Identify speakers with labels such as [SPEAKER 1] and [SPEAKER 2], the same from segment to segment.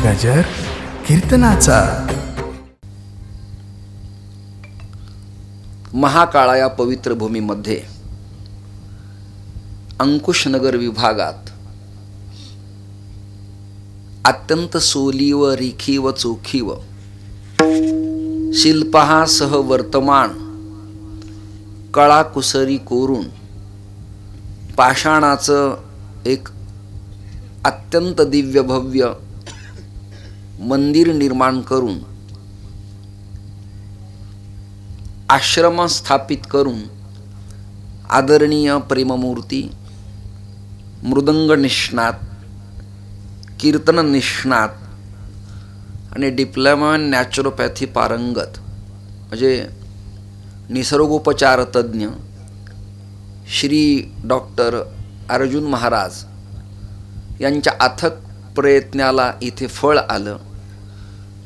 [SPEAKER 1] गजर कीर्तनाचा.
[SPEAKER 2] महाकाळा या पवित्र भूमीमध्ये अंकुशनगर विभागात अत्यंत सोलीव रिखीव चोखीव शिल्पहासह वर्तमान कळाकुसरी कोरून पाषाणाचं एक अत्यंत दिव्य भव्य मंदिर निर्माण करून आश्रम स्थापित करून आदरणीय प्रेममूर्ती मृदंग निष्णात कीर्तन निष्णात आणि डिप्लोमा इन नॅचरोपॅथी पारंगत म्हणजे निसर्गोपचार तज्ज्ञ श्री डॉक्टर अर्जुन महाराज यांच्या अथक प्रयत्नाला इथे फळ आलं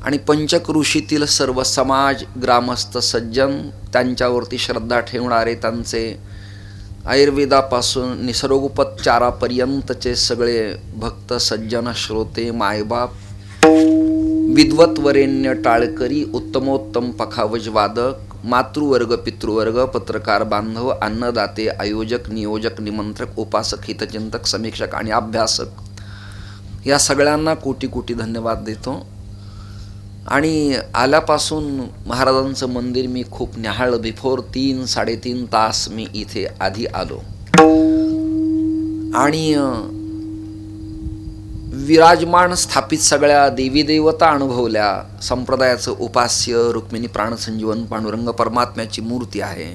[SPEAKER 2] आणि पंचक्रोशीतील सर्व समाज ग्रामस्थ सज्जन त्यांच्यावरती श्रद्धा ठेवणारे त्यांचे आयुर्वेदापासून निसर्गोपचारापर्यंतचे सगळे भक्त सज्जन श्रोते मायबाप विद्वत वरेण्य टाळकरी उत्तमोत्तम पखावज वादक मातृवर्ग पितृवर्ग पत्रकार बांधव अन्नदाते आयोजक नियोजक निमंत्रक उपासक हितचिंतक समीक्षक आणि अभ्यासक या सगळ्यांना कोटी कोटी धन्यवाद देतो. आणि आल्यापासून महाराजांचं मंदिर मी खूप न्याहाळलं. बिफोर 3-3.5 तास मी इथे आधी आलो आणि विराजमान स्थापित सगळ्या देवी देवता अनुभवल्या. संप्रदायाचं उपास्य रुक्मिणी प्राणसंजीवन पांडुरंग परमात्म्याची मूर्ती आहे.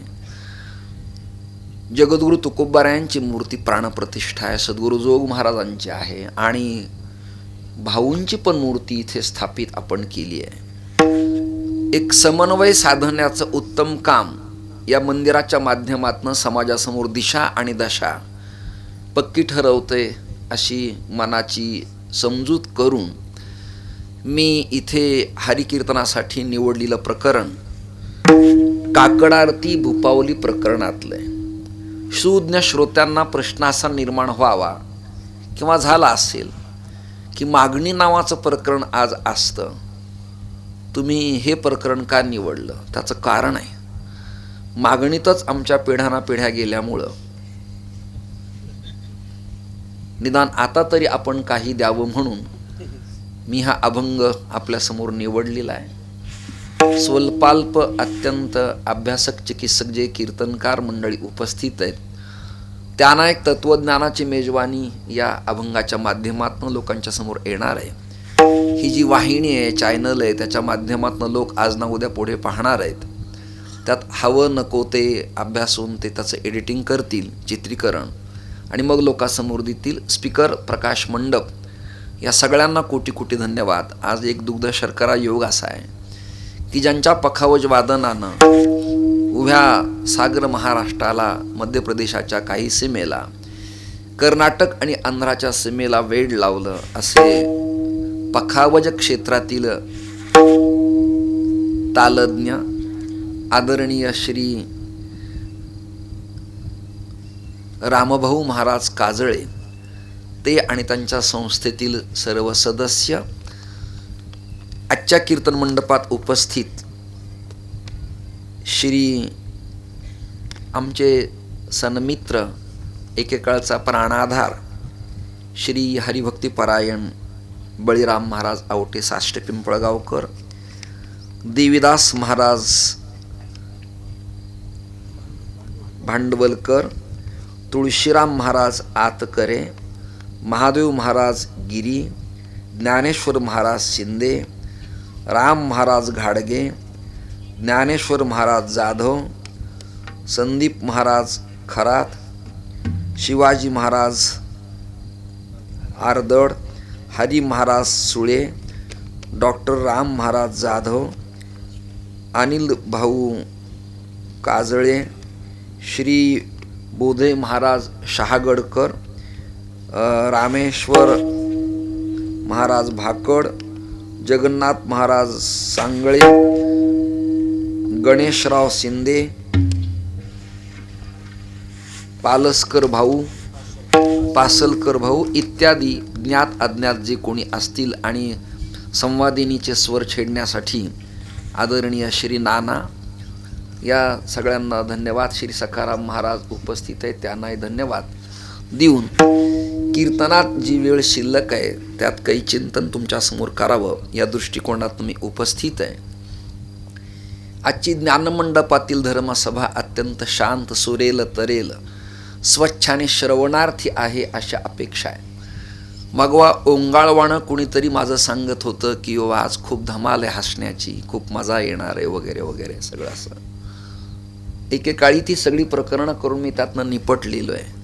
[SPEAKER 2] जगद्गुरु तुकोबारायांची मूर्ती प्राणप्रतिष्ठा आहे. सद्गुरु जोग महाराजांची आहे आणि भाऊंची पण मूर्ती इथे स्थापित आपण केली आहे. एक समन्वय साधण्याचं उत्तम काम या मंदिराच्या माध्यमातून समाजासमोर दिशा आणि दशा पक्की ठरवते अशी मनाची समजूत करून मी इथे हरिकीर्तनासाठी निवडलेलं प्रकरण काकडारती भूपावली प्रकरणातलं सुज्ञ श्रोत्यांना प्रश्न असा निर्माण व्हावा किंवा झाला असेल की मागणी नावाचं प्रकरण आज असतं, तुम्ही हे प्रकरण का निवडलं? त्याचं कारण आहे, मागणीतच आमच्या पिढ्यानापिढ्या गेल्यामुळं निदान आता तरी आपण काही द्यावं म्हणून मी हा अभंग आपल्यासमोर निवडलेला आहे. स्वल्पाल्प अत्यंत अभ्यासक चिकित्सक जे कीर्तनकार मंडळी उपस्थित आहेत त्यांना एक तत्वज्ञानाची मेजवानी या अभंगाच्या माध्यमातून लोकांच्या समोर येणार आहे. ही जी वाहिनी आहे चॅनल आहे त्याच्या माध्यमातून लोक आज ना उद्या पुढे पाहणार आहेत. त्यात हवं नको ते अभ्यासून ते त्याचं एडिटिंग करतील, चित्रीकरण आणि मग लोकांसमोर देतील. स्पीकर प्रकाश मंडप या सगळ्यांना कोटी कोटी धन्यवाद. आज एक दुग्ध शर्करा योग असा आहे की ज्यांच्या पखावज वादनानं उभ्या सागर महाराष्ट्राला मध्य प्रदेशाच्या काही सीमेला कर्नाटक आणि आंध्राच्या सीमेला वेड लावलं असे पखावज क्षेत्रातील तालज्ञ आदरणीय श्री रामभाऊ महाराज काजळे ते आणि त्यांच्या संस्थेतील सर्व सदस्य आजच्या कीर्तन मंडपात उपस्थित श्री आमचे सन्मित्र एकेकाळचा प्राणाधार श्री हरिभक्तीपरायण बळीराम महाराज आवटे साष्ट पिंपळगावकर, देवीदास महाराज भांडवलकर, तुळशीराम महाराज आतकरे, महादेव महाराज गिरी, ज्ञानेश्वर महाराज शिंदे, राम महाराज घाडगे, ज्ञानेश्वर महाराज जाधव, संदीप महाराज खरात, शिवाजी महाराज आरदड, हरी महाराज सुळे, डॉक्टर राम महाराज जाधव, अनिल भाऊ काजळे, श्री बोधे महाराज शहागडकर, रामेश्वर महाराज भाकड, जगन्नाथ महाराज सांगळे, गणेशराव शिंदे, पालसकर भाऊ, पासलकर भाऊ इत्यादी ज्ञात अज्ञात जे कोणी असतील आणि संवादिनीचे स्वर छेडण्यासाठी आदरणीय श्री नाना, या सगळ्यांना धन्यवाद. श्री सखाराम महाराज उपस्थित आहेत, त्यांनाही धन्यवाद देऊन कीर्तनात जी वेळ शिल्लक आहे त्यात काही चिंतन तुमच्यासमोर करावं या दृष्टिकोनात मी उपस्थित आहे. आजची ज्ञानमंडपातील धर्मसभा अत्यंत शांत, सुरेल, तरेल, स्वच्छ आणि श्रवणार्थी आहे अशा अपेक्षा आहे. मगवा ओंगाळवाणं कुणीतरी माझं सांगत होतं की आज खूप धमाल आहे हसण्याची, खूप मजा येणार आहे वगैरे वगैरे सगळं असं. एकेकाळी ती सगळी प्रकरणं करून मी त्यातनं निपटलेलो आहे,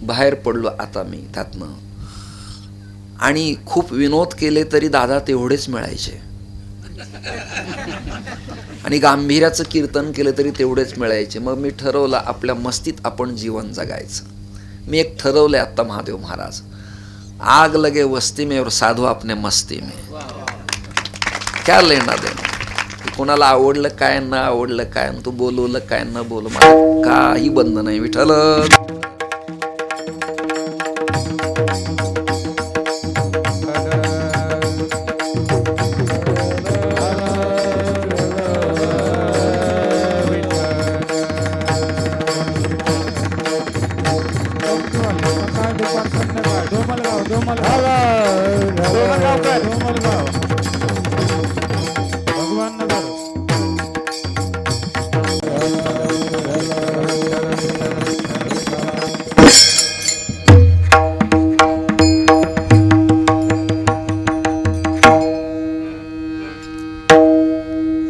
[SPEAKER 2] बाहेर पडलो आता मी त्यातनं. आणि खूप विनोद केले तरी दादा तेवढेच मिळायचे, आणि गांभीर्याचं कीर्तन केलं तरी तेवढेच मिळायचे. मग मी ठरवलं आपल्या मस्तीत आपण जीवन जगायचं. मी एक ठरवलंय आता महादेव महाराज, आग लगे वस्ती में और साधू अपने मस्ती में, क्या लेना देना. कोणाला आवडलं काय न आवडलं काय, तू बोलवलं काय न बोल, मला काही बंद नाही. विठ्ठल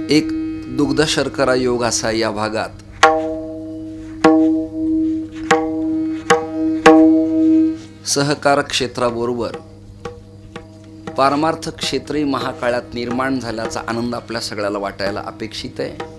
[SPEAKER 2] एक दुग्ध शर्करा योग असा या भागात सहकार क्षेत्राबरोबर पारमार्थ क्षेत्रही महाकाळात निर्माण झाल्याचा आनंद आपल्या सगळ्याला वाटायला अपेक्षित आहे.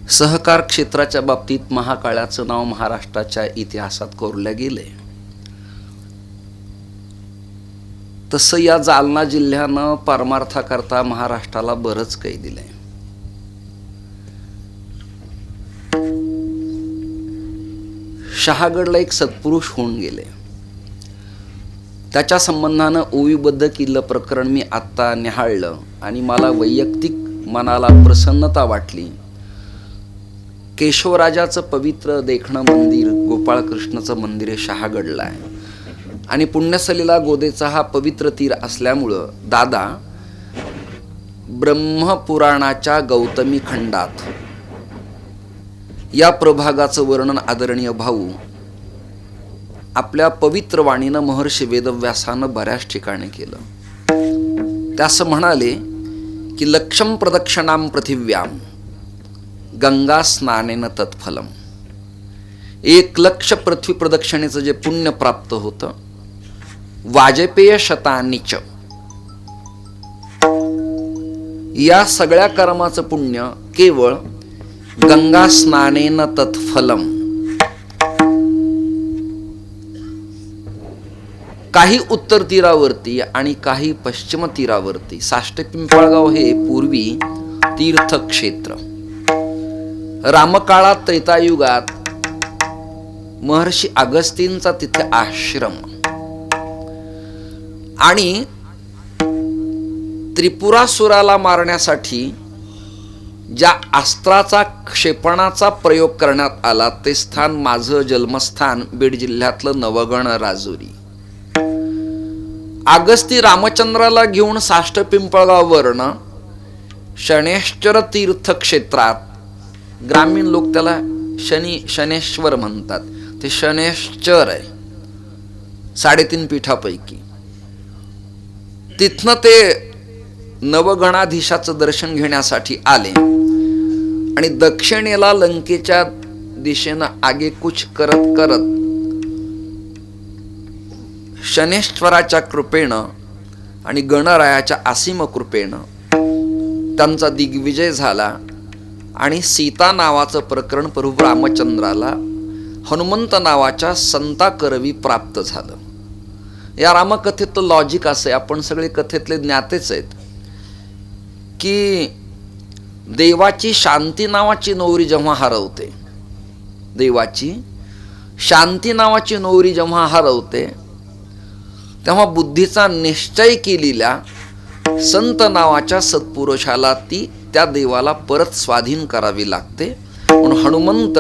[SPEAKER 2] सहकार क्षेत्राच्या बाबतीत महाकाळाचं नाव महाराष्ट्राच्या इतिहासात कोरलं गेले. तसं या जालना जिल्ह्यानं परमार्थाकरता महाराष्ट्राला बरंच काही दिलंय. शहागडला एक सत्पुरुष होऊन गेले, त्याच्या संबंधानं ओवीबद्ध केलेलं प्रकरण मी आत्ता निहाळलं आणि मला वैयक्तिक मनाला प्रसन्नता वाटली. केशवराजाचं पवित्र देखणं मंदिर, गोपाळकृष्णाचं मंदिर हे शहागडला आहे आणि पुण्यसलीला गोदेचा हा पवित्र तीर असल्यामुळं दादा ब्रह्मपुराणाच्या गौतमी खंडात या प्रभागाचं वर्णन आदरणीय भाऊ आपल्या पवित्र वाणीनं महर्षी वेदव्यासानं बऱ्याच ठिकाणी केलं. ते असं म्हणाले की लक्षम प्रदक्षिणाम पृथिव्याम गंगा स्नानेन तत्फलम. 1,00,000 पृथ्वी प्रदक्षिणेचं जे पुण्य प्राप्त होतं, वाजपेय शतानीच, या सगळ्या कर्माचं पुण्य केवळ गंगा स्नानेन तत्फलम. काही उत्तर तीरावरती आणि काही पश्चिम तीरावरती. साष्ट पिंपळगाव हे पूर्वी तीर्थक्षेत्र. रामकाळात त्रेतायुगात महर्षी अगस्तींचा तिथे आश्रम आणि त्रिपुरासुराला मारण्यासाठी ज्या अस्त्राचा क्षेपणाचा प्रयोग करण्यात आला ते स्थान माझं जन्मस्थान बीड जिल्ह्यातलं नवगण राजुरी. अगस्ती रामचंद्राला घेऊन साष्ट पिंपळगाववरनं शनेश्वर तीर्थक्षेत्रात, ग्रामीण लोक त्याला शनेश्वर म्हणतात, ते शनेश्वर आहे 3.5 पीठापैकी. तिथनं ते नवगणाधीशाचं दर्शन घेण्यासाठी आले आणि दक्षिणेला लंकेच्या दिशेनं आगेकूच करत करत शनेश्वराच्या कृपेनं आणि गणरायाच्या असीम कृपेनं त्यांचा दिग्विजय झाला आणि सीता नावाचं प्रकरण प्रभू रामचंद्राला हनुमंत नावाच्या संताकरवी प्राप्त झालं. या रामकथेतलं लॉजिक असं आहे, आपण सगळे कथेतले ज्ञातेच आहेत, की देवाची शांती नावाची नवरी जेव्हा हरवते, देवाची शांती नावाची नवरी जेव्हा हरवते, तेव्हा बुद्धीचा निश्चय केलेल्या संत नावाच्या सत्पुरुषाला ती त्या देवाला परत स्वाधीन करावी लागते. म्हणून हनुमंत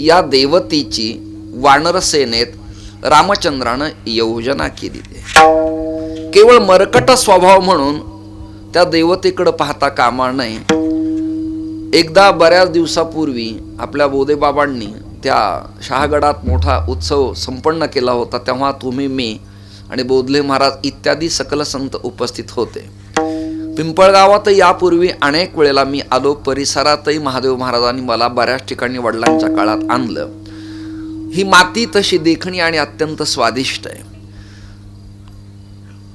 [SPEAKER 2] या देवतेची वानरसेनेत रामचंद्रानं योजना केली. केवळ मरकट स्वभाव म्हणून त्या देवतेकडे पाहता कामा नये. एकदा बऱ्याच दिवसापूर्वी आपल्या बोधेबाबांनी त्या शहागडात मोठा उत्सव संपन्न केला होता. तेव्हा तुम्ही, मी आणि बोधले महाराज इत्यादी सकल संत उपस्थित होते. पिंपळगावात यापूर्वी अनेक वेळेला मी आलो. परिसरातही महादेव महाराजांनी मला बऱ्याच ठिकाणी वडिलांच्या काळात आणलं. ही माती तशी देखणी आणि अत्यंत स्वादिष्ट आहे.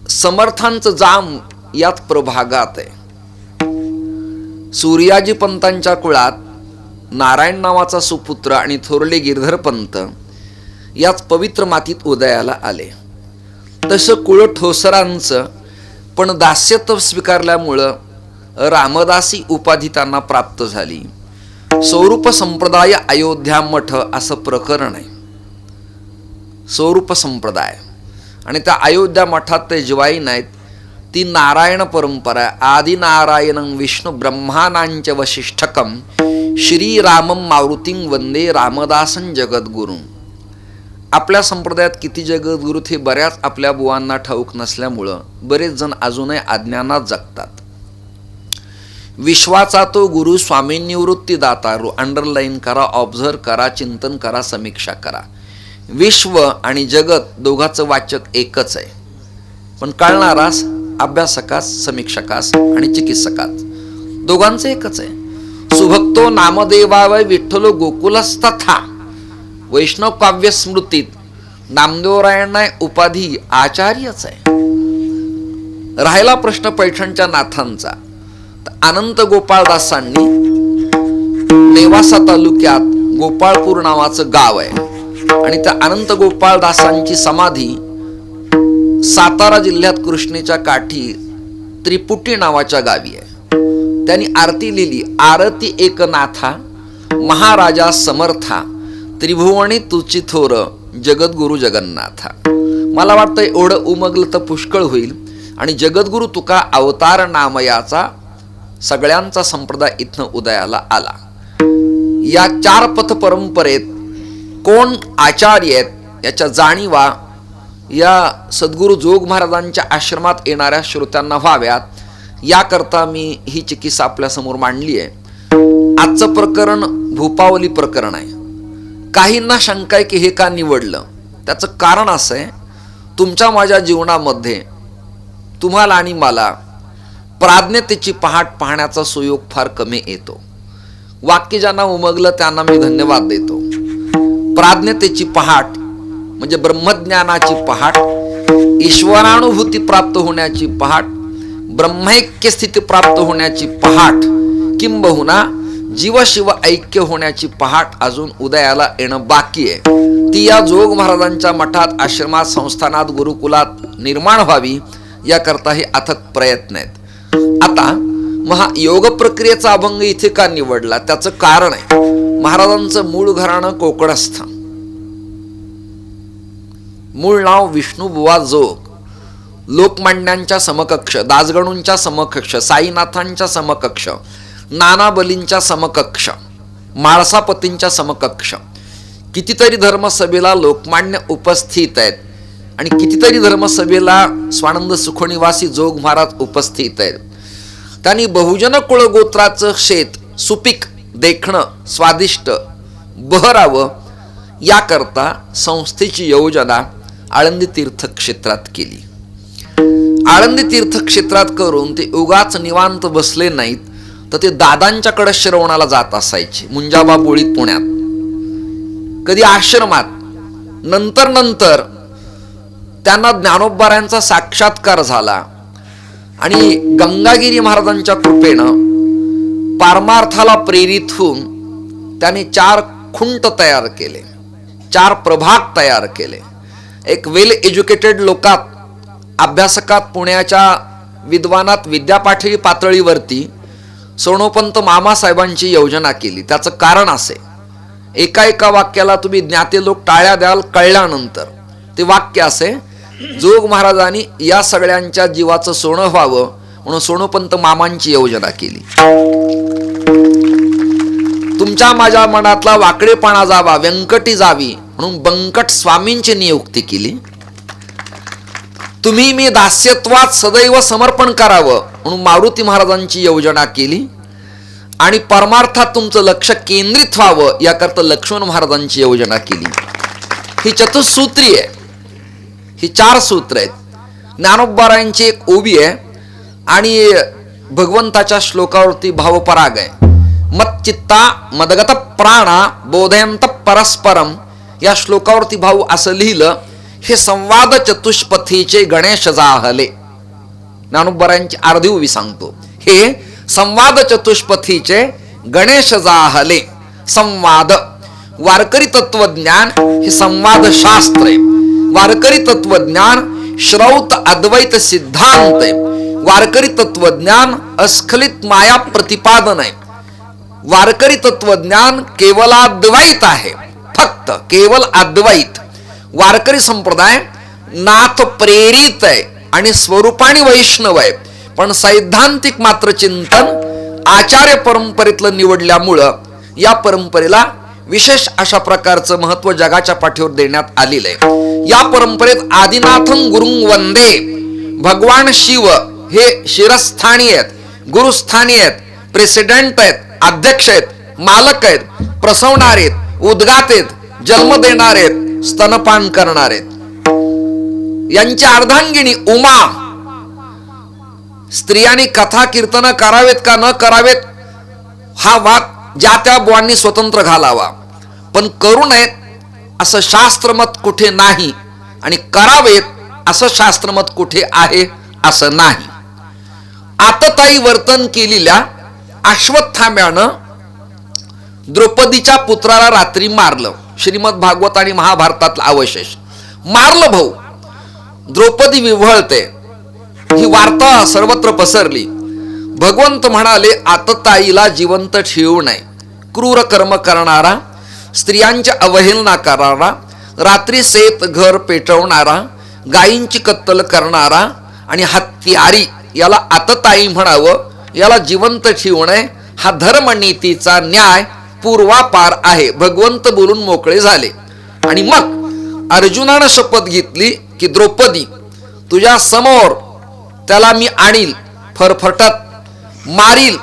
[SPEAKER 2] समर्थांचं जाम यात प्रभागात आहे. सूर्याजी पंतांच्या कुळात नारायण नावाचा सुपुत्र आणि थोरले गिरधर पंत याच पवित्र मातीत उदयाला आले. तसं कुळ ठोसरांचं पण दास्यत्व स्वीकारल्यामुळं रामदासी उपाधी त्यांना प्राप्त झाली. स्वरूप संप्रदाय अयोध्या मठ असं प्रकरण आहे. स्वरूप संप्रदाय आणि त्या अयोध्या मठात ते जिवाई नाहीत. ती नारायण परंपरा. आदि नारायणं विष्णू ब्रह्मानांच वशिष्ठकम श्रीरामं मारुतीं वंदे रामदासं जगद्गुरुं. आपल्या संप्रदायात किती जगद्गुरु हे बऱ्याच आपल्या बुवांना ठाऊक नसल्यामुळं बरेच जण अजूनही अज्ञानात जगतात. विश्वाचा तो गुरु स्वामी निवृत्ती दाता. अंडरलाईन करा, ऑब्झर्व करा, चिंतन करा, समीक्षा करा. विश्व आणि जगत दोघांचं वाचक एकच आहे, पण कळणारास अभ्यासकास, समीक्षकास आणि चिकित्सकास दोघांचं एकच आहे. सुभक्तो नामदेवावय विठ्ठलो गोकुलस्तथा. वैष्णव काव्य स्मृतीत नामदेवरायांना उपाधी आचार्यच आहे. राहिला प्रश्न पैठणच्या नाथांचा, अनंत गोपाळदासांनी नेवासा तालुक्यात गोपाळपूर नावाचं गाव आहे आणि त्या अनंत गोपाळदासांची समाधी सातारा जिल्ह्यात कृष्णेच्या काठी त्रिपुटी नावाच्या गावी आहे. त्यांनी आरती लिहिली. आरती एकनाथा महाराजा समर्था त्रिभुवनी तुची थोर जगद्गुरु जगन्नाथा. मला वाटतं एवढं उमगलं तर पुष्कळ होईल. आणि जगद्गुरु तुका अवतार नामयाचा सगळ्यांचा संप्रदाय इथनं उदयाला आला. या चार पथ परंपरेत कोण आचार्य आहेत याच्या जाणीवा या सद्गुरु जोग महाराजांच्या आश्रमात येणाऱ्या श्रोत्यांना व्हाव्यात, याकरता मी ही चिकित्सा आपल्यासमोर मांडली आहे. आजचं प्रकरण भूपावली प्रकरण आहे. काहींना शंका आहे की हे का निवडलं. त्याचं कारण असं आहे, तुमच्या माझ्या जीवनामध्ये तुम्हाला आणि मला प्राज्ञतेची पहाट पाहण्याचा सुयोग फार कमी येतो. वाक्य ज्यांना उमगलं त्यांना मी धन्यवाद देतो. प्राज्ञतेची पहाट म्हणजे ब्रह्मज्ञानाची पहाट, ईश्वरानुभूती प्राप्त होण्याची पहाट, ब्रह्मैक्य स्थिती प्राप्त होण्याची पहाट, किंबहुना जीवशिव ऐक्य होण्याची पहाट अजून उदयाला येणं बाकी आहे. ती या जोग महाराजांच्या मठात, आश्रमात, संस्थानात, गुरुकुलात निर्माण व्हावी याकरता हे अथक प्रयत्न आहेत. आता महा योग प्रक्रियेचा अभंग इथे का निवडला त्याचं कारण आहे. महाराजांचं मूळ घराणं कोकणस्थ, मूळ नाव विष्णुबुवा जोग. लोकमान्यांच्या समकक्ष, दासगणूंच्या समकक्ष, साईनाथांच्या समकक्ष, नानाबलींच्या समकक्ष, माळसापतींच्या समकक्ष. कितीतरी धर्मसभेला लोकमान्य उपस्थित आहेत आणि कितीतरी धर्मसभेला स्वानंद सुखनिवासी जोग महाराज उपस्थित आहेत. त्यांनी बहुजन कुळ गोत्राचं शेत सुपीक, देखणं, स्वादिष्ट बहरावं याकरता संस्थेची योजना आळंदी तीर्थक्षेत्रात केली. आळंदी तीर्थक्षेत्रात करून ते उगाच निवांत बसले नाहीत, तर ते दादांच्याकडे श्रवणाला जात असायचे. मुंजाबा बोळीत पुण्यात, कधी आश्रमात. नंतर त्यांना ज्ञानोबारायांचा साक्षात्कार झाला आणि गंगागिरी महाराजांच्या कृपेनं पारमार्थाला प्रेरित होऊन त्याने 4 खुंट तयार केले, 4 प्रभाग तयार केले. एक वेल एज्युकेटेड लोकात, अभ्यासकात, पुण्याच्या विद्वानात, विद्यापाठी पातळीवरती सोनोपंत मामासाहेबांची योजना केली. त्याचं कारण असे, एका वाक्याला तुम्ही ज्ञाते लोक टाळ्या द्याल कळल्यानंतर. ते वाक्य असे, जोग महाराजांनी या सगळ्यांच्या जीवाचं सोनं व्हावं म्हणून सोनोपंत मामांची योजना केली. तुमच्या माझ्या मनातला वाकडेपणा जावा, व्यंकटी जावी म्हणून बंकट स्वामींची नियुक्ती केली. तुम्ही मी दास्यत्वात सदैव समर्पण करावं म्हणून मारुती महाराजांची योजना केली. आणि परमार्थात तुमचं लक्ष केंद्रित व्हावं याकरता लक्ष्मण महाराजांची योजना केली. ही चतुसूत्री आहे, ही 4 सूत्र आहेत. ज्ञानोबारायांची एक ओवी आहे आणि भगवंताच्या श्लोकावरती भावपराग आहे. मच्चित्ता मदगत प्राणा बोधयंत परस्परम, या श्लोकावरती भाऊ असं लिहिलं, हे संवाद चतुष्पथीचे गणेश जाहले. ज्ञानोबारायांची अर्धी ओवी सांगतो. हे संवाद चतुष्पथीचे गणेश जाहले. संवाद, वारकरी तत्वज्ञान हे संवाद शास्त्र आहे. वारकरी तत्वज्ञान श्रौत अद्वैत सिद्धांत आहे. वारकरी तत्वज्ञान अस्खलित माया प्रतिपादन आहे. वारकरी तत्वज्ञान केवलाद्वैत आहे, फक्त केवल अद्वैत. वारकरी संप्रदाय नाथ प्रेरित आहे आणि स्वरूपाने वैष्णव आहे, पण सैद्धांतिक मात्र चिंतन आचार्य परंपरेतलं निवडल्यामुळं या परंपरेला विशेष अशा प्रकारचं महत्व जगाच्या पाठीवर देण्यात आलेलं आहे. या परंपरेत आदिनाथं गुरुं वंदे, भगवान शिव हे शिरस्थानी आहेत, गुरुस्थानी आहेत, प्रेसिडेंट आहेत, अध्यक्ष आहेत, मालक आहेत, प्रसवणार आहेत, उद्गात आहेत, जन्म देणार आहेत, स्तनपान करणार आहेत. यांची अर्धांगिनी उमा. स्त्रियांनी कथा कीर्तन करावेत का न करावेत हा वाद ज्या त्या बुवांनी स्वतंत्र घालावा, पण करू नयेत असं शास्त्रमत कुठे नाही आणि करावेत असं शास्त्रमत कुठे आहे असं नाही. आतताई वर्तन केलेल्या अश्वत्थाम्यानं द्रौपदीच्या पुत्राला रात्री मारलं. श्रीमद भागवत आणि महाभारतातला अवशेष. मारलं भाऊ, द्रौपदी विव्हळते. ही वार्ता सर्वत्र पसरली. भगवंत म्हणाले, आतताईला जिवंत ठेवू नये. क्रूर कर्म करणारा, स्त्रियांची अवहेलना करणारा, रात्री शेत घर पेटवणारा, गायींची कत्तल करणारा आणि हत्यारी याला आतताई म्हणावं, याला जिवंत ठेवू नये. हा धर्मनीतीचा न्याय पूर्वापार आहे. भगवंत बोलून मोकळे झाले. आणि मग अर्जुनानं शपथ घेतली की द्रौपदी तुझ्या समोर त्याला मी आणील, फरफटत मारील,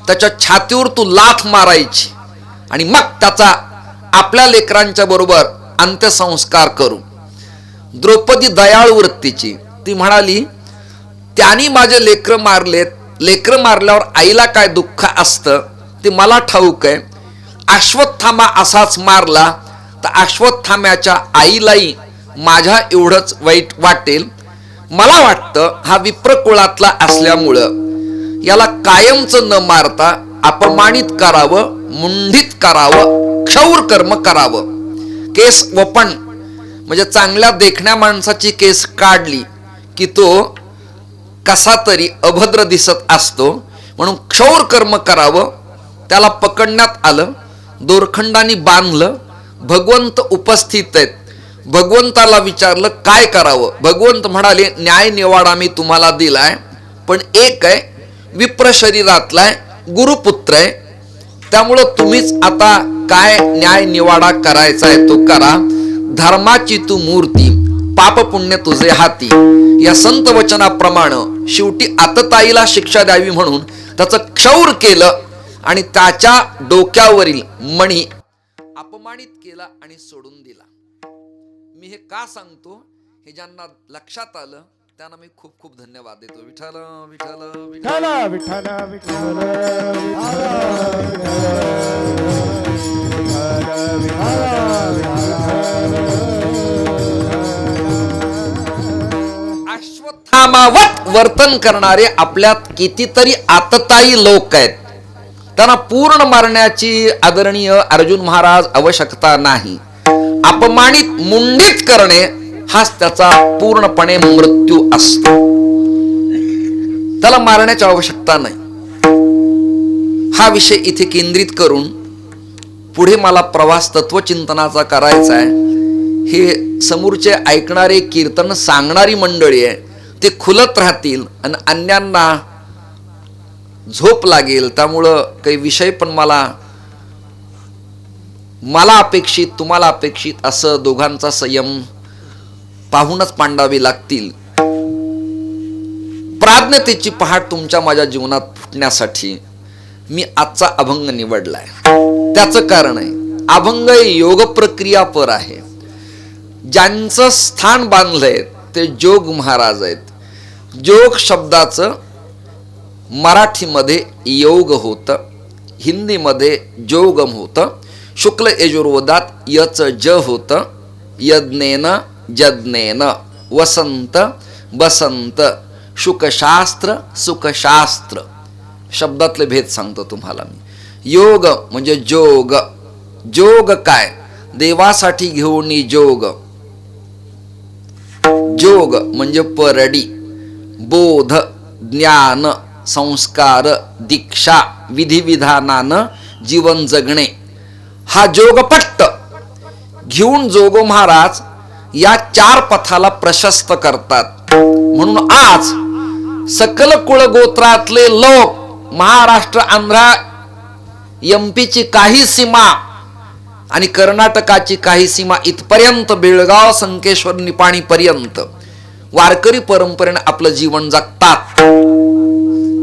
[SPEAKER 2] त्याच्या छातीवर तू लाथ मारायची आणि मग त्याचा आपल्या लेकरांच्या बरोबर अंत्यसंस्कार करू. द्रौपदी दयाळू वृत्तीची. ती म्हणाली, त्यांनी माझे लेकर मारलेत, लेकर मारल्यावर आईला काय दुःख असतं ते मला ठाऊक आहे. अश्वत्थामा असाच मारला तर अश्वत्थाम्याच्या आईलाही माझ्या एवढंच वाईट वाटेल. मला वाटतं हा विप्रकुळातला असल्यामुळं याला कायमचं न मारता अपमानित करावं, मुंडीत करावं, क्षौर कर्म करावं. केस वपण म्हणजे चांगल्या देखण्या माणसाची केस काढली की तो कसा तरी अभद्र दिसत असतो, म्हणून क्षौर कर्म करावं. त्याला पकडण्यात आलं, दोरखंडानी बांधलं. भगवंत उपस्थित आहेत. भगवंताला विचारलं काय करावं. भगवंत म्हणाले, न्याय निवाडा मी तुम्हाला दिलाय, पण एक आहे विप्र शरीरातलाय, गुरुपुत्र आहे, त्यामुळं तुम्हीच आता काय न्याय निवाडा करायचा आहे तो करा. धर्माची तू मूर्ती, पाप पुण्य तुझे हाती. या संत वचनाप्रमाणे शेवटी आतताईला शिक्षा द्यावी म्हणून त्याचं क्षौर केलं आणि त्याच्या डोक्यावरील मणी अपमानित केला आणि सोडून दिला. मी हे का सांगतो, हे ज्यांना लक्षात आलं त्यांना मी खूप खूप धन्यवाद देतो. विठ्ठल विठ्ठल विठ्ठल विठ्ठल विठ्ठल अश्वत्थामावत वर्तन करणारे आपल्यात कितीतरी आतताई लोक आहेत. त्यांना पूर्ण मारण्याची आदरणीय अर्जुन महाराज आवश्यकता नाही. अपमानित मुंडीत करणे हाच त्याचा पूर्णपणे मृत्यू असतो. त्याला मारण्याची आवश्यकता नाही. हा विषय इथे केंद्रित करून पुढे मला प्रवास तत्वचिंतनाचा करायचा आहे. हे समोरचे ऐकणारे, कीर्तन सांगणारी मंडळी आहे, ते खुलत राहतील आणि अन्यांना झोप लागेल. त्यामुळं काही विषय पण मला अपेक्षित, तुम्हाला अपेक्षित असं दोघांचा संयम पाहूनच मांडावे लागतील. प्राज्ञतेची पहाट तुमच्या माझ्या जीवनात फुटण्यासाठी मी आजचा अभंग निवडलाय. त्याचं कारण आहे, अभंग योग प्रक्रिया पर आहे. ज्यांचं स्थान बांधलंय ते जोग महाराज आहेत. जोग शब्दाचं मराठीमध्ये योग होतं, हिंदीमध्ये जोगम होतं, शुक्ल यजुर्वेदात यच ज होतं, यज्ञेन जज्ञेन, वसंत बसंत, शुकशास्त्र सुखशास्त्र. शब्दातले भेद सांगतो तुम्हाला मी. योग म्हणजे जोग. जोग काय? देवासाठी घेऊन जोग. जोग म्हणजे परडी, बोध, ज्ञान, संस्कार, दीक्षा, विधिविधानानं जीवन जगणे, हा जोगपट्ट घेऊन जोग महाराज या 4 पथाला प्रशस्त करतात. म्हणून आज सकल कुळ गोत्रातले लोक महाराष्ट्र, आंध्रा, एमपीची काही सीमा आणि कर्नाटकाची काही सीमा इथपर्यंत, बेळगाव, संकेश्वर, निपाणी पर्यंत वारकरी परंपरेने आपलं जीवन जगतात,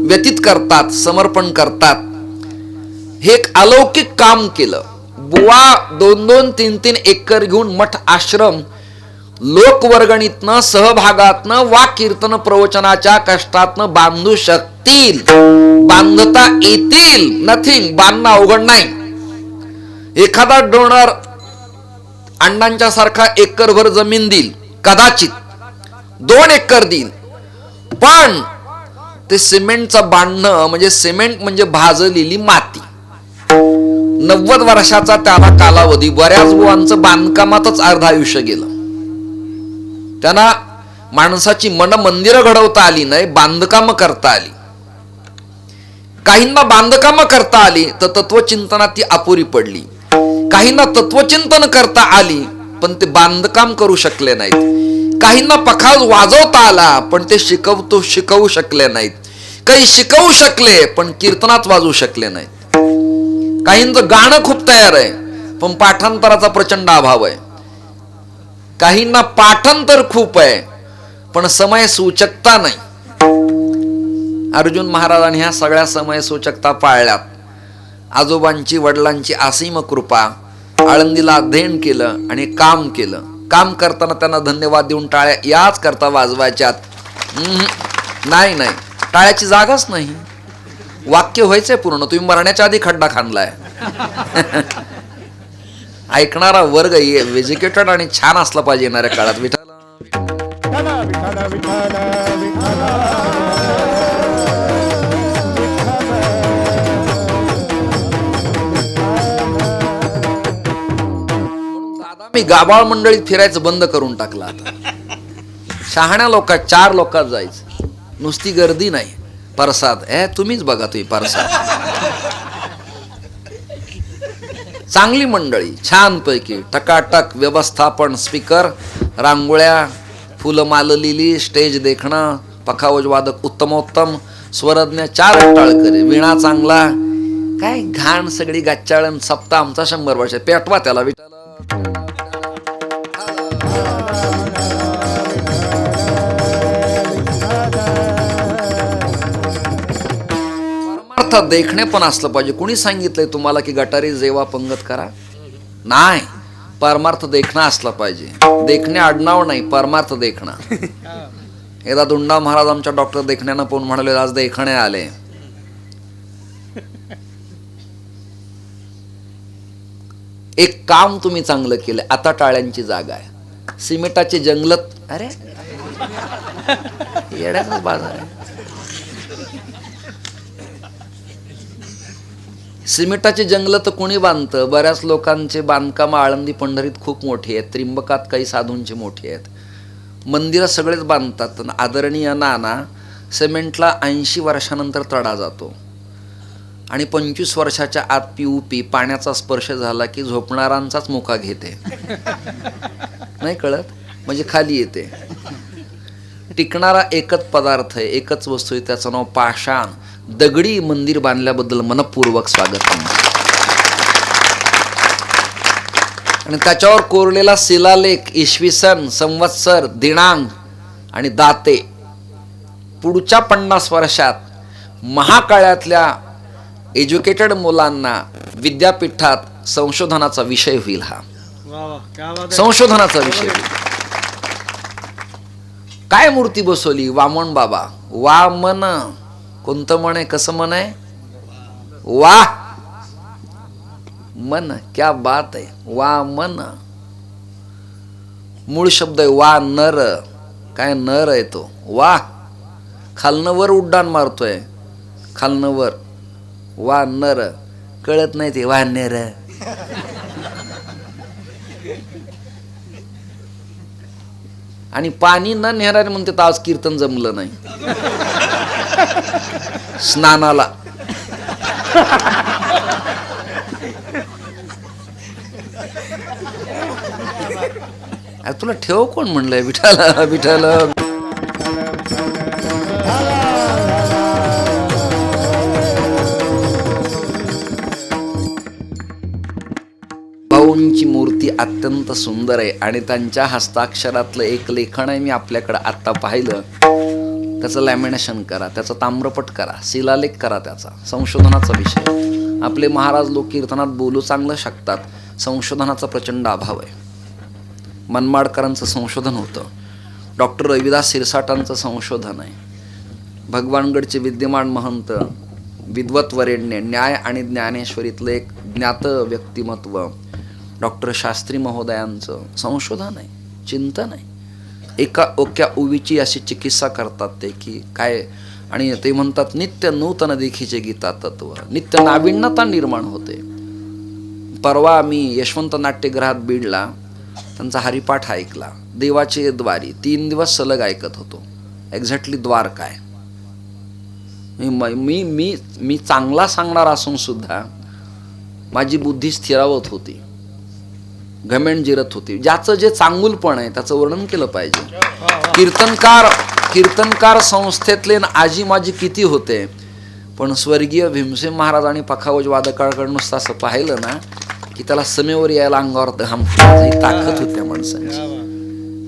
[SPEAKER 2] व्यतीत करतात, समर्पण करतात. हे एक अलौकिक काम केलं. बुवा 2-2, 3-3 एकर घेऊन मठ आश्रम लोकवर्गणीतनं, सहभागातनं वा कीर्तन प्रवचनाच्या कष्टातनं बांधू शकतील, बांधता येतील. नथिंग, बांधणं अवघड नाही. एखादा डोनर अण्णांच्या सारखा एकरभर जमीन देईल, कदाचित 2 एकर देईल, पण ते सिमेंटचं बांधणं म्हणजे सिमेंट म्हणजे भाजलेली माती. 90 वर्षाचा त्याला कालावधी. बऱ्याच बुवांचं बांधकामातच अर्ध आयुष्य गेलं. त्यांना माणसाची मन मंदिरं घडवता आली नाही, बांधकाम करता आली. काहींना बांधकाम करता आली तर तत्वचिंतनात ती अपुरी पडली. काहींना तत्वचिंतन करता आली पण ते बांधकाम करू शकले नाहीत. काहींना पखाज वाजवता आला पण ते शिकवू शकले नाहीत. काही शिकवू शकले पण कीर्तनात वाजवू शकले नाहीत. काहींचं गाणं खूप तयार आहे पण पाठांतराचा प्रचंड अभाव आहे. काहींना पाठांतर खूप आहे पण समय सूचकता नाही. अर्जुन महाराजांनी ह्या सगळ्या समय सूचकता पाळल्यात. आजोबांची, वडिलांची असीम कृपा. आळंदीला अध्ययन केलं आणि काम केलं. काम करताना त्यांना धन्यवाद देऊन टाळ्या याच करता वाजवायच्यात. नाही, टाळ्याची जागाच नाही. वाक्य व्हायचंय पूर्ण. तुम्ही मरण्याच्या आधी खड्डा खांदलाय. ऐकणारा वर्ग एज्युकेटेड आणि छान असला पाहिजे येणाऱ्या काळात. मी गाभाळ मंडळीत फिरायचं बंद करून टाकलं आता. शहाण्या लोकात 4 लोकात जायचं, नुसती गर्दी नाही. प्रसाद तुम्हीच बघा, तुम्ही प्रसाद. चांगली मंडळी, छानपैकी टकाटक व्यवस्थापन, स्पीकर, रांगोळ्या, फुलं माललेली, स्टेज देखणं, पखावज वादक उत्तमोत्तम, स्वरज्ञ 4 टाळकरी, विणा चांगला. काय घाण सगळी गाच्चाळण. सप्ताह आमचा 100 वर्ष. पेटवा त्याला. विठाला परमार्थ देखणे पण असलं पाहिजे. कोणी सांगितलंय तुम्हाला की गटारी जेवा पंगत करा? नाही, परमार्थ देखणं असलं पाहिजे. देखणे आडनाव नाही, परमार्थ देखणं. एकदा दुंडा महाराज आमच्या डॉक्टर देखण्यानं पण म्हणाले, आज देखणे आले. एक काम तुम्ही चांगलं केलं, आता टाळ्यांची जागा आहे. सिमेंटाचे जंगलत, अरे येड्याचाच बाजार आहे. सिमेंटाची जंगलं तर कोणी बांधतं. बऱ्याच लोकांचे बांधकाम आळंदी पंढरीत खूप मोठी आहेत, त्रिंबकात काही साधूंची मोठी आहेत. मंदिरं सगळेच बांधतात. आदरणीय नाना, सिमेंटला 80 वर्षानंतर तडा जातो आणि 25 वर्षाच्या आत पी पाण्याचा स्पर्श झाला की झोपणारांचाच मुका घेते. नाही कळत, म्हणजे खाली येते. टिकणारा एकच पदार्थ आहे, एकच वस्तू आहे, त्याचं नाव पाषाण. दगडी मंदिर बांधल्याबद्दल मनपूर्वक स्वागत आहे. आणि त्याच्यावर कोरलेला शिलालेख, इसवी सन, संवत्सर, दिनांक आणि दाते. पुढच्या 50 वर्षात महाकाळातल्या एज्युकेटेड मुलांना विद्यापीठात संशोधनाचा विषय होईल. हा संशोधनाचा विषय होईल. काय मूर्ती बसवली? वामन बाबा. वामन कोणतं मन आहे? कसं मन आहे? वा मन, क्या बात आहे. वामन मूळ शब्द आहे वा नर. काय नर आहे तो? वा खालनं वर उड्डाण मारतोय, खालनं वर. वा नर कळत नाही ते वा नर. आणि पाणी न नेहणारे म्हणते तर आज कीर्तन जमलं नाही स्नानाला. तुला ठेव कोण म्हणलंय? विठाला विठाला. भाऊंची मूर्ती अत्यंत सुंदर आहे आणि त्यांच्या हस्ताक्षरातलं एक लेखन आहे, मी आपल्याकडे आत्ता पाहिलं. त्याचं लॅमिनेशन करा, त्याचा ताम्रपट करा, शिलालेख करा. त्याचा संशोधनाचा विषय. आपले महाराज लोक कीर्तनात बोलू चांगलं शकतात, संशोधनाचा प्रचंड अभाव आहे. मनमाडकरांचं संशोधन होतं, डॉक्टर रविदास शिरसाटांचं संशोधन आहे, भगवानगडचे विद्यमान महंत विद्वत वरेण्य न्याय आणि ज्ञानेश्वरीतलं एक ज्ञात व्यक्तिमत्व डॉक्टर शास्त्री महोदयांचं संशोधन आहे, चिंतन आहे. एका ओक्या उवीची अशी चिकित्सा करतात ते की काय. आणि ते म्हणतात नित्य नूतन देखीचे गीता तत्व, नित्य नाविन्यता निर्माण होते. परवा मी यशवंत नाट्यगृहात बीडला त्यांचा हरिपाठ ऐकला. देवाचे द्वारी 3 दिवस सलग ऐकत होतो. एक्झॅक्टली द्वार काय. मी मी मी चांगला सांगणार असून सुद्धा माझी बुद्धी स्थिरावत होती, घमेंड जिरत होती. ज्याचं जे चांगुलपण आहे त्याचं वर्णन केलं पाहिजे. कीर्तनकार संस्थेतले आजी माझी किती होते, पण स्वर्गीय भीमसेन महाराज आणि पखावज वादकाळकडे नुसतं असं पाहिलं ना की त्याला समेवर यायला अंगावर घाम फुटायची ताकद होती त्या माणसांची.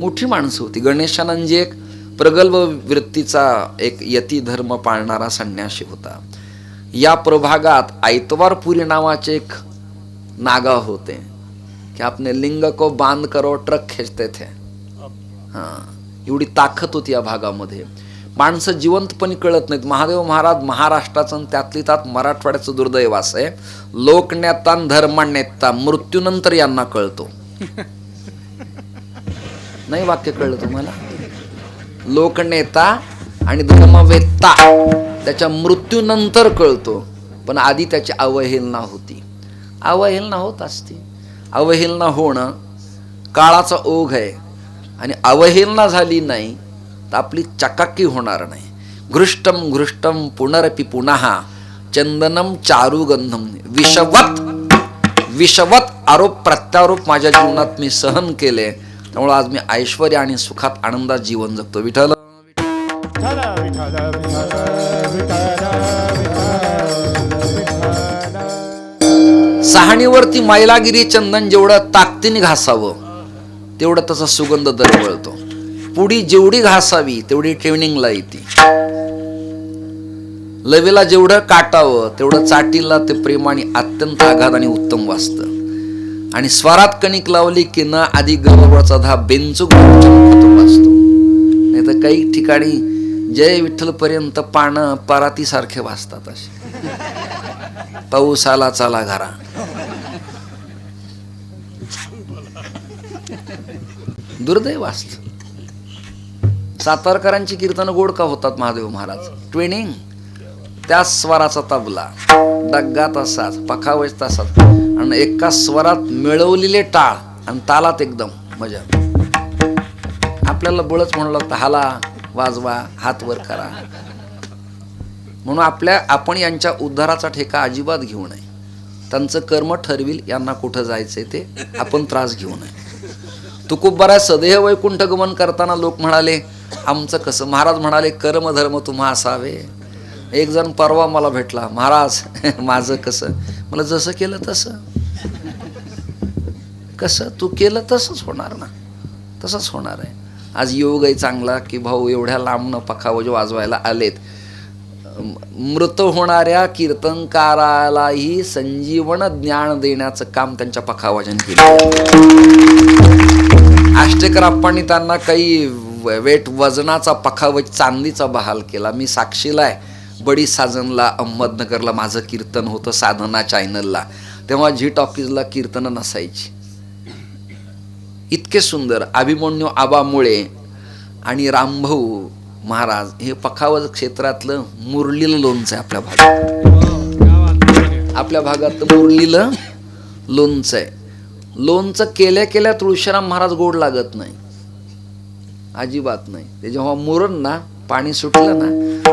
[SPEAKER 2] मोठी माणसं होती. गणेशानंदजी एक प्रगल्भ वृत्तीचा एक यती धर्म पाळणारा संन्यासी होता. या प्रभागात आयतवारपुरी नावाचे एक नागा होते की आपने लिंग को बांध करो ट्रक खेचते थे. एवढी ताकद होती या भागामध्ये. माणसं जिवंतपणे कळत नाहीत. महादेव महाराज महाराष्ट्राचं आणि त्यातली त्यात मराठवाड्याचं दुर्दैव असं आहे, लोकनेता धर्मनेता मृत्यूनंतर यांना कळतो. नाही वाक्य कळलं तुम्हाला? लोकनेता आणि धर्मवेत्ता त्याच्या मृत्यूनंतर कळतो, पण आधी त्याची अवहेलना होती. अवहेलना होत असते. अवहेलना होणं काळाचा ओघ आहे आणि अवहेलना झाली नाही तर आपली चकाकी होणार नाही. घृष्टम घृष्टम पुनरपि पुनः चंदनम चारुगंधम. विषवत आरोप प्रत्यारोप माझ्या जीवनात मी सहन केले, त्यामुळे आज मी ऐश्वर्य आणि सुखात आनंदात जीवन जगतो. विठ्ठल सहाणीवरती मैलागिरी चंदन जेवढं ताकदीने घासावं तेवढं त्याचा सुगंध दरवळतो. पुडी जेवढी घासावी तेवढी ट्रेनिंगला येते. लवेला जेवढं काटावं तेवढं चाटीला ते प्रेमाने अत्यंत आघात आणि उत्तम वाचतं. आणि स्वरात कणिक लावली की न आधी गवळचा धा बेंचूक वाचतो. नाही तर काही ठिकाणी जय विठ्ठल पर्यंत पानं पराती सारखे वाचतात. असे पाऊस आला चाला घरा. दुर्दैव असत. सातारकरांची कीर्तन गोड का होतात? महादेव महाराज ट्वेनिंग, त्या स्वराचा तबला, डग्गा तसाच, पखावज तसाच, आणि एका स्वरात मिळवलेले टाळ आणि तालात एकदम मजा. आपल्याला बळच म्हणलं लागतं, हाला, वाजवा, हात वर करा. म्हणून आपण यांच्या उद्धाराचा ठेका अजिबात घेऊ नये. त्यांचं कर्म ठरविल यांना कुठं जायचंय ते, आपण त्रास घेऊ नये. तुकोबाराय सदैव वैकुंठ गमन करताना लोक म्हणाले आमचं कसं. महाराज म्हणाले कर्म धर्म तुम्हा असावे. एक जण परवा मला भेटला, महाराज माझं कसं. मला जसं केलं तसं. कसं तू केलं तसंच होणार ना, तसंच होणार आहे. आज योग आहे चांगला की भाऊ एवढ्या लांबनं पखावज वाजवायला आलेत. मृत होणाऱ्या कीर्तनकारालाही संजीवन ज्ञान देण्याचं काम त्यांच्या पखावाजाने केलं. आष्टेकर आप्पांनी त्यांना काही वेट वजनाचा पखावज चांदीचा बहाल केला. मी साक्षीला आहे. बडी साजनला अहमदनगरला माझं कीर्तन होतं, साधना चॅनलला. तेव्हा झी टॉकीजला कीर्तनं नसायची. इतके सुंदर अभिमन्यू आबा मुळे आणि रामभाऊ महाराज हे पखावज क्षेत्रातलं मुरलीलं लोणचं आहे. आपल्या भागात मुरलीलं लोणचं आहे. लोणचं केल्या केल्या तुळशीराम महाराज गोड लागत नाही, अजिबात नाही. ते जेव्हा मुरण ना, पाणी सुटलं ना,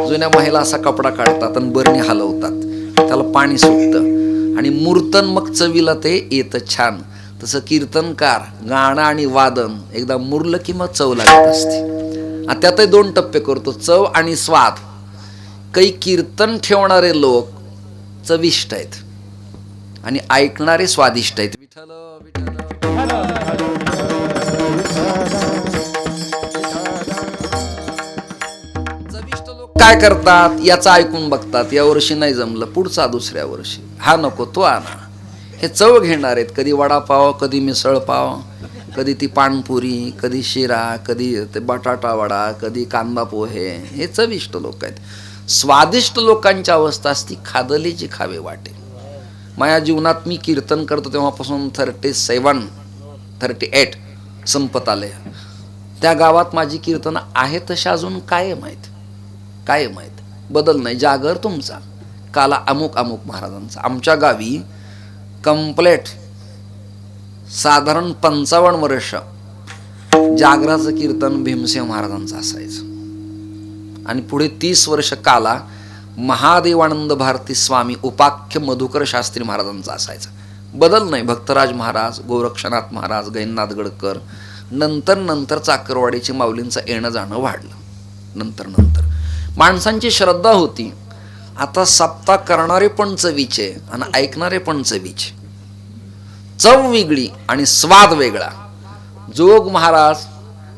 [SPEAKER 2] जुन्या महिला असा कपडा काढतात आणि बरणी हलवतात, त्याला पाणी सुटतं आणि मूर्तन मग चवीला ते येतं छान. तसं कीर्तनकार गाणं आणि वादन एकदा मुरलं की मग चव लागत असते. त्यातही दोन टप्पे करतो, चव आणि स्वाद. काही कीर्तन ठेवणारे लोक चविष्ट आहेत आणि ऐकणारे स्वादिष्ट आहेत. विठ्ठल चविष्ट लोक काय करतात, याचं ऐकून बघतात, या वर्षी नाही जमलं, पुढचा दुसऱ्या वर्षी, हा नको तो आणा. हे चव घेणार आहेत. कधी वडापाव, कधी मिसळ पाव, कधी ती पानपुरी, कधी शिरा, कधी ते बटाटा वडा, कधी कांदा पोहे. हे चविष्ट लोक आहेत. स्वादिष्ट लोकांची अवस्था असती खादलीची खावे वाटे. माझ्या जीवनात मी कीर्तन करतो तेव्हापासून 38 संपत आले. त्या गावात माझी कीर्तनं आहे तशी अजून कायम आहेत. बदल नाही. जागर तुमचा, काला अमुक अमुक महाराजांचा. आमच्या गावी कंप्लेट साधारण 55 वर्ष जागराचं कीर्तन भीमसेन महाराजांचं असायचं. आणि पुढे 30 वर्ष काला महादेवानंद भारती स्वामी उपाख्य मधुकर शास्त्री महाराजांचा असायचा. बदल नाही. भक्तराज महाराज, गोरक्षनाथ महाराज, गैननाथ गडकर, नंतर चाकरवाडीची माऊलींचं येणं जाणं वाढलं. नंतर माणसांची श्रद्धा होती. आता सप्ताह करणारे पण चवीचे आणि ऐकणारे पण चवीचे. चव वेगळी आणि स्वाद वेगळा. जोग महाराज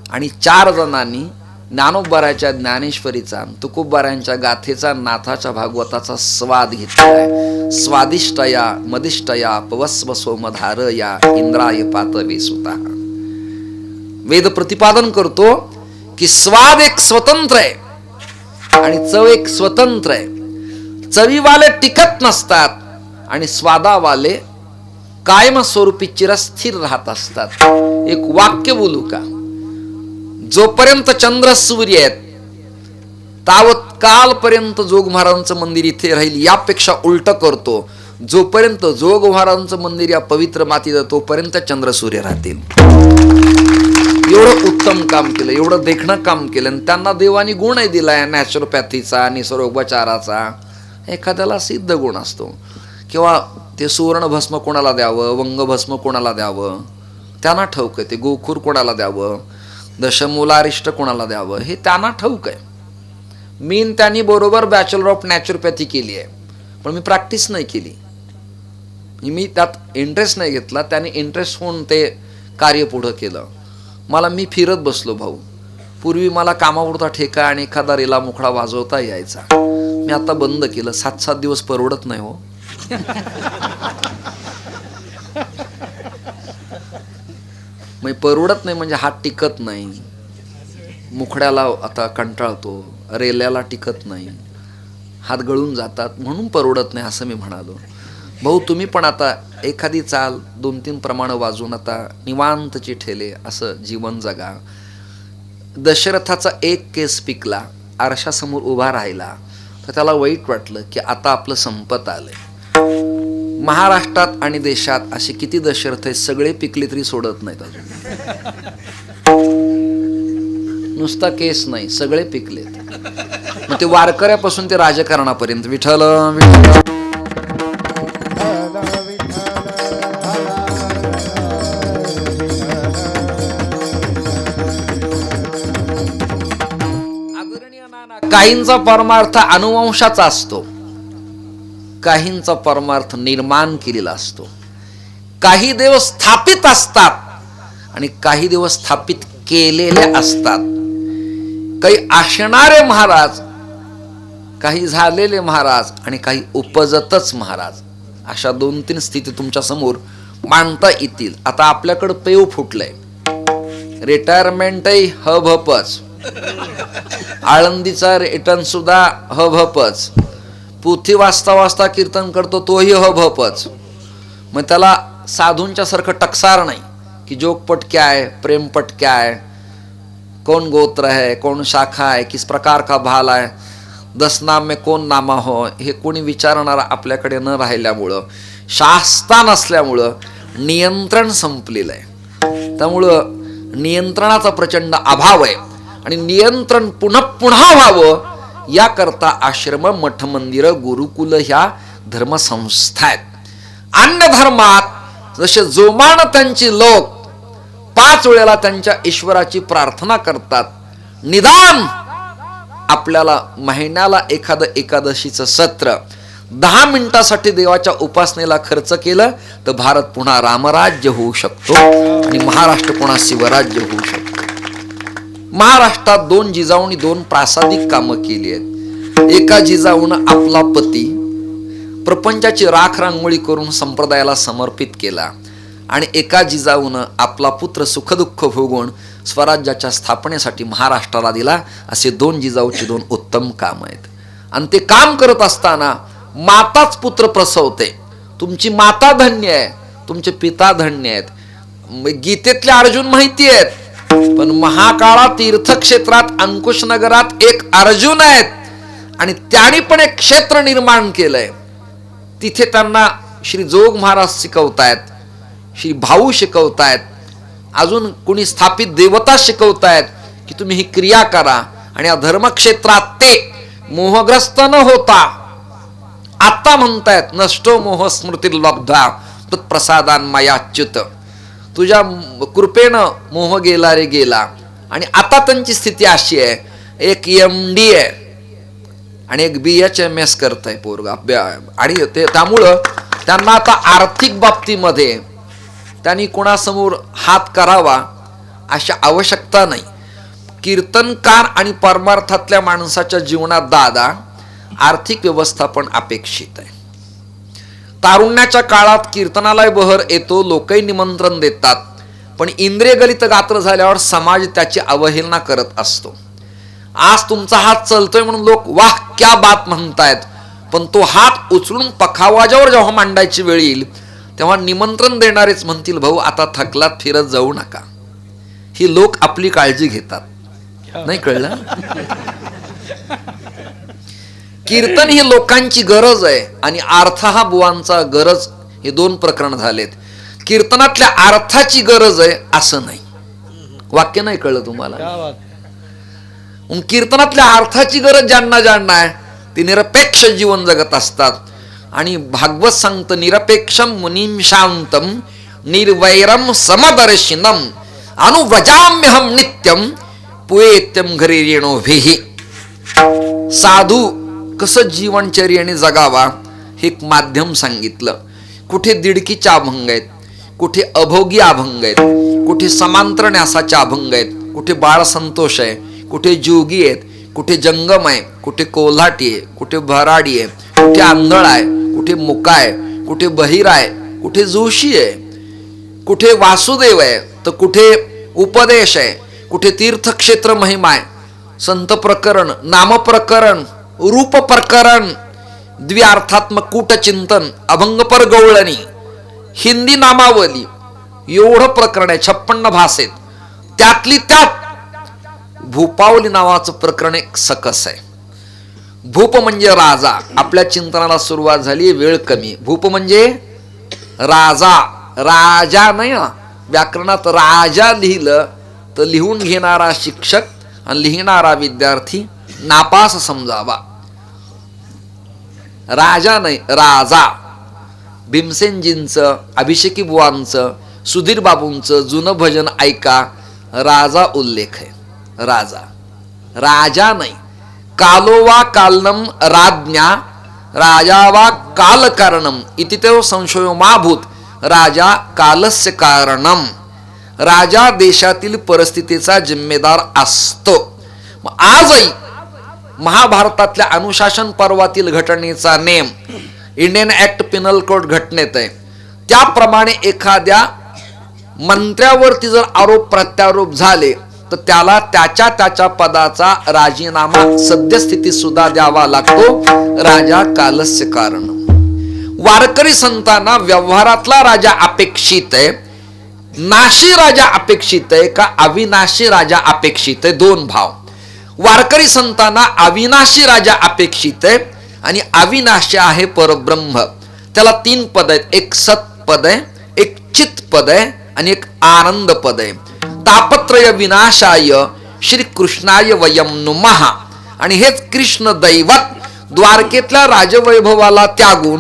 [SPEAKER 2] आणि 4 जणांनी ज्ञानोबाराच्या ज्ञानेश्वरीचा, तुकोबारायांच्या गाथेचा, नाथाच्या भागवताचा स्वाद घेतलाय. स्वादिष्टया मदिष्टया पवस्व सोमधारया इंद्राय पातवे सुता. वेद प्रतिपादन करतो की स्वाद एक स्वतंत्र आहे आणि चव एक स्वतंत्र आहे. चवीवाले टिकत नसतात आणि स्वादावाले कायम स्वरूपी चिरस्थिर राहत असतात. एक वाक्य बोलू का? जोपर्यंत चंद्र सूर्य आहेत तावत कालपर्यंत जोग महाराजांचं मंदिर इथे राहील. यापेक्षा उलट करतो, जोपर्यंत जोग महाराजांचं मंदिर या पवित्र मातीत तोपर्यंत चंद्र सूर्य राहतील. एवढं उत्तम काम केलं, एवढं देखणं काम केलं. आणि त्यांना देवानी गुणही दिलाय, नॅचरोपॅथीचा, निसर्गोपचाराचा. एखाद्याला सिद्ध गुण असतो किंवा ते सुवर्ण भस्म कोणाला द्यावं, वंगभस्म कोणाला द्यावं त्यांना ठाऊक आहे. ते गोखूर कोणाला द्यावं, दशमूलारिष्ट कोणाला द्यावं हे त्यांना ठाऊक आहे. मीन त्यांनी बरोबर बॅचलर ऑफ नॅचरोपॅथी केली आहे, पण मी प्रॅक्टिस नाही केली. मी त्यात इंटरेस्ट नाही घेतला. त्याने इंटरेस्ट होऊन ते कार्य पुढं केलं. मी फिरत बसलो भाऊ. पूर्वी मला कामापुरता ठेका आणि एखादा रेला मुखडा वाजवता यायचा. मी आता बंद केलं. 7-7 दिवस परवडत नाही हो. मग परवडत नाही म्हणजे हात टिकत नाही. मुखड्याला आता कंटाळतो, रेल्याला टिकत नाही, हात गळून जातात, म्हणून परवडत नाही असं मी म्हणालो. भाऊ तुम्ही पण आता एखादी चाल 2-3 प्रमाणं वाजून आता निवांतची ठेले असं जीवन जगा. दशरथाचा एक केस पिकला, आरशासमोर उभा राहिला तर त्याला वाईट वाटलं की आता आपलं संपत आलंय. महाराष्ट्रात आणि देशात असे किती दशरथ आहेत, सगळे पिकले तरी सोडत नाहीत अजून. नुसता केस नाही, सगळे पिकलेत. मग ते वारकऱ्यापासून ते राजकारणापर्यंत विठ्ठल विठ्ठल. काहींचा परमार्थ अनुवंशाचा असतो, काहींचा परमार्थ निर्माण केलेला असतो. काही देव स्थापित असतात आणि काही देव स्थापित केलेले असतात. काही असणारे महाराज, काही झालेले महाराज आणि काही उपजतच महाराज, अशा 2-3 स्थिती तुमच्या समोर मांडता येतील. आता आपल्याकडं पेव फुटलंय, रिटायरमेंटही हभपच, आळंदीचा रिटर्न सुद्धा हभपच, पोथी वाचता वाचता कीर्तन करतो तोही हभपच. मग त्याला साधूंच्या सारखं टकसार नाही की जोगपट क्या है, प्रेमपट क्या है, कौन गोत्र है, कौन शाखा है, किस प्रकार का भाल है, 10 नाम में कौन नामा हो, हे कोणी विचारणारा आपल्याकडे न राहिल्यामुळं, शास्ता नसल्यामुळं नियंत्रण संपलेलं आहे. त्यामुळं नियंत्रणाचा प्रचंड अभाव आहे आणि नियंत्रण पुन्हा पुन्हा व्हावं याकरता आश्रम, मठ, मंदिर, गुरुकुल ह्या धर्मसंस्था आहेत. अन्य धर्मात जसे जोमान त्यांची लोक 5 वेळेला त्यांच्या ईश्वराची प्रार्थना करतात, निदान आपल्याला महिन्याला एखादं एकादशीचं सत्र 10 मिनिटासाठी देवाच्या उपासनेला खर्च केलं तर भारत पुन्हा रामराज्य होऊ शकतो आणि महाराष्ट्र पुन्हा शिवराज्य होऊ शकतो. महाराष्ट्रात 2 जिजाऊंनी 2 प्रासादिक कामं केली आहेत. एका जिजाऊनं आपला पती प्रपंचाची राख रांगोळी करून संप्रदायाला समर्पित केला आणि एका जिजाऊनं आपला पुत्र सुखदुःख भोगून स्वराज्याच्या स्थापनेसाठी महाराष्ट्राला दिला. असे 2 जिजाऊची 2 उत्तम काम आहेत. आणि ते काम करत असताना माताच पुत्र प्रसवते. तुमची माता धन्य आहे, तुमचे पिता धन्य आहेत. गीतेतले अर्जुन माहिती आहेत, पण महाकाळा तीर्थक्षेत्रात अंकुशनगरात एक अर्जुन आहेत आणि त्यांनी पण एक क्षेत्र निर्माण केलंय. तिथे त्यांना श्री जोग महाराज शिकवतायत, श्री भाऊ शिकवतायत, अजून कुणी स्थापित देवता शिकवतायत की तुम्ही ही क्रिया करा. आणि या धर्मक्षेत्रात ते मोहग्रस्त न होता आता म्हणतायत नष्टो मोह स्मृती लब्धा तत्प्रसादान मायाच्युत, तुझ्या कृपेनं मोह गेला रे गेला. आणि आता त्यांची स्थिती अशी आहे, एक MD आहे आणि एक BHMS करताय पोरगा, आणि त्यामुळं त्यांना आता आर्थिक बाबतीमध्ये त्यांनी कोणासमोर हात करावा अशा आवश्यकता नाही. कीर्तनकार आणि परमार्थातल्या माणसाच्या जीवनात दादा आर्थिक व्यवस्थापन अपेक्षित आहे. तारुण्याच्या काळात कीर्तनाला बहर येतो, लोकही निमंत्रण देतात, पण इंद्रिय गलित गात्र झाल्यावर समाज त्याची अवहेलना करत असतो. आज तुमचा हात चलतोय म्हणून लोक वाह क्या बात म्हणतायत, पण तो हात उचलून पखावाजावर जेव्हा मांडायची वेळ येईल तेव्हा निमंत्रण देणारेच म्हणतील भाऊ आता थकलात, फिरत जाऊ नका. ही लोक आपली काळजी घेतात. नाही कळलं? कीर्तन ही लोकांची गरज आहे आणि अर्थ हा बुवांचा गरज, हे 2 प्रकरण झालेत. कीर्तनातल्या अर्थाची गरज आहे असं नाही. वाक्य नाही कळलं तुम्हाला? कीर्तनातल्या अर्थाची गरज ज्यांना ज्यांना आहे ती निरपेक्ष जीवन जगत असतात. आणि भागवत सांगतं निरपेक्षम मुनीम शांतम निर्वैरम समदर्शिनम अनुव्रजाम्यहम नित्यम पुएत्यम घरी रेणोभिः. साधू कसं जीवनचर्येने जगावा हे एक माध्यम सांगितलं. कुठे दिडकीच्या अभंग आहेत, कुठे अभोगी अभंग आहेत, कुठे समांतर न्यासाचे अभंग आहेत, कुठे बाळ संतोष आहे, कुठे जोगी आहेत, कुठे जंगम आहे, कुठे कोल्हाटी आहे, कुठे भराडी आहे, कुठे आंधळ आहे, कुठे मुका आहे, कुठे बहिरा आहे, कुठे जोशी आहे, कुठे वासुदेव आहे, तर कुठे उपदेश आहे, कुठे तीर्थक्षेत्र महिमा आहे, संत प्रकरण, नाम प्रकरण, रूप प्रकरण, द्व्यार्थात्मक कूटचिंतन, अभंगपर गवळणी, हिंदी नामावली, एवढं प्रकरण आहे. 56 भाषेत. त्यातली त्यात भूपावली नावाचं प्रकरण एक सकस आहे. भूप म्हणजे राजा. आपल्या चिंतनाला सुरुवात झाली, वेळ कमी. भूप म्हणजे राजा, राजा नाही हा. व्याकरणात राजा लिहिलं तर लिहून घेणारा शिक्षक आणि लिहिणारा विद्यार्थी नापास समजावा. राजा नाही, राजा. भीमसेनजींचं, अभिषेकी बुवांचं, सुधीर बाबूंचं जुनं भजन ऐका, राजा उल्लेख आहे. राजा, राजा नाही. कालोवा कालनम राज्ञा राजा वा कालकारणम इति ते संशयो माभूत राजा कालस्य कारणम. राजा देशातील परिस्थितीचा जिम्मेदार असतो. आजही महाभारतातल्या अनुशासन पर्वातील घटनेचा name Indian act Pinal code घटनेत आहे. त्याप्रमाणे एखाद्या मंत्र्यावरती जर आरोप प्रत्यारोप झाले तर त्याला त्याच्या पदाचा राजीनामा सद्यस्थितीत सुद्धा द्यावा लागतो. राजा कालस्य कारण. वारकरी संतांना व्यवहारातला राजा अपेक्षित आहे, नाशी राजा अपेक्षित आहे का अविनाशी राजा अपेक्षित आहे? दोन भाव. वारकरी संतांना अविनाशी राजा अपेक्षित आहे आणि अविनाशी आहे परब्रह्म. त्याला 3 पद आहेत. एक सत्पद आहे, एक चित पद आहे आणि एक आनंद पद आहे. तापत्रय विनाशाय श्री कृष्णाय वयम नुमः. आणि हेच कृष्ण दैवत द्वारकेतल्या राजवैभवाला त्यागून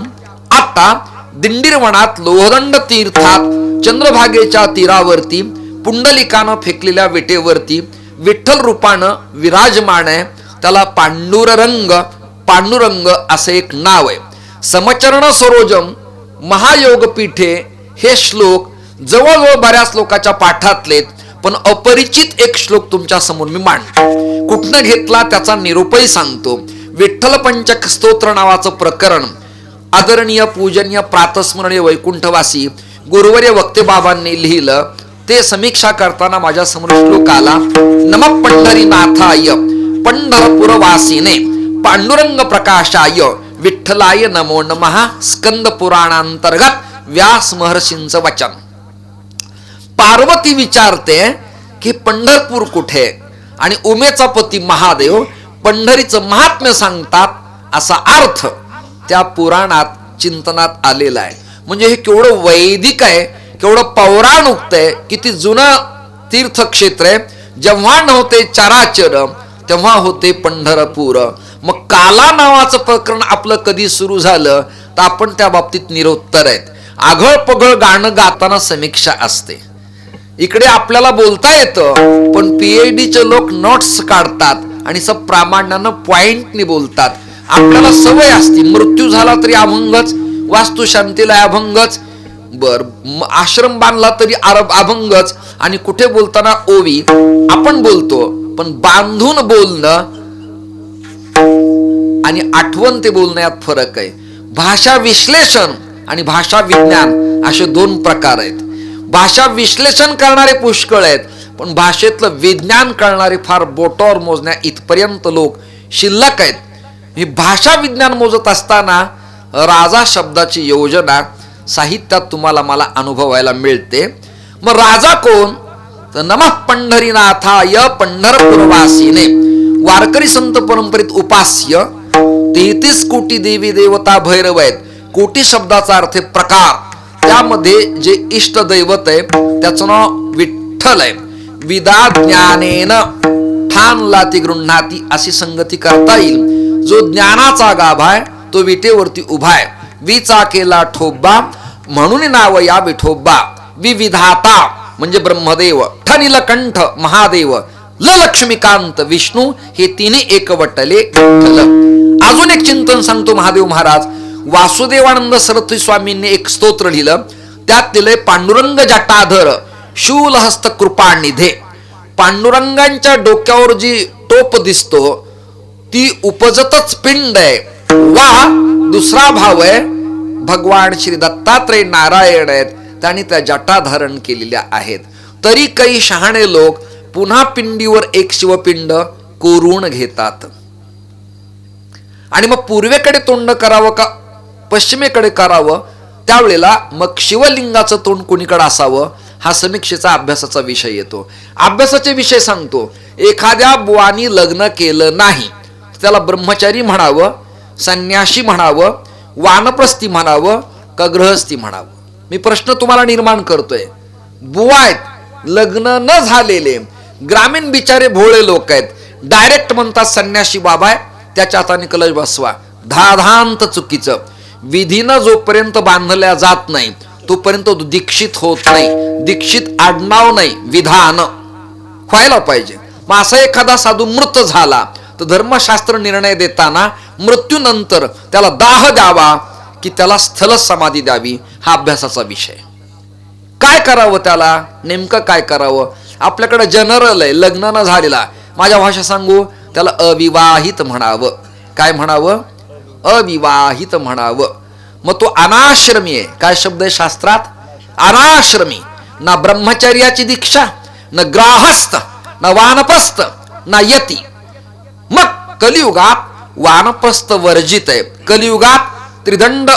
[SPEAKER 2] आता दिंडीरवनात लोहदंड तीर्थात चंद्रभागेच्या तीरावरती पुंडलिकानं फेकलेल्या विटेवरती विठ्ठल रूपानं विराजमान आहे. त्याला पांडुरंग, पांडुरंग असे एक नाव आहे. समचरण सरोजम महायोगपीठे हे श्लोक जवळजवळ बऱ्याच लोकांच्या पाठातलेत, पण अपरिचित एक श्लोक तुमच्या समोर मी मांडतो. कुठनं घेतला त्याचा निरूपही सांगतो. विठ्ठल पंचक स्तोत्र नावाचं प्रकरण आदरणीय पूजनीय प्रातस्मरणीय वैकुंठवासी गुरुवर्य वक्ते बाबांनी लिहिलं. ते समीक्षा करताना माझ्या समोर श्लोक आला. नमः पंढरीनाथाय पंढरपुरवासीने पांडुरंग प्रकाशाय विठ्ठलाय नमो नमः. स्कंद पुराणांतर्गत व्यास महर्षींचं वचन. पार्वती विचारते की पंढरपूर कुठे आणि उमेचा पती महादेव पंढरीचं महात्म्य सांगतात. असा अर्थ त्या पुराणात चिंतनात आलेला आहे. म्हणजे हे केवढं वैदिक आहे, केवढं पौराणिक आहे, किती जुनं तीर्थक्षेत्र आहे. जेव्हा नव्हते चराचर तेव्हा होते पंढरपूर. मग काला नावाचं प्रकरण आपलं कधी सुरू झालं तर आपण त्या बाबतीत निरुत्तर आहेत. आघळ पघळ गाणं गाताना समीक्षा असते. इकडे आपल्याला बोलता येतं, पण पीएचडीचे लोक नोट्स काढतात आणि सब प्रामाण्यानं पॉइंटनी बोलतात. आपल्याला सवय असते, मृत्यू झाला तरी अभंगच, वास्तुशांतीला अभंगच, आश्रम बांधला तरी अभंगच, आणि कुठे बोलताना ओवी आपण बोलतो. पण बांधून बोलणं आणि आठवण ते बोलण्यात फरक आहे. भाषा विश्लेषण आणि भाषा विज्ञान असे 2 प्रकार आहेत. भाषा विश्लेषण करणारे पुष्कळ आहेत, पण भाषेतलं विज्ञान करणारे फार बोटावर मोजण्या इथपर्यंत लोक शिल्लक आहेत. ही भाषा विज्ञान मोजत असताना राजा शब्दाची योजना साहित्यात तुम्हाला मला अनुभवायला मिळते. मग राजा कोण? तर नमः पंढरीनाथाय पंढरपुरवासीने. वारकरी संत परंपरेत उपास्य 33 कोटी देवी देवता भैरव आहेत. कोटी शब्दाचा अर्थ प्रकार. त्यामध्ये जे इष्ट दैवत आहे त्याचं नाव विठ्ठल आहे. विदा ज्ञानेन ठाणला ती गृह्णाती अशी संगती करता येईल. जो ज्ञानाचा गाभा आहे तो विटेवरती उभा आहे. विचा केला ठोबा म्हणून नाव या विठोबा. विविधाता म्हणजे ब्रह्मदेव, ठनिलकंठ महादेव, लक्ष्मीकांत विष्णू हे तिन्ही एकवटले विठ्ठल. अजून एक चिंतन सांगतो महादेव महाराज. वासुदेवानंद सरस्वती स्वामींनी एक स्तोत्र लिहिलं. त्यात लिहिलंय पांडुरंग जटाधर शूलहस्त कृपानिधे. पांडुरंगांच्या डोक्यावर जी टोप दिसतो ती उपजतच पिंड आहे. वा दुसरा भाव आहे भगवान श्री दत्तात्रय नारायण आहेत, त्यांनी त्या जटा धारण केलेल्या आहेत. तरी काही शहाणे लोक पुन्हा पिंडीवर एक शिवपिंड कोरून घेतात. आणि मग पूर्वेकडे तोंड करावं का पश्चिमेकडे करावं, त्यावेळेला मग शिवलिंगाचं तोंड कोणीकडे असावं हा समीक्षेचा अभ्यासाचा विषय येतो. अभ्यासाचे विषय सांगतो. एखाद्या बुवानी लग्न केलं नाही, त्याला ब्रह्मचारी म्हणावं, संन्यासी म्हणावं, वानप्रस्थी म्हणावं का गृहस्थी म्हणावं? मी प्रश्न तुम्हाला निर्माण करतोय. बुवा आहेत, लग्न न झालेले ग्रामीण बिचारे भोळे लोक आहेत, डायरेक्ट म्हणतात संन्यासी बाबा आहे, त्याच्या हाताने कलश बसवा. धाधांत चुकीचं. विधीनं जोपर्यंत बांधल्या जात नाही तोपर्यंत दीक्षित होत नाही. दीक्षित आडनाव नाही, विधान व्हायला पाहिजे. मग असा एखादा साधू मृत झाला तर धर्मशास्त्र निर्णय देताना मृत्यूनंतर त्याला दाह द्यावा की त्याला स्थल समाधी द्यावी, हा अभ्यासाचा विषय. काय करावं त्याला, नेमकं काय करावं? आपल्याकडे जनरल आहे, लग्न न झालेला. माझ्या भाषा सांगू, त्याला अविवाहित म्हणावं. काय म्हणावं? अविवाहित म्हणावं. मग तो अनाश्रमी आहे. काय शब्द आहे शास्त्रात? अनाश्रमी. ना ब्रह्मचर्याची दीक्षा, न ग्राहस्थ, न वानप्रस्थ, ना यती. मग कलियुगात वानप्रस्थ वर्जित आहे, कलियुगात त्रिदंड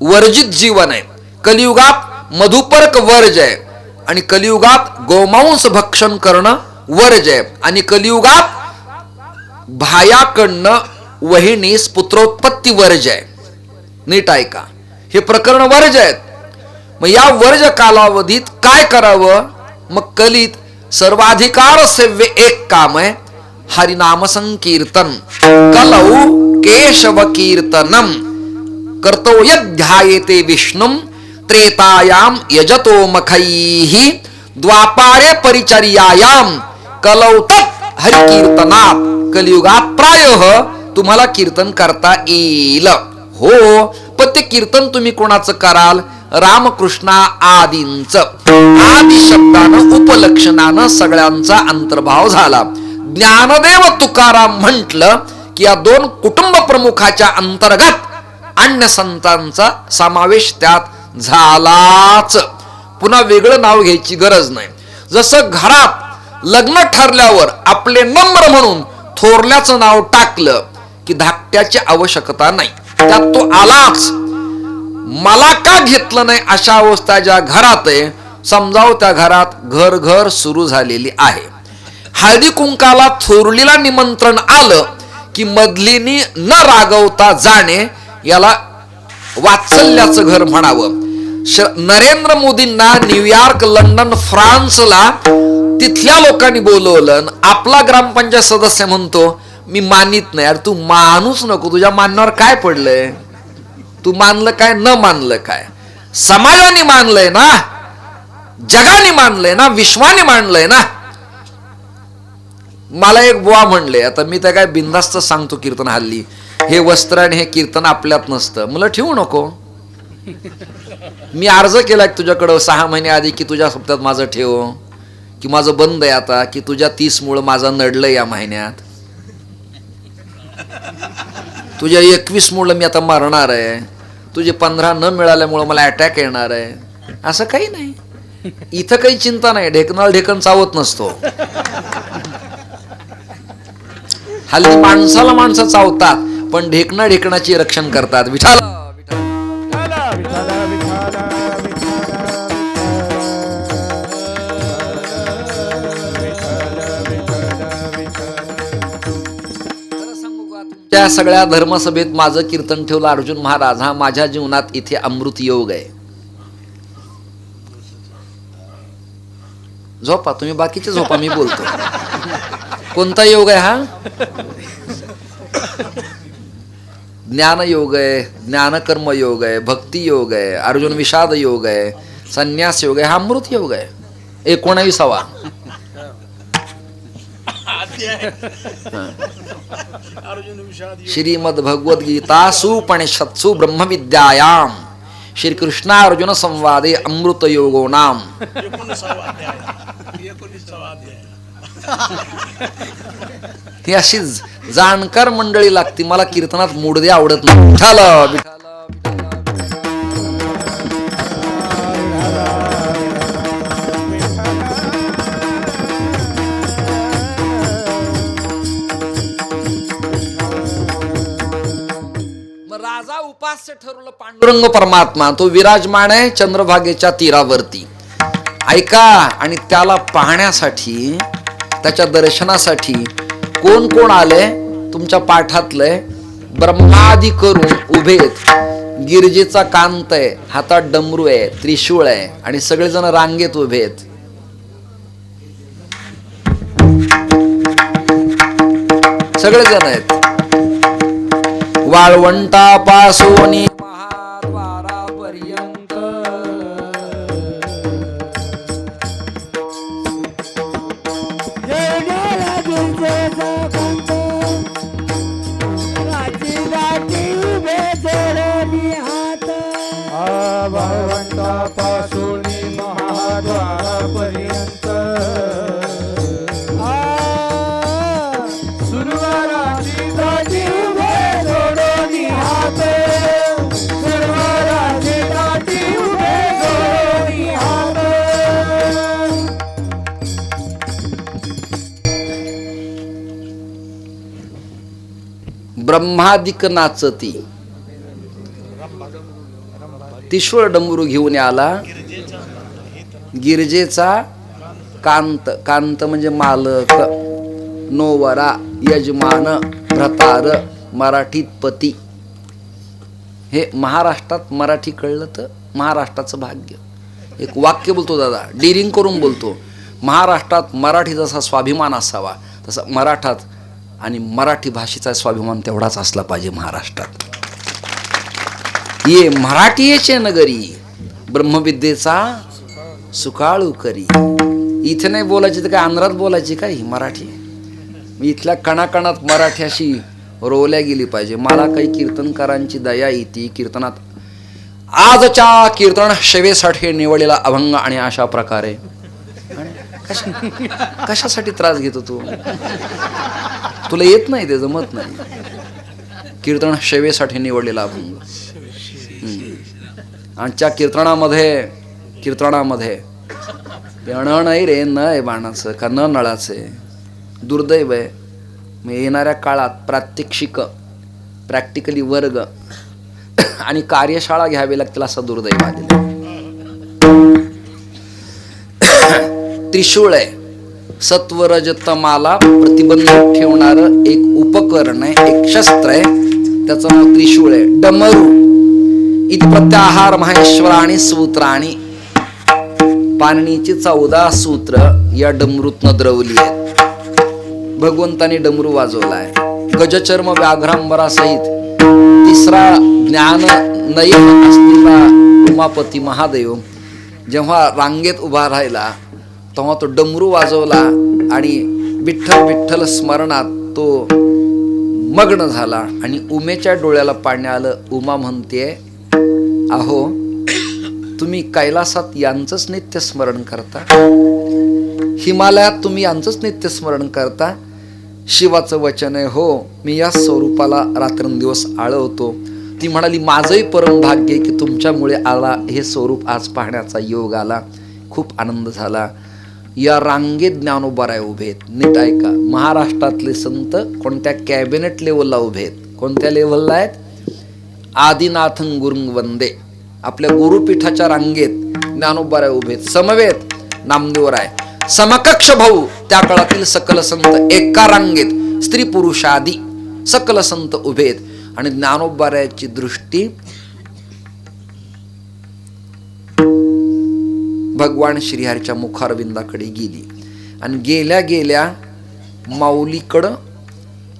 [SPEAKER 2] वर्जित जीवन आहे, कलियुगात मधुपर्क वर्ज आहे, आणि कलियुगात गोमांस भक्षण करणं वर्ज आहे, आणि कलियुगात भायाकडनं वहिनीस पुत्रोत्पत्ती वर्ज आहे. नीट ऐका, हे प्रकरण वर्ज आहेत. मग या वर्ज कालावधीत काय करावं? मग कलित सर्वाधिकार सेव्य एक काम आहे, हरिनाम संकीर्तन. कलौ केशव कीर्तनम कर्तो यध्यायेते विष्णुम त्रेतायाम यजतो मखैहि द्वापारे परिचर्यायाम कलौ तत् हरिकीर्तनात. कलियुगात प्रायः तुम्हाला कीर्तन करता येईल. हो, पण ते कीर्तन तुम्ही कोणाचं कराल? रामकृष्णा आदींच. आदी शब्दानं उपलक्षणानं सगळ्यांचा अंतर्भाव झाला. ज्ञानदेव तुकाराम म्हटलं की या दोन कुटुंब प्रमुखाच्या अंतर्गत अन्य संतांचा समावेश त्यात झालाच. पुन्हा वेगळं नाव घ्यायची गरज नाही. जसं घरात लग्न ठरल्यावर आपले नम्र म्हणून थोरल्याचं नाव टाकलं की धाकट्याची आवश्यकता नाही, त्यात तो आलाच. मला का घेतलं नाही अशा अवस्था ज्या घरात आहे, समजावं त्या घरात घर घर सुरू झालेली आहे. हळदी कुंकाला थोरलीला निमंत्रण आलं की मधलीनी न रागवता जाणे, याला वात्सल्याचं घर म्हणावं. नरेंद्र मोदींना न्यूयॉर्क, लंडन, फ्रान्सला तिथल्या लोकांनी बोलवलं. आपला ग्रामपंचायत सदस्य म्हणतो मी मानित नाही. अरे तू मानूच नको, तुझ्या मानण्यावर काय पडलंय? तू मानलं काय, न मानलं काय? समाजाने मानलंय ना, जगाने मानलंय ना, विश्वाने मानलंय ना. मला एक बुवा म्हणले, आता मी त्या काय बिनधास्त सांगतो कीर्तन हल्ली, हे वस्त्र आणि हे कीर्तन आपल्यात नसतं. मला ठेवू नको. मी अर्ज केला तुझ्याकडं 6 महिने आधी की तुझ्या सप्त्यात माझं ठेव, की माझं बंद आहे आता, की तुझ्या 30 मुळे माझं नडलं या महिन्यात, तुझ्या 21 मुळे मी आता मरणार आहे, तुझे 15 न मिळाल्यामुळे मला अटॅक येणार आहे. असं काही नाही. इथं काही चिंता नाही. ढेकणाला ढेकण चावत नसतो. हल्ली माणसाला माणसं चावतात, पण ढेकणा ढेकणाची रक्षण करतात. विठाल त्या सगळ्या धर्मसभेत माझं कीर्तन ठेवलं अर्जुन महाराज. हा माझ्या जीवनात इथे अमृत योग आहे. झोपा तुम्ही, बाकीचे झोपा, मी बोलतो. कोणता योग आहे हा? ज्ञान योग आहे, ज्ञानकर्म योग आहे, भक्ती योग आहे, अर्जुन विषाद योग आहे, संन्यास योग आहे, हा अमृत योग आहे. 19वा श्रीमद भगवद गीता सुपनिषत्सु ब्रह्म विद्यायाम श्री कृष्णा अर्जुन संवादे अमृत योगो नाम. ही अशी जाणकार मंडळी लागती. मला कीर्तनात मुडदे आवडत नाही. राजा उपास्य ठरवलं पांडुरंग परमात्मा, तो विराजमान आहे चंद्रभागेच्या तीरावरती. ऐका, आणि त्याला पाहण्यासाठी, त्याच्या दर्शनासाठी कोण कोण आले? तुमच्या पाठातलंय. ब्रह्मादी करून उभेत, गिरजेचा कांत आहे, हातात डमरू आहे, त्रिशूळ आहे आणि सगळेजण रांगेत उभेत. सगळेजण आहेत. वाळवंटापासून महाद्वारापर्यंत
[SPEAKER 3] वाळवंटापासून महाद्वारापर्यंत सुरवाराची दाटी उभे जोडून हात, सुरवाराची दाटी उभे जोडून हात.
[SPEAKER 2] ब्रह्मादिक नाचती, त्रिशूळ डमरू घेऊन आला. गिरजेचा कांत, कांत म्हणजे मालक, नोवरा, यजमान, भ्रतार, मराठीत पती. हे महाराष्ट्रात मराठी कळलं तर महाराष्ट्राचं भाग्य. एक वाक्य बोलतो दादा, डिरिंग करून बोलतो. महाराष्ट्रात मराठी जसा स्वाभिमान असावा तसा मराठात आणि मराठी भाषेचा स्वाभिमान तेवढाच असला पाहिजे महाराष्ट्रात. ये मराठीचे नगरी, ब्रह्मविद्येचा सुकाळू करी. इथे नाही बोलायची तर काय आंध्रात बोलायची काय ही मराठी? इथल्या कणाकणात मराठी अशी रोवल्या गेली पाहिजे. मला काही कीर्तनकारांची दया येते. कीर्तनात आजच्या कीर्तन सेवेसाठी निवडलेला अभंग आणि अशा प्रकारे. कशासाठी त्रास घेतो तू? तुला येत नाही, ते जमत नाही. कीर्तन सेवेसाठी निवडलेला अभंग. आमच्या कीर्तनामध्ये न नाही रे, न आहे बाणाचं का न नळाचे. दुर्दैव आहे. मग येणाऱ्या काळात प्रात्यक्षिक, प्रॅक्टिकली वर्ग आणि कार्यशाळा घ्यावी लागतील असा दुर्दैव आलेला. त्रिशूळ आहे, सत्वरजतमाला प्रतिबंधक ठेवणार एक उपकरण आहे, एक शस्त्र आहे. त्याचं नाव त्रिशूळ आहे. डमरू इति प्रत्याहार माहेश्वराणी सूत्राणी. पाणीची 14 सूत्र या डमरूतनं द्रवली आहेत. भगवंताने डमरू वाजवलाय. गजचर्म व्याघ्रांबरासहित तिसरा ज्ञान नयन असलेला उमापती महादेव जेव्हा रांगेत उभा राहिला तेव्हा तो डमरू वाजवला आणि विठ्ठल विठ्ठल स्मरणात तो मग्न झाला. आणि उमेच्या डोळ्याला पाणी आलं. उमा म्हणते, अहो तुम्ही कैलासात यांचंच नित्य स्मरण करता, हिमालयात तुम्ही यांचंच नित्य स्मरण करता. शिवाचं वचन आहे, हो मी या स्वरूपाला रात्रंदिवस आळवतो. ती म्हणाली, माझंही परम भाग्य की तुमच्यामुळे आला हे स्वरूप आज पाहण्याचा योग आला. खूप आनंद झाला. या रांगेत ज्ञानोबाराय उभेत. नीट ऐका, महाराष्ट्रातले संत कोणत्या कॅबिनेट लेवलला उभेत? कोणत्या लेवलला आहेत? आदिनाथं गुरुंग वंदे. आपल्या गुरुपीठाच्या रांगेत ज्ञानोबाराय उभेत. समवेत नामदेवराय, समकक्ष भाऊ त्या काळातील सकल संत एका रांगेत, स्त्री पुरुषादी सकल संत उभेत. आणि ज्ञानोबारायाची दृष्टी भगवान श्रीहरीच्या मुखारविंदाकडे गेली. आणि गेल्या गेल्या माऊलीकडं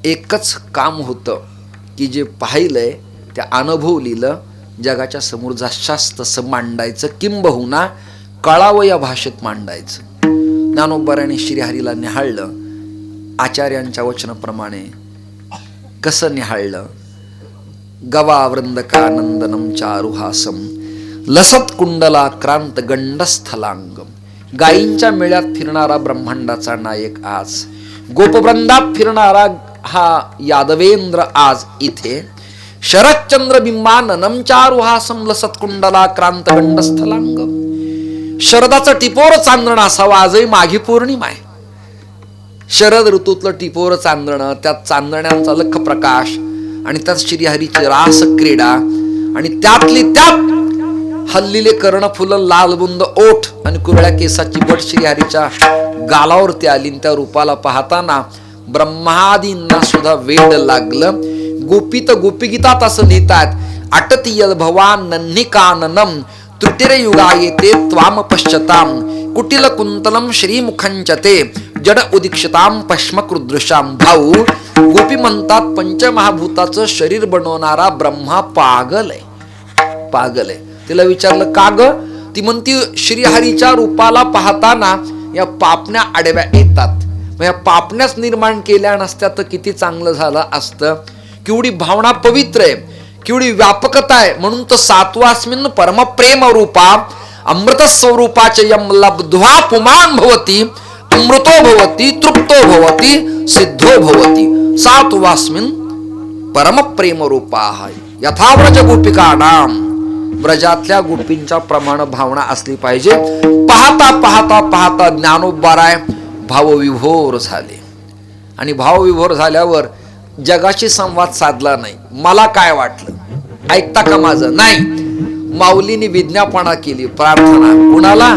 [SPEAKER 2] एकच काम होतं की जे पाहिलंय त्या अनुभवलेलं जगाच्या समोर जास्त असं मांडायचं, किंबहुना कळावं या भाषेत मांडायचं. ज्ञानोबारायाने श्रीहरीला निहाळलं. आचार्यांच्या वचनाप्रमाणे कसं निहाळलं? गवावृंदकानंदनम चारुहासम लसत कुंडला क्रांत गंडस्थलांगम. गायींच्या मेळ्यात फिरणारा ब्रह्मांडाचा नायक आज, गोपवृंदात फिरणारा हा यादवेंद्र आज इथे. शरदचंद्र बिंबाननम चारुहासम लसत कुंडला क्रांत गंडस्थलांगम. शरदाचं टिपोर चांदणं असावं. आजही माघी पौर्णिमा आहे. शरद ऋतूतलं टिपोर चांदणं, त्यात चांदण्यांचा लख प्रकाश आणि त्यात श्रीहरीची रास क्रीडा आणि त्यातली त्यात हल्लीले कर्णफुलं, लालबुंद ओठ आणि कुरळ्या केसाची बट श्रीहरीच्या गालावरती आली. त्या रूपाला पाहताना ब्रह्मादींना सुद्धा वेड लागलं. गोपीत गोपीगीतात असं लिहितात, अटति यद भवान नन्हिकाननम तृतीरयुगा येते त्वाम पश्यताम कुटिल कुंतलम श्रीमुखंचते जड उदीक्षताम पश्मकृदृशाम. भाऊ, गोपी म्हणतात पंचमहाभूताचं शरीर बनवणारा ब्रह्मा पागल आहे, पागल आहे. तिला विचारलं का ग? ती म्हणती श्रीहरीच्या रूपाला पाहताना या पापण्या आडव्या येतात. मग या पापण्याच निर्माण केल्या नसत्या तर किती चांगलं झालं असतं. केवढी भावना पवित्र आहे, केवढी व्यापकता आहे. म्हणून तर सात्वास्मिन परमप्रेम रूपा अमृत स्वरूपाचे यम लब्ध्वा पुमान भवती अमृतो भवती तृप्तो भवती सिद्धो भवती. सात्वास्मिन परमप्रेम रूपा यथाव्रज गोपिकानाम. ब्रजातल्या गोपींच्या प्रमाण भावना असली पाहिजे. पाहता पाहता पाहता ज्ञानोबराय भावविभोर झाले. आणि भावविभोर झाल्यावर जगाशी संवाद साधला नाही. मला काय वाटलं, ऐकता का माझं? नाही. माऊलीने विज्ञापना केली, प्रार्थना. कुणाला?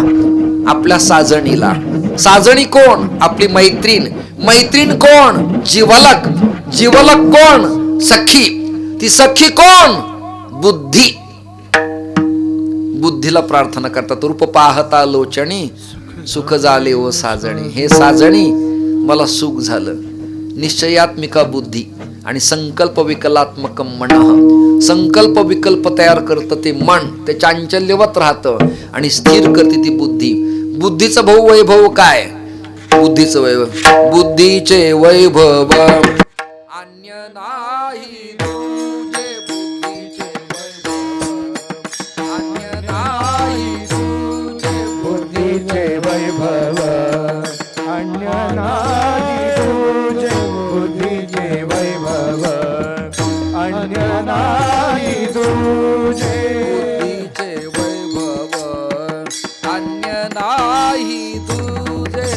[SPEAKER 2] आपल्या साजणीला. साजणी कोण? आपली मैत्रीण. मैत्रीण कोण? जीवलक. जीवलक कोण? सखी. ती सखी कोण? बुद्धी. बुद्धीला प्रार्थना करतात. रूप पाहता लोचणी सुख झाले ओ साजणी. हे साजणी मला सुख झालं. निश्चयात्मिका बुद्धी आणि संकल्प विकलात्मक मन. संकल्प विकल्प तयार करतं ते मन, ते चांचल्यवत राहतं आणि स्थिर करते ती बुद्धी. बुद्धीचं भाऊ वैभव काय? बुद्धीचं वैभव, बुद्धीचे वैभव अन्य नाही तुझे. बुद्धीचे वैभव अन्य नाही तुझे.
[SPEAKER 3] बुद्धीचे वैभव अन्य नाही तुझे. बुद्धीचे वैभव अन्य नाही तुझे.
[SPEAKER 2] बुद्धीचे वैभव अन्य नाही तुझे.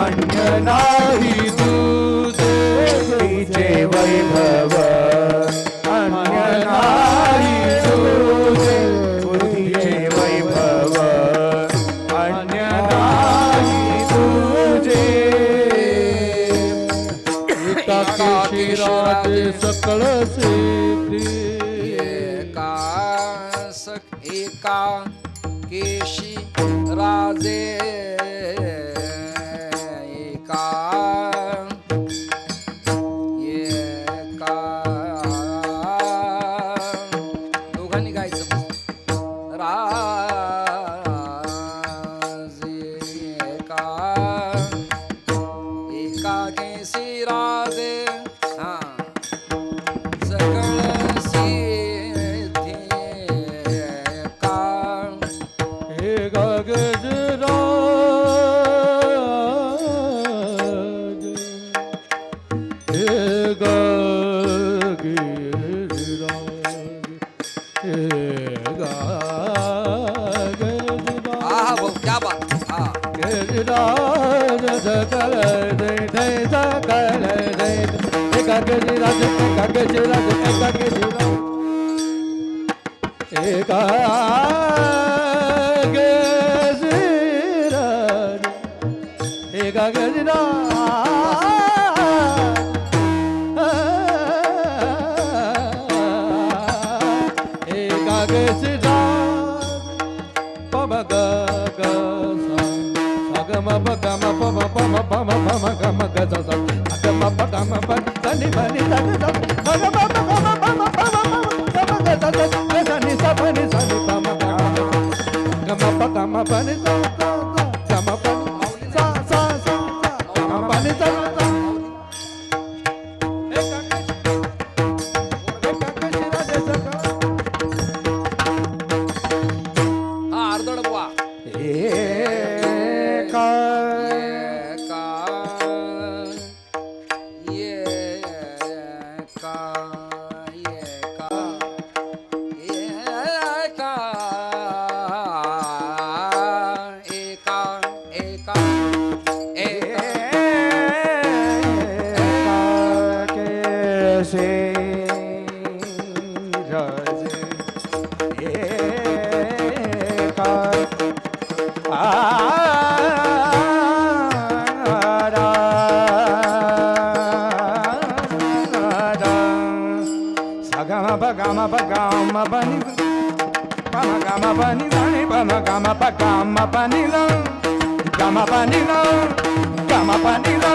[SPEAKER 3] अन्य नाही तुझे. बुद्धीचे वैभव अन्य नाही तुझे. बुद्धीचे वैभव अन्य नाही तुझे. एकाकी राज सकळ सिद्धी.
[SPEAKER 2] एका केशी राजे एका दोघांनी गायचं. राजे एका केशी राजे हा सकळ सिद्धी का.
[SPEAKER 3] हे गगनराज हे गगनराज हे गगनराज.
[SPEAKER 2] आहा भाऊ क्या बात. हा
[SPEAKER 3] गजराज सकल दे दे सकल दे. एका गजराज एका गजराज एका गजराज एका गजराज एका गजराज एका गजराज. पम ग ग सा ग म प ग म प म प म प म प म ग म ग सा सा ग म प ग म प ध नि प नि ध ग सा ग म प ग म प म प म प म ग म ग सा सा ग सा नि सा प नि सा नि प म ग ग म प ग म प नि सा सा ग म प नि सा सा सा ग म प नि सा सा.
[SPEAKER 2] हा अर्धड बुवा.
[SPEAKER 3] pama gama pa gama pa ni la gama pa ni la gama pa ni la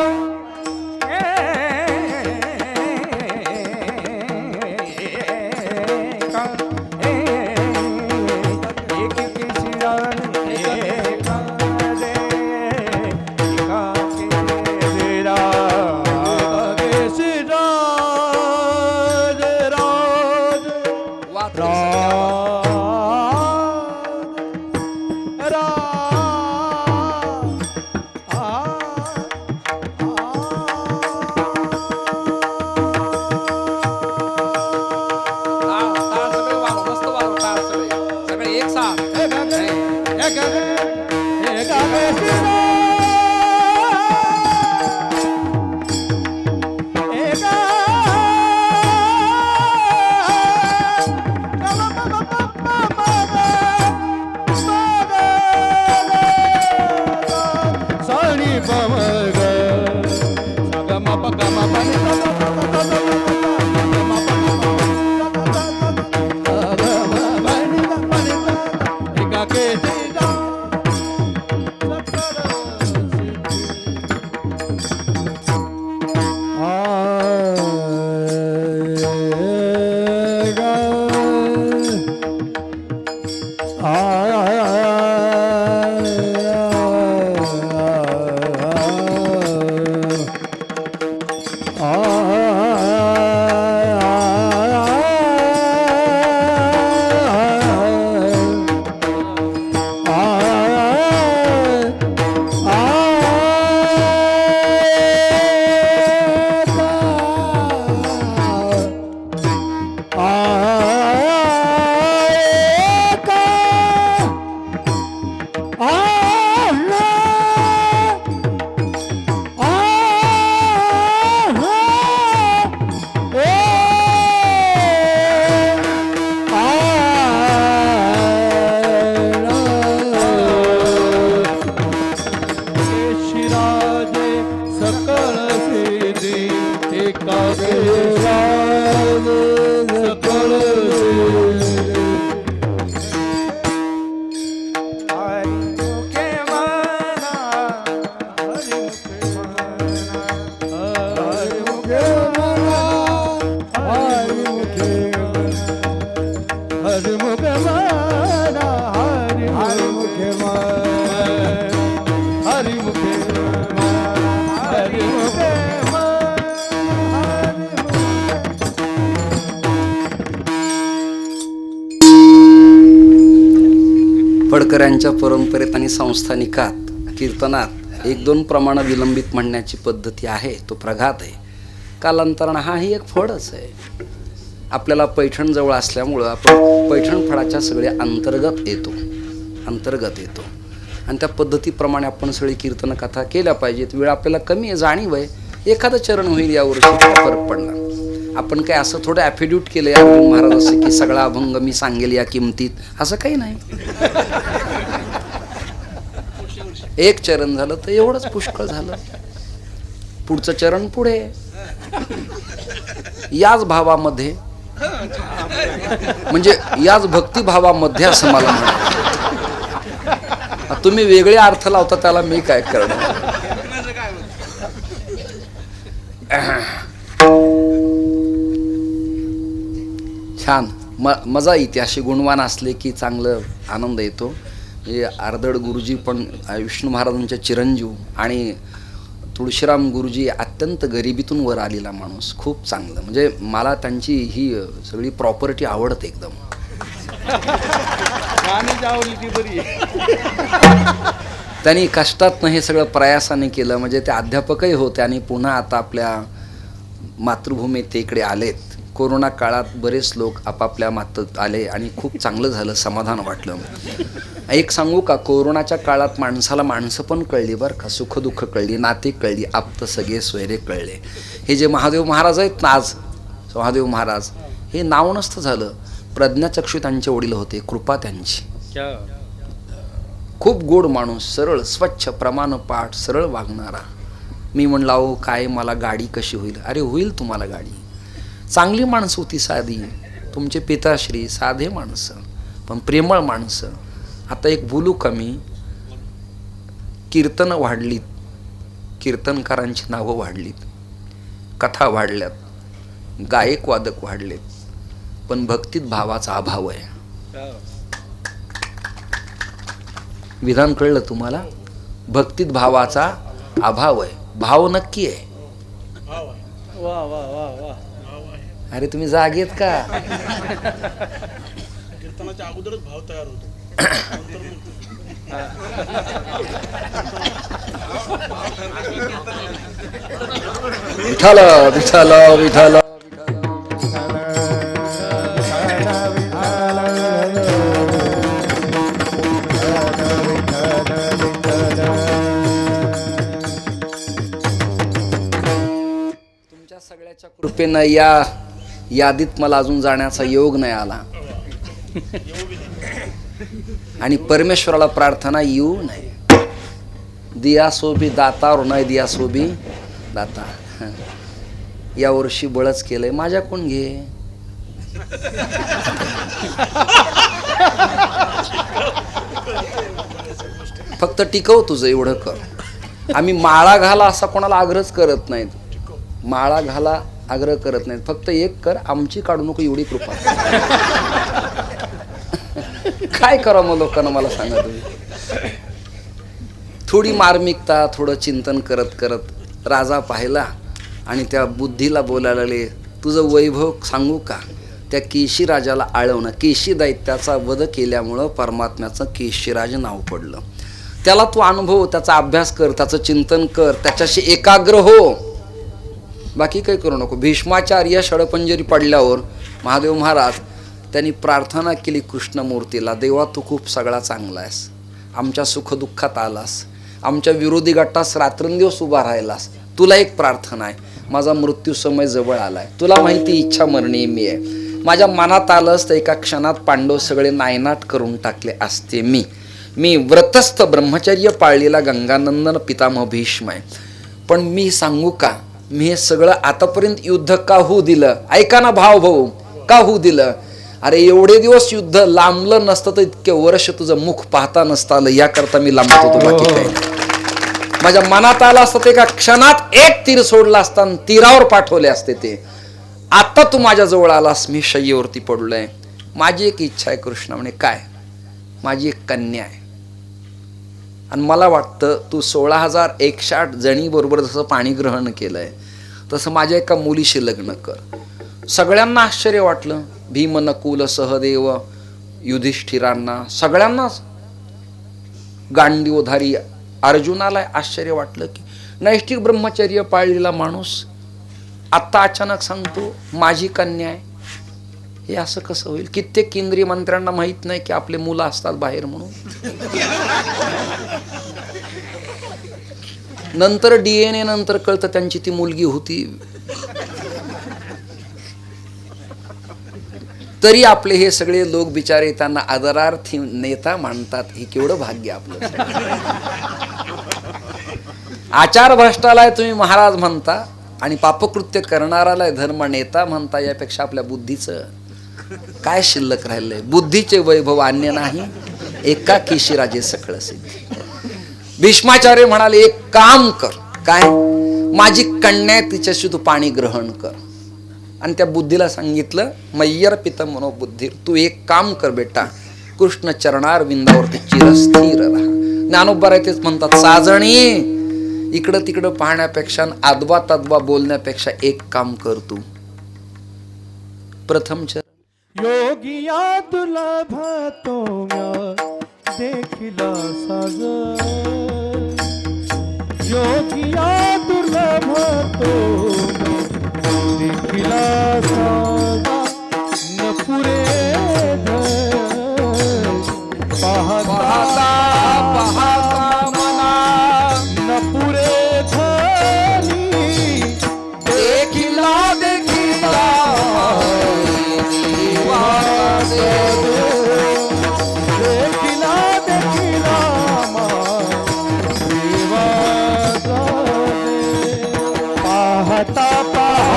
[SPEAKER 2] फडकऱ्यांच्या परंपरेत आणि संस्थानिकात कीर्तनात एक दोन प्रमाण विलंबित म्हणण्याची पद्धती आहे, तो प्रघात आहे. कालांतरानं हाही एक फळच आहे. आपल्याला पैठण जवळ असल्यामुळं आपण पैठण फळाच्या सगळे अंतर्गत येतो आणि त्या पद्धतीप्रमाणे आपण सगळी कीर्तन कथा केल्या पाहिजेत. वेळ आपल्याला कमी आहे, जाणीव आहे. एखादं चरण होईल यावर्षी फरक पडला. आपण काय असं थोडं ॲफिड्यूट केलं अरविंद महाराज असं की सगळा अभंग मी सांगेल या किमतीत, असं काही नाही. एक चरण झालं तर एवढंच पुष्कळ झालं. पुढचं चरण पुढे याच भावामध्ये, म्हणजे याच भक्तिभावामध्ये असं मला म्हणा. तुम्ही वेगळे अर्थ लावता त्याला मी काय करणार. छान मजा येते. अशी गुणवान असले की चांगलं आनंद येतो. हे आर्दड गुरुजी पण विष्णू महाराजांच्या चिरंजीव आणि तुळशीराम गुरुजी अत्यंत गरिबीतून वर आलेला माणूस, खूप चांगलं. म्हणजे मला त्यांची ही सगळी प्रॉपर्टी आवडते एकदम. त्यांनी कष्टातनं हे सगळं प्रयासाने केलं. म्हणजे ते अध्यापकही होते आणि पुन्हा आता आपल्या मातृभूमीत ते इकडे आलेत. कोरोना काळात बरेच लोक आपापल्या मातृत आले आणि खूप चांगलं झालं, समाधान वाटलं. एक सांगू का, कोरोनाच्या काळात माणसाला माणसं पण कळली बरं का, सुखदुःख कळली, नाते कळली, आप्त सगळे सोयरे कळले. हे जे महादेव महाराज आहेत ना, आज महादेव महाराज हे नाव नसतं झालं, प्रज्ञाचक्षु त्यांचे वडील होते, कृपा त्यांची. खूप गोड माणूस, सरळ स्वच्छ, प्रमाणपाठ, सरळ वागणारा. मी म्हणलं अहो काय मला गाडी कशी होईल. अरे होईल तुम्हाला गाडी. चांगली माणसं होती, साधी. तुमचे पिताश्री साधे माणसं पण प्रेमळ माणसं. आता एक बोलू का मी, कीर्तन वाढलीत, कीर्तनकारांची नावं वाढलीत, कथा वाढल्यात, गायक वादक वाढलेत, पण भक्तीत भावाचा अभाव आहे. विधान कळलं तुम्हाला? भक्तीत भावाचा अभाव आहे. भाव नक्की आहे. अरे तुम्ही जागेत का?
[SPEAKER 4] कीर्तनाच्या अगोदरच भाव तयार होतो.
[SPEAKER 2] विठाल विठाल विठाल. तुमच्या सगळ्याच्या कृपेनं या यादीत मला अजून जाण्याचा योग नाही आला आणि परमेश्वराला प्रार्थना येऊ नये. दिया सोबी दाता और नाही दिया सोबी दाता. या वर्षी बळच केलंय, माझ्या कोण घे. फक्त टिकव तुझं एवढं कर. आम्ही माळा घाला असा कोणाला आग्रहच करत नाहीत. माळा घाला आग्रह करत नाहीत. फक्त एक कर, आमची काढू नको एवढी कृपा. काय करा मग लोकांना मला सांगा तुम्ही. थोडी मार्मिकता, थोडं चिंतन करत करत राजा पाहिला आणि त्या बुद्धीला बोलायला लागले, तुझं वैभव सांगू का? त्या केशी राजाला आळवणं, केशी दैत्याचा वध केल्यामुळं परमात्म्याचं केशीराज नाव पडलं. त्याला तू अनुभव, त्याचा अभ्यास कर, त्याचं चिंतन कर, त्याच्याशी एकाग्र हो, बाकी काही करू नको. भीष्माचार्य षडपंजरी पडल्यावर महादेव महाराज त्यांनी प्रार्थना केली कृष्णमूर्तीला, देवा तू खूप सगळा चांगला आहेस, आमच्या सुखदुःखात आलास, आमच्या विरोधी गटास रात्रंदिवस उभा राहिलास. तुला एक प्रार्थना आहे, माझा मृत्यू समय जवळ आलाय, तुला माहिती इच्छा मरणी मी आहे. माझ्या मनात आलंच तर एका क्षणात पांडव सगळे नायनाट करून टाकले असते. मी व्रतस्थ ब्रह्मचर्य पाळलेला गंगानंदन पितामह भीष्म आहे. पण मी सांगू का, मी हे सगळं आतापर्यंत युद्ध का होऊ दिलं? ऐका ना भाऊ भाऊ, का होऊ दिलं? अरे एवढे दिवस युद्ध लांबलं नसतं तर इतके वर्ष तुझं मुख पाहता नसतं आलं, याकरता मी लांबत होतो, बाकी काही. माझ्या मनात आलं असतं ते एका क्षणात एक तीर सोडला असता, तीरावर पाठवले असते ते. आता तू माझ्या जवळ आलास, मी शय्येवरती पडलोय. माझी एक इच्छा आहे कृष्ण म्हणे. काय? माझी एक कन्या आहे आणि मला वाटतं तू 16,108 जणीबरोबर जसं पाणी ग्रहण केलंय तसं माझ्या एका मुलीशी लग्न कर. सगळ्यांना आश्चर्य वाटलं, भीम, नकुल, सहदेव, युधिष्ठिरांना, सगळ्यांनाच. गांडीवधारी अर्जुनाला आश्चर्य वाटलं की नैष्ठिक ब्रह्मचर्य पाळलेला माणूस आत्ता अचानक सांगतो माझी कन्या आहे. हे असं कसं होईल? कित्येक केंद्रीय मंत्र्यांना माहित नाही की आपले मुलं असतात बाहेर म्हणून. नंतर DNA नंतर कळतं त्यांची ती मुलगी होती. तरी आपले हे सगळे लोक बिचारे त्यांना आदरार्थी नेता मानतात. हे केवढं भाग्य आपलं. आचार भ्रष्टालाय तुम्ही महाराज म्हणता आणि पापकृत्य करणाराला धर्म नेता म्हणता. यापेक्षा आपल्या बुद्धीचं काय शिल्लक राहिलंय? बुद्धीचे वैभव अन्य नाही, एका केशीराजे सकळ सिद्धी. भीष्माचार्य म्हणाले एक काम कर. काय? माझी कन्या तिच्याशी तू पाणी ग्रहण कर. आणि त्या बुद्धीला सांगितलं मय्यर पितम मनोबुद्धी, तू एक काम कर बेटा, कृष्ण चरणार विंदावरती चिरस्थिर राहा. ज्ञानोबा तेच म्हणतात, साजणी इकडं तिकडं पाहण्यापेक्षा, आदबा तदबा बोलण्यापेक्षा एक काम कर तू. प्रथम चरण
[SPEAKER 3] योगिया दुर्लभ तो देखिला साज, योगिया दुर्लभ तो देखिला साज, न पुरे पाहता पाहता मना, न पुरे धनी देखिला देखिला पाहता पाहता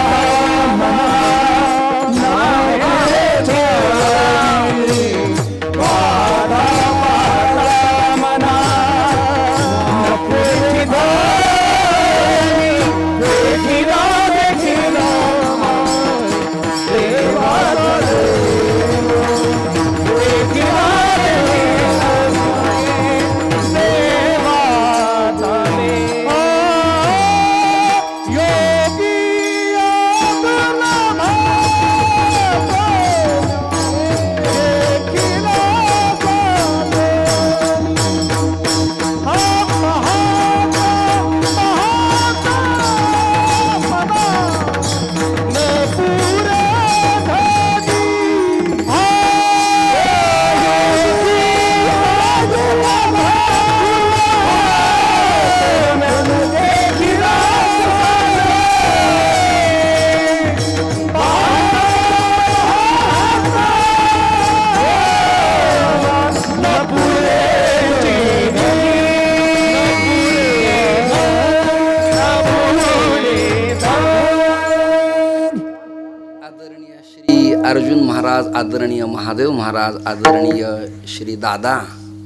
[SPEAKER 2] अर्जुन महाराज, आदरणीय महादेव महाराज, आदरणीय श्री दादा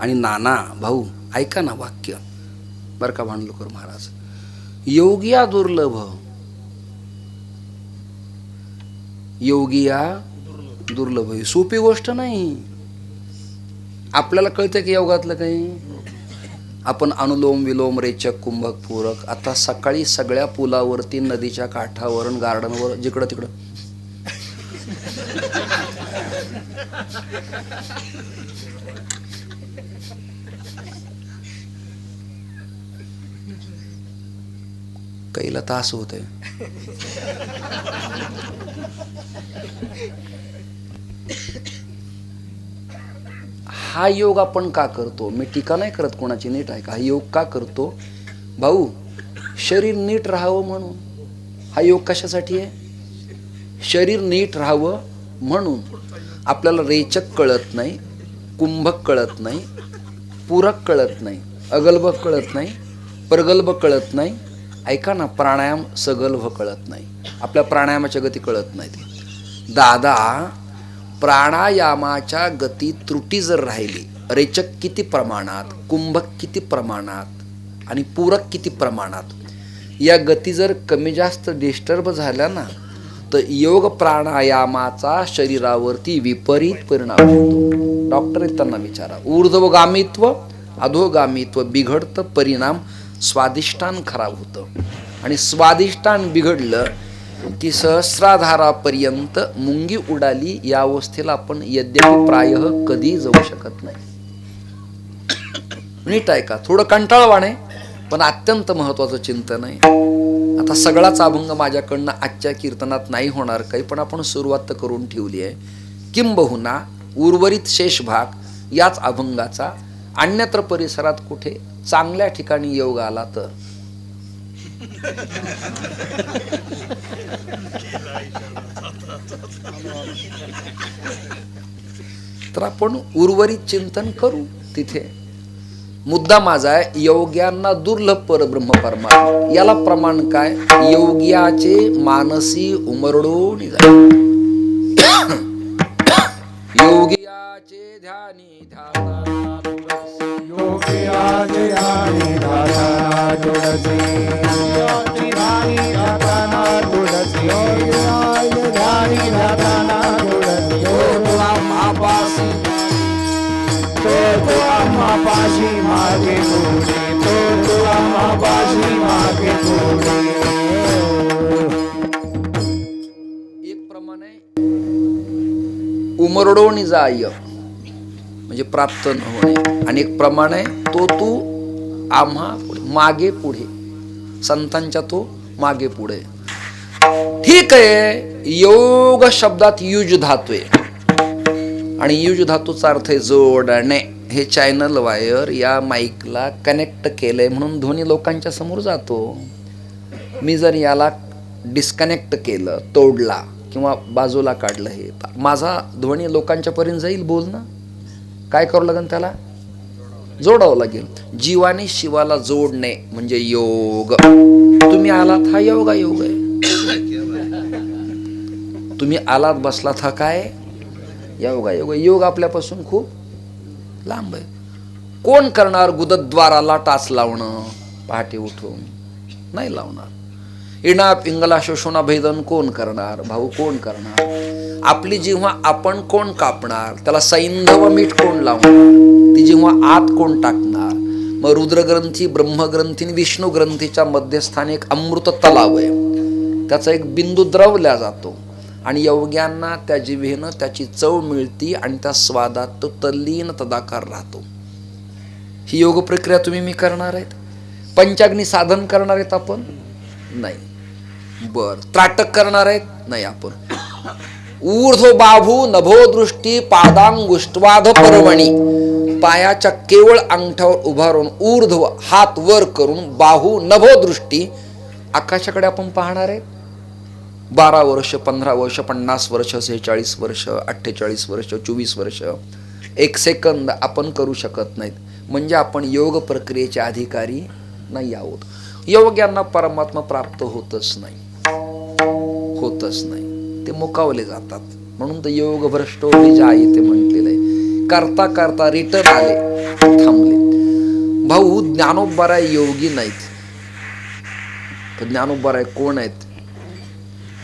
[SPEAKER 2] आणि नाना भाऊ, ऐका ना वाक्य बरं का भांडलकर महाराज. योगिया दुर्लभ, योगिया दुर्लभ, ही सोपी गोष्ट नाही. आपल्याला कळतं की योगातलं काही. आपण अनुलोम विलोम रेचक कुंभक पूरक, आता सकाळी सगळ्या पुलावरती नदीच्या काठावर गार्डनवर जिकडं तिकडं कैला तास होत आहे. हा योग आपण का करतो? मी टीका नाही करत कोणाची, नीट आहे का. हा योग का करतो भाऊ? शरीर नीट राहावं म्हणून. हा योग कशासाठी आहे? शरीर नीट राहावं म्हणून. आपल्याला रेचक कळत नाही, कुंभक कळत नाही, पूरक कळत नाही, अगल्भ कळत नाही, प्रगल्भ कळत नाही. ऐका ना, प्राणायाम सगल्भ कळत नाही, आपल्या प्राणायामाच्या गती कळत नाही. दादा, प्राणायामाच्या गती त्रुटी जर राहिली, रेचक किती प्रमाणात, कुंभक किती प्रमाणात आणि पूरक किती प्रमाणात, या गती जर कमी जास्त डिस्टर्ब झाल्या ना, तर योग प्राणायामाचा शरीरावरती विपरीत परिणाम होतो. डॉक्टर त्यांना विचारा. ऊर्ध्वगामित्व अधोगामित्व बिघडतं, परिणाम स्वादिष्टान खराब होतं. आणि स्वादिष्टान बिघडलं की सहस्राधारापर्यंत मुंगी उडाली या अवस्थेला आपण यद्यपि प्रायः कधी जाऊ शकत नाही. नीट आहे का? थोडं कंटाळवाण आहे, पण अत्यंत महत्वाचं चिंतन आहे. आता सगळाच अभंग माझ्याकडनं आजच्या कीर्तनात नाही होणार काही, पण आपण सुरुवात तर करून ठेवली आहे. किंबहुना उर्वरित शेष भाग याच अभंगाचा अन्यत्र परिसरात कुठे चांगल्या ठिकाणी योग आला तर आपण उर्वरित चिंतन करू तिथे. मुद्दा माझा आहे, योग्यांना दुर्लभ परब्रह्म परमात्मा. याला प्रमाण काय? योग्याचे मानसी उमरडून योग्याचे ध्यानी ध्याता
[SPEAKER 3] योगियाचे ध्यानी ध्याता तुळसी, योगियाचे ध्यानी ध्याताना तुळसी, योगियाचे ध्यानी ध्याताना तुळसी. तो आम्हापाशी, तो आम्हापाशी मागे पुढे, तो आम्हापाशी मागे पुढे.
[SPEAKER 2] एक प्रमाण आहे उमरडोनी जाय म्हणजे प्राप्त न होणे, आणि एक प्रमाण आहे तो तू आम्हा मागे पुढे, संतांच्या तो मागे पुढे. ठीक आहे. योग शब्दात युज धातू आहे आणि युज धातूचा अर्थ आहे जोडणे. हे चॅनल वायर या माईकला कनेक्ट केलंय म्हणून ध्वनी लोकांच्या समोर जातो. मी जर याला डिस्कनेक्ट केलं, तोडला किंवा बाजूला काढलं, हे माझा ध्वनी लोकांच्या पर्यंत जाईल. बोल ना, काय करावं लागेल? त्याला जोडावं लागेल. जीवाने शिवाला जोडणे म्हणजे योग. तुम्ही आलात हा योगा योग आहे. तुम्ही आलात बसलात हा काय योगा योग. योग आपल्यापासून खूप लांब आहे. कोण करणार गुदद्वाराला टाच लावणं पहाटे उठून? नाही लावणार. इणा पिंगला शोषणा भेदन कोण करणार? भाऊ कोण करणार? आपली जेव्हा आपण कोण कापणार? त्याला सैंधव मीठ कोण लावणार? ती जेव्हा आत कोण टाकणार? मग रुद्रग्रंथी, ब्रह्मग्रंथी आणि विष्णू ग्रंथीच्या मध्यस्थानी एक अमृत तलाव आहे, त्याचा एक बिंदू द्रवल्या जातो आणि योग्यांना त्या जिभेनं त्याची चव मिळती आणि त्या स्वादात तो तल्लीन तदाकार राहतो. ही योग प्रक्रिया तुम्ही मी करणार आहेत. पंचाग्नी साधन करणार आहेत आपण? नाही. बर, त्राटक करणार आहेत? नाही आपण. ऊर्ध्व बाहू नभो दृष्टी पादांगुष्टवाध पर्वणी, पायाच्या केवळ अंगठ्यावर उभा राहून ऊर्ध्व हात वर करून बाहू नभो दृष्टी आकाशाकडे आपण पाहणार आहे. 12 वर्ष, 15 वर्ष, 50 वर्ष, 46 वर्ष, 48 वर्ष, 24 वर्ष, 1 सेकंद आपण करू शकत नाहीत. म्हणजे आपण योग प्रक्रियेचे अधिकारी नाही आहोत. योग्यांना परमात्मा प्राप्त होतच नाही, होतच नाही. ते मुकावले जातात. म्हणून तर योग भ्रष्टो विजायते म्हटलेलं आहे. करता करता रिटर्न आले, थांबले. भाऊ ज्ञानोबाराय योगी नाहीत. पण ज्ञानोबाराय कोण आहेत?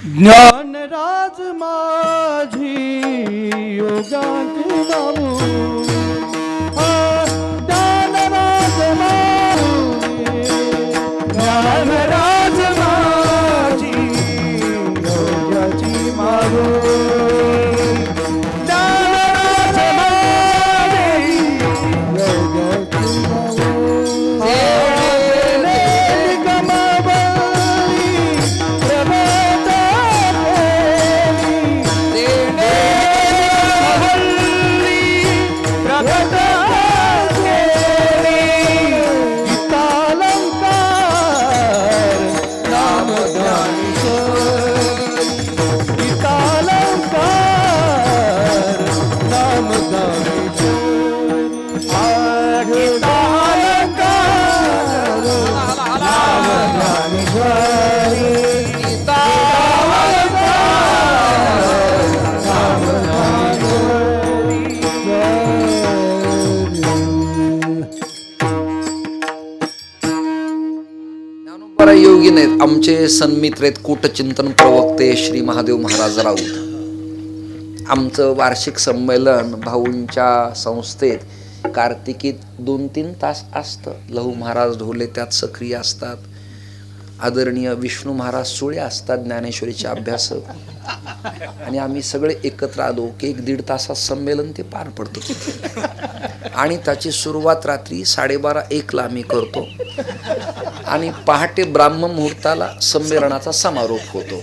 [SPEAKER 3] ज्ञानराज माझी योगाची बाबू, ज्ञानराज माझी, ज्ञानराज माझी योगाची बाबू, ज्ञानराज माझी योगाची बाबू.
[SPEAKER 2] योगी नाहीत. आमचे सन्मित्र आहेत कूटचिंतन प्रवक्ते श्री महादेव महाराज राऊत. आमचं वार्षिक संमेलन भाऊंच्या संस्थेत कार्तिकीत 2-3 तास असतं. लहू महाराज ढोले त्यात सक्रिय असतात. आदरणीय विष्णू महाराज सुळे असतात ज्ञानेश्वरीचे अभ्यासक. आणि आम्ही सगळे एकत्र आलो की 1-1.5 तासात संमेलन ते पार पडतं. आणि त्याची सुरुवात रात्री 12:30-1ला आम्ही करतो आणि पहाटे ब्राह्म मुहूर्ताला संमेलनाचा समारोप होतो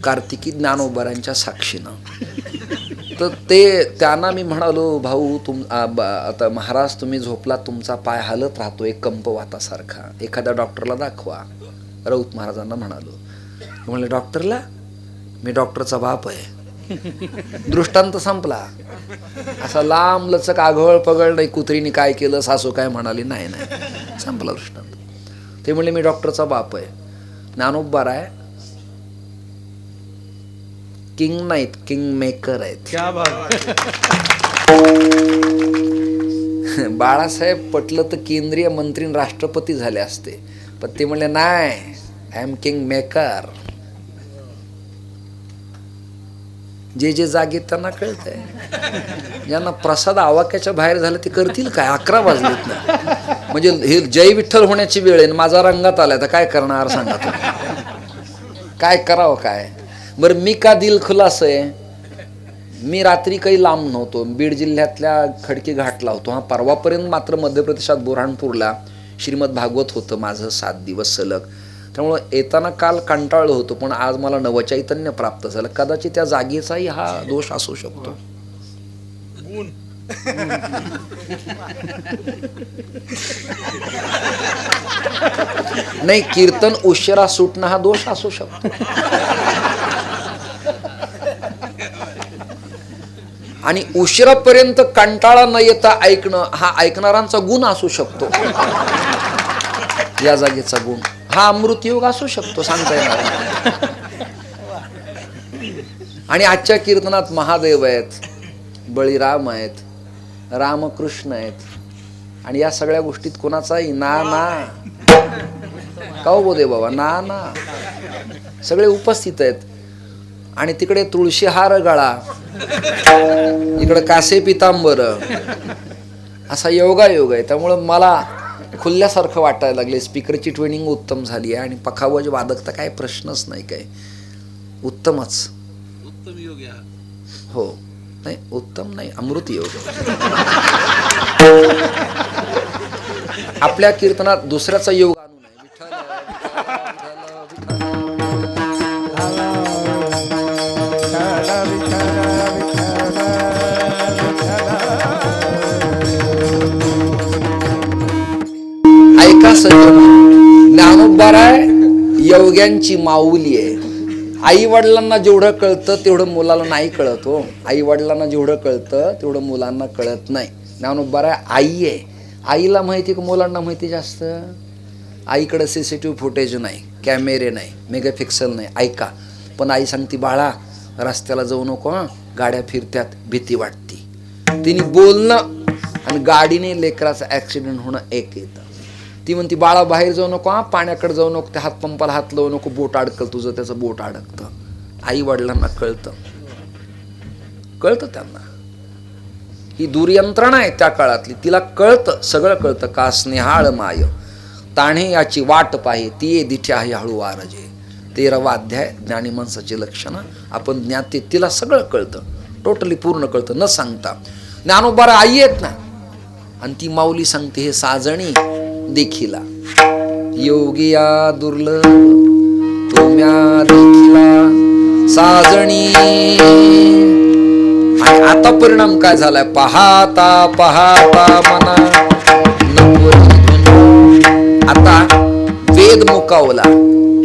[SPEAKER 2] कार्तिकी ज्ञानोबारांच्या साक्षीनं. तर त्यांना मी म्हणालो, भाऊ आता महाराज तुम्ही झोपला, तुमचा पाय हालत राहतोय कंपवातासारखा, एखाद्या डॉक्टरला दाखवा. राऊत महाराजांना म्हणालो. म्हणले डॉक्टरला? मी डॉक्टरचा बाप आहे. दृष्टांत संपला. असा लांब लचक आघळ पगळ नाही. कुत्रीने काय केलं, सासू काय म्हणाली, नाही नाही, संपला दृष्टांत. ते म्हणले मी डॉक्टरचा बाप आहे. ज्ञानोबाराय किंग नाहीत, किंग मेकर आहेत.
[SPEAKER 3] क्या बात.
[SPEAKER 2] बाळासाहेब पटलं तर केंद्रीय मंत्री राष्ट्रपती झाले असते, पण ते म्हणले नाही, आय एम किंग मेकर. जे जागे त्यांना कळतंय. ज्यांना प्रसाद आवाक्याच्या बाहेर झालं ते करतील काय? 11 वाजलेत ना. म्हणजे हे जय विठ्ठल होण्याची वेळ आहे, माझा रंगात आलाय, तर काय करणार सांगा तुम्ही? काय करावं काय? बरं मी का दिल खुलास आहे? मी रात्री काही लांब नव्हतो. बीड जिल्ह्यातल्या खडकी घाटला होतो. हा परवापर्यंत मात्र मध्य प्रदेशात बुऱ्हाणपूरला श्रीमद भागवत होतं माझं 7 दिवस सलग. त्यामुळं येताना काल कंटाळलो होतो, पण आज मला नवचैतन्य प्राप्त झालं. कदाचित त्या जागेचाही हा दोष असू शकतो. नाही, कीर्तन उशिरा सुटणं हा दोष असू शकतो. आणि उशिरापर्यंत कंटाळा न येता ऐकणं हा ऐकणाऱ्यांचा गुण असू शकतो. या जागेचा गुण हा अमृतयोग असू शकतो, सांगता येणार. आणि आजच्या कीर्तनात महादेव आहेत, बळीराम आहेत, रामकृष्ण आहेत. आणि या सगळ्या गोष्टीत कोणाचाही ना का बोधे बाबा, ना सगळे उपस्थित आहेत. आणि तिकडे तुळशी हार गळा, इकडे कासे पितांबर, असा योगायोग आहे. त्यामुळं मला खुलल्यासारखं वाटायला लागले. स्पीकरची ट्रेनिंग उत्तम झाली आहे आणि पखावज वादक तर काय प्रश्नच नाही, काय उत्तमच.
[SPEAKER 4] उत्तम योग आहे.
[SPEAKER 2] हो, नाही उत्तम नाही, अमृत योग. आपल्या कीर्तनात दुसऱ्याचा योग आणू नये. विठ्ठल ऐका सज्जन, ज्ञानोबाराय योग्यांची माऊली आहे. आई वडिलांना जेवढं कळतं तेवढं मुलाला नाही कळत हो. आई वडिलांना जेवढं कळतं तेवढं मुलांना कळत नाही. ज्ञानोबाराय आई आहे. आईला माहिती का मुलांना माहिती जास्त? आईकडे CCTV फुटेज नाही, कॅमेरे नाही, मेगापिक्सल नाही. ऐका, पण आई सांगती बाळा रस्त्याला जाऊ नको हं, गाड्या फिरत्यात, भीती वाटती. तिने बोलणं आणि गाडीने लेकराचा ऍक्सिडेंट होणं एक येतं. ती म्हणती बाळा बाहेर जाऊ नको हा, पाण्याकडे जाऊ नको, त्या हातपंपाला हात लावू नको, बोट अडकल तुझं, त्याचं बोट अडकतं. आई वडिलांना कळतं त्यांना. ही दुर्यंत्रणा आहे त्या काळातली, तिला कळतं, सगळं कळतं. का स्नेहाळ माय ताणे याची वाट पाहे, ती दिठे आहे हळू वारजे. 13वा अध्याय ज्ञानी माणसाची लक्षणं. आपण ज्ञाते, तिला सगळं कळतं, टोटली पूर्ण कळतं न सांगता. ज्ञानोबा आई आहेत ना, आणि ती माऊली सांगते हे साजणी देखिला योगिया दुर्लभ तुम्या देखिला साजणी. आणि आता परिणाम काय झालाय, पाहता पाहता मना आता वेद मुकावला,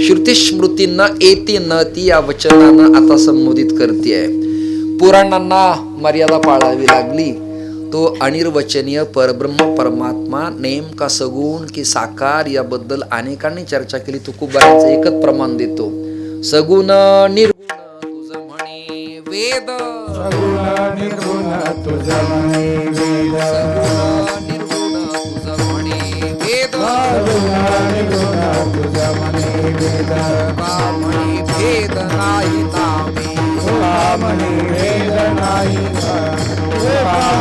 [SPEAKER 2] श्रुती स्मृती न येते न ती या वचनानं आता संबोधित करते. पुराणांना मर्यादा पाळावी लागली. तो अनिर्वचनीय परब्रह्म परमात्मा नेमका सगुण की साकार याबद्दल अनेकांनी चर्चा केली. तुकोबाराचं एकच प्रमाण देतो, सगुण निर्गुण तुझ म्हणे वेद,
[SPEAKER 3] सगुण निर्गुण तुझ म्हणे वेद,
[SPEAKER 2] सगुण निर्गुण तुझ म्हणे वेद,
[SPEAKER 3] सगुण निर्गुण तुझ म्हणे वेद,
[SPEAKER 2] तुका म्हणे भेद नाही तामे,
[SPEAKER 3] तुका म्हणे वेद नाही तुका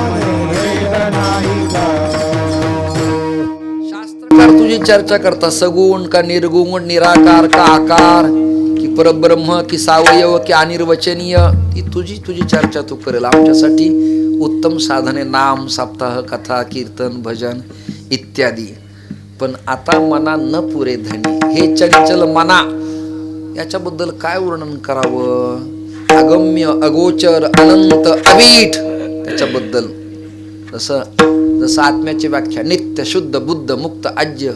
[SPEAKER 3] म्हणे वेद नाही.
[SPEAKER 2] शास्त्रकार तुझी चर्चा करता, सगुण का निर्गुण, निराकार का आकार, की परब्रह्म की सावयव की अनिर्वचनीय, ती तुझी चर्चा तू करेल. आमच्यासाठी उत्तम साधने नाम, सप्ताह, कथा, कीर्तन, भजन इत्यादी. पण आता मना न पुरे धनी, हे चंचल मना याच्याबद्दल काय वर्णन करावं. अगम्य अगोचर अनंत अवीट त्याच्याबद्दल जसं आत्म्याची व्याख्या नित्य शुद्ध बुद्ध मुक्त आज्य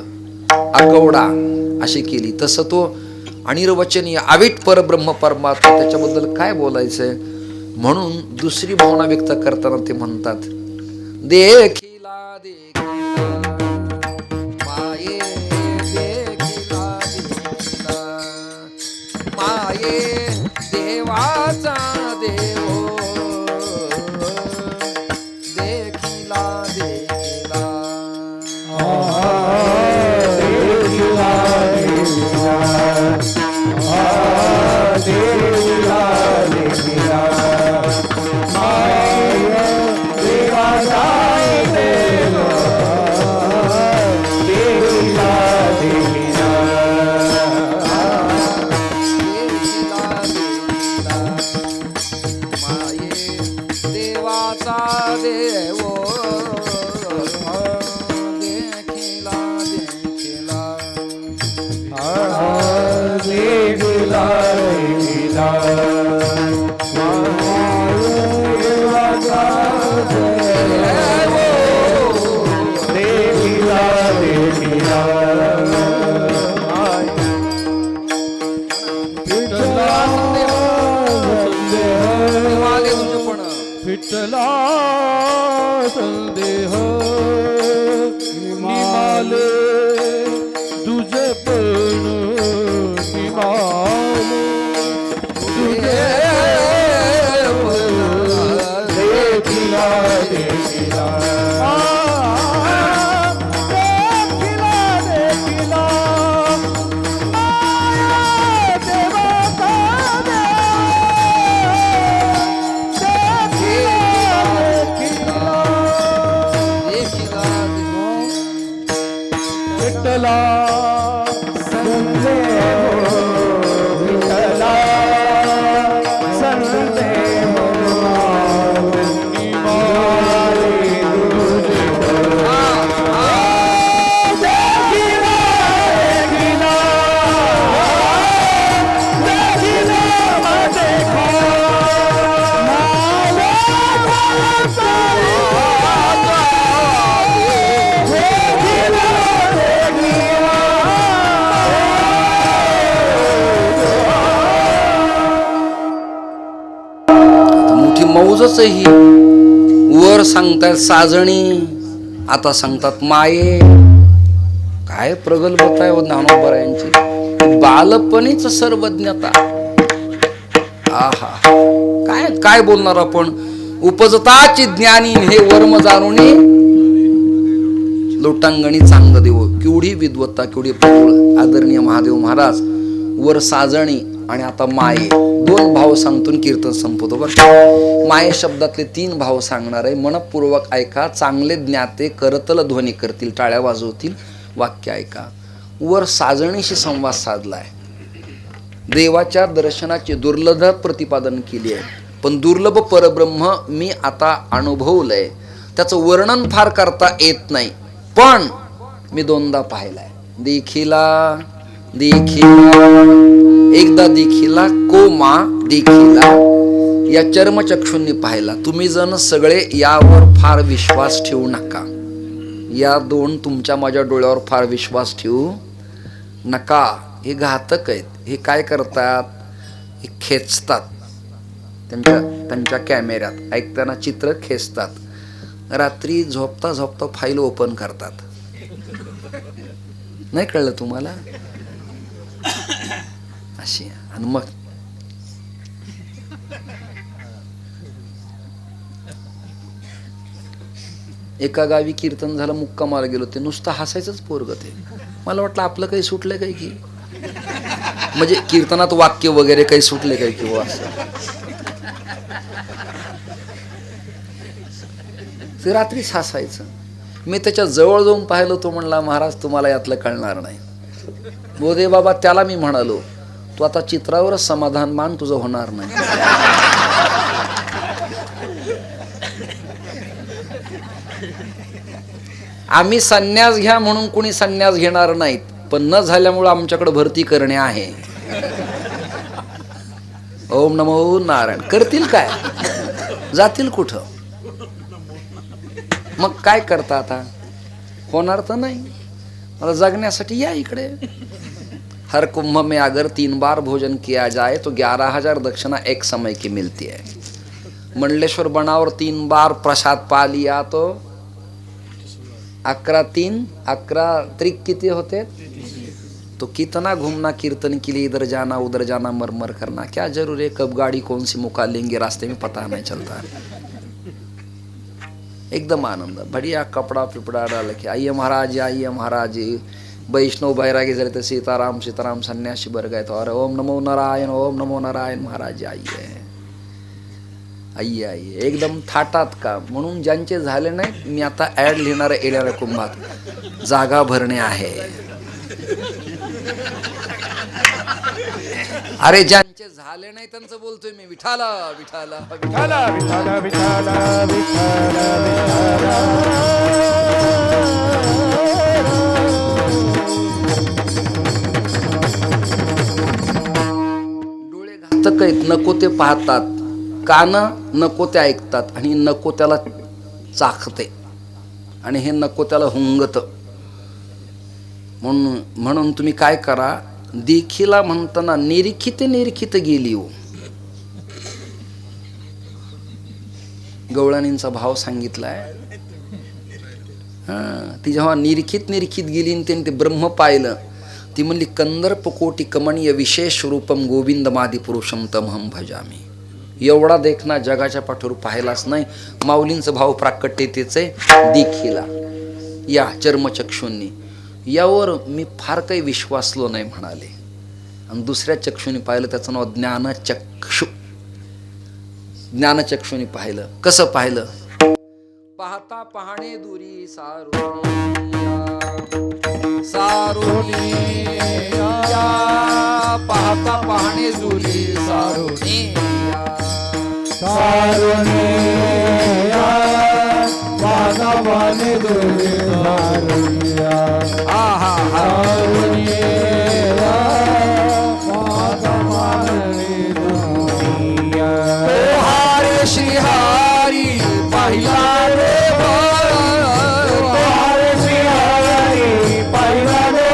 [SPEAKER 2] अकवडा अशी केली, तसं तो अनिर्वचनीय अवीट परब्रह्म परमात्मा त्याच्याबद्दल काय बोलायचंय. म्हणून दुसरी भावना व्यक्त करताना ते म्हणतात, देखिला देखिला माये, देखिला देखिला माये देवाचा देव, देखिला देखिला
[SPEAKER 3] विठ्ठला संदेह निमाले तुझे पण निमाले तुझे देखिला देखिला
[SPEAKER 2] मौजच ही. वर सांगतात साजणी, आता सांगतात माये. काय प्रगल्भता आहे ज्ञानोबा यांची. बालपणीच सर्वज्ञता, आहा, काय काय बोलणार आपण. उपजताची ज्ञानी हे वर्म जाणूनी लोटांगणी चांग देव. केवढी विद्वत्ता, केवढी प्रबळ. आदरणीय महादेव महाराज वर साजणी आणि आता माये, दोन भाव सांगतून कीर्तन संपवतो बरं. माये शब्दातले 3 भाव सांगणार आहे. मनपूर्वक ऐका. चांगले ज्ञाते करतल ध्वनी करतील, टाळ्या वाजवतील. वाक्य ऐका. वर साजणीशी संवाद साधलाय. देवाच्या दर्शनाचे दुर्लभ प्रतिपादन केली आहे. पण दुर्लभ परब्रह्म मी आता अनुभवलंय. त्याचं वर्णन फार करता येत नाही, पण मी 2दा पाहिलाय. देखिला एकदा देखिला, कोमा देखिला या चर्मचक्षूंनी पाहिला. तुम्ही जण सगळे यावर फार विश्वास ठेवू नका. या 2 तुमच्या माझ्या डोळ्यावर फार विश्वास ठेवू नका. हे घातक आहेत. हे काय करतात, हे खेचतात त्यांच्या कॅमेऱ्यात. ऐकताना चित्र खेचतात. रात्री झोपता झोपता फाईल ओपन करतात. नाही कळलं तुम्हाला? अशी. आणि मग एका गावी कीर्तन झालं, मुक्कामाला गेलो. ते नुसतं हसायचंच पोरग. ते मला वाटलं आपलं काही सुटलं काय की, म्हणजे कीर्तनात वाक्य वगैरे काही सुटले काय किंवा असं. ते रात्रीच हसायचं. मी त्याच्या जवळ जाऊन पाहिलं. तो म्हणला, महाराज तुम्हाला यातलं कळणार नाही. बोधे बाबा, त्याला मी म्हणालो, तू आता चित्रावरच समाधान मान, तुझं होणार नाही. आम्ही संन्यास घ्या म्हणून कुणी संन्यास घेणार नाहीत, पण न झाल्यामुळे आमच्याकडे भरती करणे आहे. ओम नमो नारायण. करतील काय, जातील कुठं. मग काय करता आता, होणार तर नाही. मला जगण्यासाठी या इकडे. हर कुंभ में अगर 3 बार भोजन किया जाए तो 11,000 दक्षिणा एक समय की मिलती है. मंडलेश्वर बनावर 3 बार प्रसाद पा लिया तो 11 त्रिक किती होते. तो कितना घूमना कीर्तन के लिए, इधर जाना उधर जाना, मरमर करना. क्या जरूर है, कब गाड़ी कौन सी मुका लेंगे रास्ते में पता नहीं चलता. एकदम आनंद. बढ़िया कपड़ा पिपड़ा डाल के आइए महाराज, आइए महाराज. वैष्णव बैरागी झाले तर सीताराम सीताराम, संन्यासी बर गए तो अरे ओम नमो नारायण, ओम नमो नारायण. महाराज आइए आइए आइए. एकदम थाटात का. म्हणून ज्यांचे झाले नाही, मी आता ऍड लिहिणार आहे येणाऱ्या कुंभात. जागा भरणे आहे. अरे ज्यांचे झाले नाही त्यांचं बोलतोय मी. विठाला विठाला विठाला
[SPEAKER 3] विठाला विठाला विठाला
[SPEAKER 2] डोळे घातक आहेत. नको ते पाहतात. कान नको ते ऐकतात. आणि नको त्याला चाखते. आणि हे नको त्याला हुंगत. म्हणून तुम्ही काय करा, देखीला म्हणताना निरीखित गेली हो. गवळणींचा भाव सांगितलाय. ती जेव्हा निरीखित गेली आणि त्यांनी ते ब्रह्म पाहिलं, ती म्हणली, कंदर्प कोटी कमनीय विशेष रूपम गोविंद मादी पुरुषम तमहम भजामी. एवढा देखना जगाच्या पाठीवर पाहिलाच नाही. माऊलींचं भाव प्राकट्यतेच आहे. देखीला या चर्मचक्षूंनी. यावर मी फार काही विश्वासलो नाही म्हणाले. आणि दुसऱ्या चक्षुनी पाहिलं, त्याचं नाव ज्ञानचक्षु. ज्ञानचक्षुनी पाहिलं. कसं पाहिलं, पाहता पाहणे दुरी सारुनिया, पाहता पाहणे दुरी सारुनिया,
[SPEAKER 3] पाहता पाहणे दुरी सारुनिया.
[SPEAKER 2] आहा श्री हरी पहिला रे
[SPEAKER 3] हरे श्री हरी पहिला रे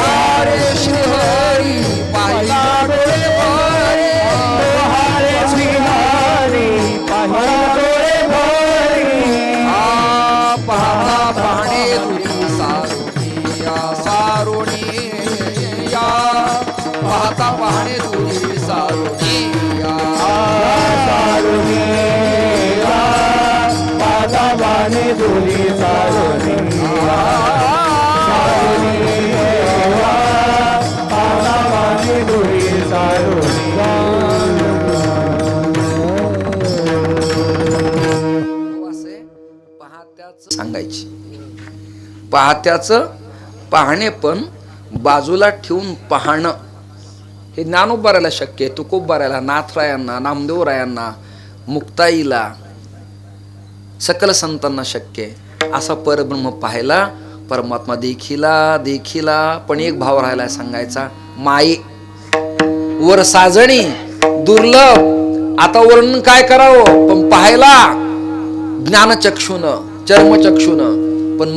[SPEAKER 2] हरे श्री हरी पहिला रे
[SPEAKER 3] हरे श्री हरी पहिला रे मानी धुली सारोनी मानी धुली सारोनी
[SPEAKER 2] असे पहात्याचं सांगायची. पहात्याचं पाहणे पण बाजूला ठेवून पाहणं हे ज्ञानोबारायला शक्य आहे, तुकोबारायला, नाथरायांना, नामदेवरायांना, मुक्ताईला, सकल संतांना शक्य आहे. असा परब्रह्म पाहायला परमात्मा देखिला पण एक भाव राहायला सांगायचा, माये वर साजणी दुर्लभ. आता वर्णन काय करावं, पण पाहायला ज्ञानचक्षुन चर्मचक्षुन, पण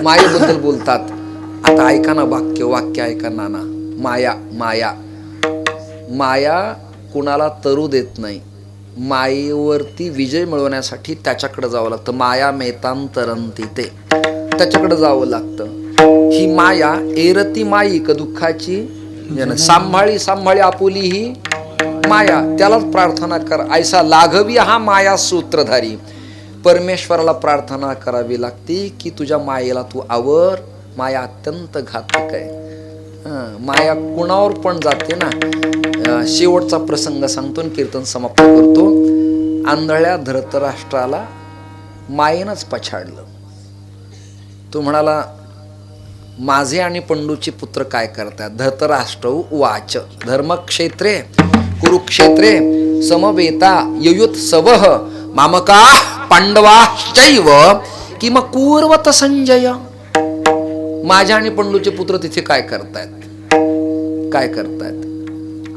[SPEAKER 2] मायेबद्दल बोलतात. आता ऐका ना वाक्य ऐका ना. माया कुणाला तरू देत नाही. मायेवरती विजय मिळवण्यासाठी त्याच्याकडे जावं लागतं. माया मेतांतरंती, ते त्याच्याकडे जावं लागतं. ही माया एरती माई क दुःखाची सांभाळी आपुली ही माया. त्यालाच प्रार्थना कर, ऐसा लाघवी हा माया सूत्रधारी. परमेश्वराला प्रार्थना करावी लागते की तुझ्या मायेला तू आवर. माया अत्यंत घातक आहे. माया कुणावर पण जाते ना. शेवटचा प्रसंग सांगतो आणि कीर्तन समाप्त करतो. आंधळ्या धृतराष्ट्राला मायेनंच पछाडलं. तो म्हणाला, माझे आणि पंडूचे पुत्र काय करतात. धृतराष्ट्र वाच धर्मक्षेत्रे कुरुक्षेत्रे समवेता युयुत्सवः मामका पांडवाश्चैव किम कुर्वत संजय. माझ्या आणि पंडूचे पुत्र तिथे काय करतायत.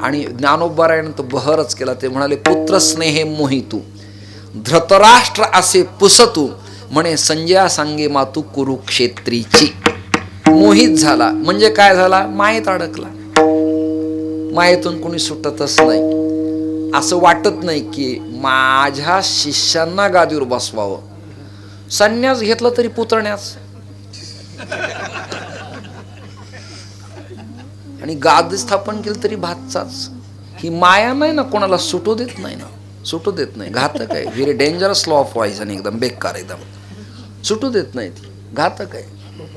[SPEAKER 2] आणि ज्ञानोबारायण तो बहरच केला. ते म्हणाले, पुत्र स्नेहे मोहितू धृतराष्ट्र असे पुसतू म्हणे संजया सांगे मातू कुरुक्षेत्रीची. मोहित झाला म्हणजे काय झाला, मायेत अडकला. मायेतून कोणी सुटतच नाही. असं वाटत नाही की माझ्या शिष्यांना गादीवर बसवावं. संन्यास घेतला तरी पुतण्यास, आणि गादी स्थापन केलं तरी भातचाच. ही माया नाही ना, कोणाला सुटू देत नाही. घातक आहे. Very dangerous law of poison. एकदम बेकार, एकदम सुटू देत नाही ती. घातक आहे.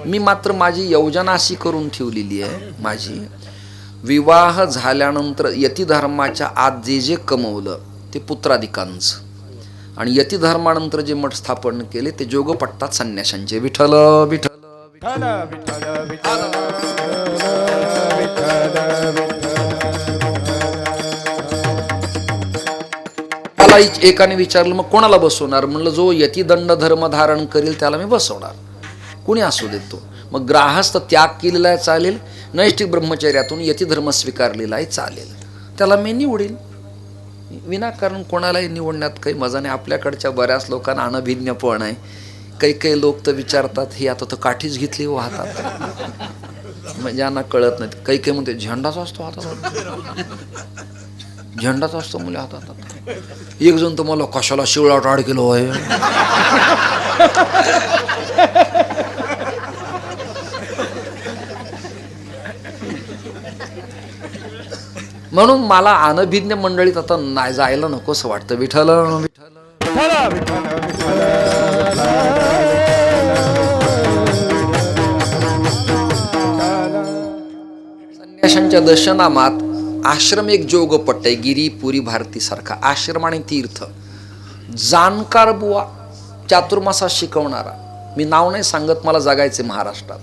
[SPEAKER 2] मी मात्र माझी योजना अशी करून ठेवलेली आहे. माझी विवाह झाल्यानंतर यतिधर्माच्या आत जे कमवलं ते पुत्राधिकांचं, आणि यतिधर्मानंतर जे मठ स्थापन केले ते जोगपट्टात संन्याशांचे. विठ्ठल विठ्ठल मला एकाने विचारलं, मग कोणाला बसवणार. म्हणलं, जो यतिदंड धर्म धारण करेल त्याला मी बसवणार. कुणी असू देतो. मग ग्राहस्थ त्याग केलेला आहे चालेल, नैष्ठिक ब्रह्मचर्यातून यतिधर्म स्वीकारलेला आहे चालेल, त्याला मी निवडील. विनाकारण कोणालाही निवडण्यात काही मजा नाही. आपल्याकडच्या बऱ्याच लोकांना अनभिज्ञ पण आहे. काही लोक तर विचारतात, ही आता तर काठीच घेतली हो हातात, म्हणजे ज्यांना कळत नाही. काही म्हणते झेंडाच असतो हातात, झेंडाच असतो मुले हातात. एक जण तर मला कशाला शिवळा टाळ केलो आहे. म्हणून मला अनभिज्ञ मंडळीत आता नाही जायला नकोसं वाटतं. विठ्ठल संन्याशांच्या दशनामात आश्रम एक जोगपट्ट आहे. गिरी पुरी भारती सारखा आश्रम आणि तीर्थ. जाणकार बुवा चातुर्मासात शिकवणारा, मी नाव नाही सांगत, मला जगायचे महाराष्ट्रात.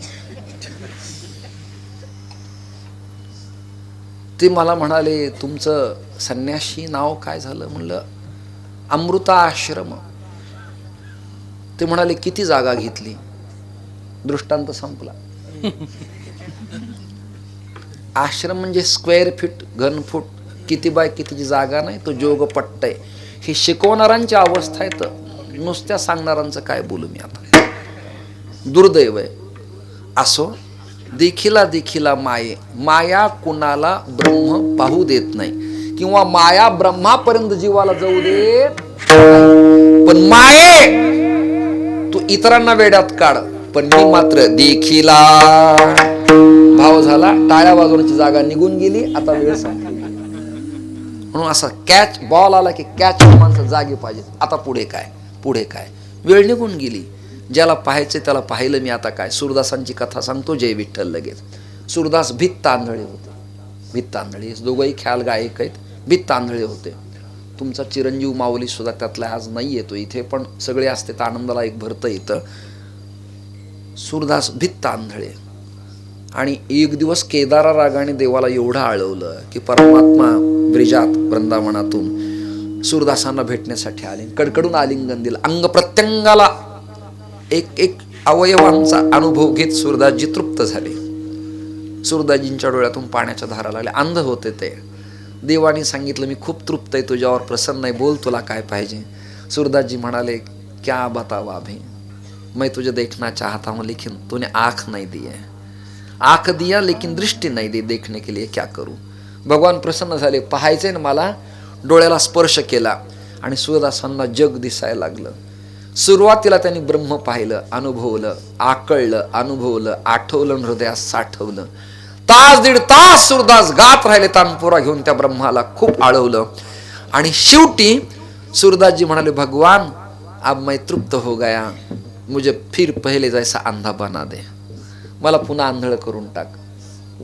[SPEAKER 2] ते मला म्हणाले, तुमचं संन्याशी नाव काय झालं. म्हणलं अमृता आश्रम. ते म्हणाले, किती जागा घेतली. दृष्टांत संपला. आश्रम म्हणजे स्क्वेअर फीट, घनफूट, किती बाय कितीची जागा नाही, तो जोगपट्ट आहे. हे शिकवणाऱ्यांची अवस्था आहे, तर नुसत्या सांगणाऱ्यांचं काय बोलू मी आता. दुर्दैव आहे. असो, देखिला माया कुणाला ब्रह्म पाहू देत नाही, किंवा माया ब्रह्मापर्यंत जीवाला जाऊ देत. पण माये तू इतरांना वेड्यात काढ, पण मी मात्र देखिला. भाव झाला, टाळ्या वाजवण्याची जागा निघून गेली, आता वेळ संपली. म्हणून असा बॉल आला की कॅच माणसं जागे पाहिजे. आता पुढे काय वेळ निघून गेली. ज्याला पाहायचं त्याला पाहिलं मी. आता काय सूरदासांची कथा सांगतो, जय विठ्ठल. लगेच सूरदास भित्त आंधळे होते. भित्त आंधळे दोघंही ख्याल गायक आहेत. भित्त आंधळे होते. तुमचा चिरंजीव माऊली सुद्धा त्यातला आज नाही येतो इथे, पण सगळे असते तर आनंदाला एक भरतं येतं. सूरदास भित्त आंधळे. आणि एक दिवस केदारा रागाने देवाला एवढं आळवलं की परमात्मा ब्रिजात वृंदावनातून सूरदासांना भेटण्यासाठी आले. कडकडून आलिंगन दिलं. अंग प्रत्यंगाला एक एक अवयवांचा अनुभव घेत सूरदासजी तृप्त झाले. सूरदासजींच्या डोळ्यातून पाण्याच्या धारा लागल्या. अंध होते ते. देवाने सांगितलं मी खूप तृप्त आहे, तुझ्यावर प्रसन्न आहे, बोल तुला काय पाहिजे. सूरदासजी म्हणाले क्या बतावा अभी, मैं तुझे देखना चाहता हूँ लेकिन तूने आँख नहीं दी है. आँख दिया लेकिन दृष्टि नहीं दी देखने के लिए, क्या करूं. भगवान प्रसन्न झाले. पाहायचंय ना मला. डोळ्याला स्पर्श केला आणि सूरदासांना जग दिसायला लागलं. सुरुवातीला त्यांनी ब्रह्म पाहिलं, अनुभवलं, आकळलं, अनुभवलं, आठवलं, हृदयात साठवलं. तास दीड तास सूरदास गात राहिले तानपुरा घेऊन त्या ब्रह्माला. खूप आळवलं. आणि शेवटी सूरदासजी म्हणाले भगवान अब मैं तृप्त हो गया, मुझे फिर पहले जैसा अंधा बना दे. मला पुन्हा आंधळ करून टाक.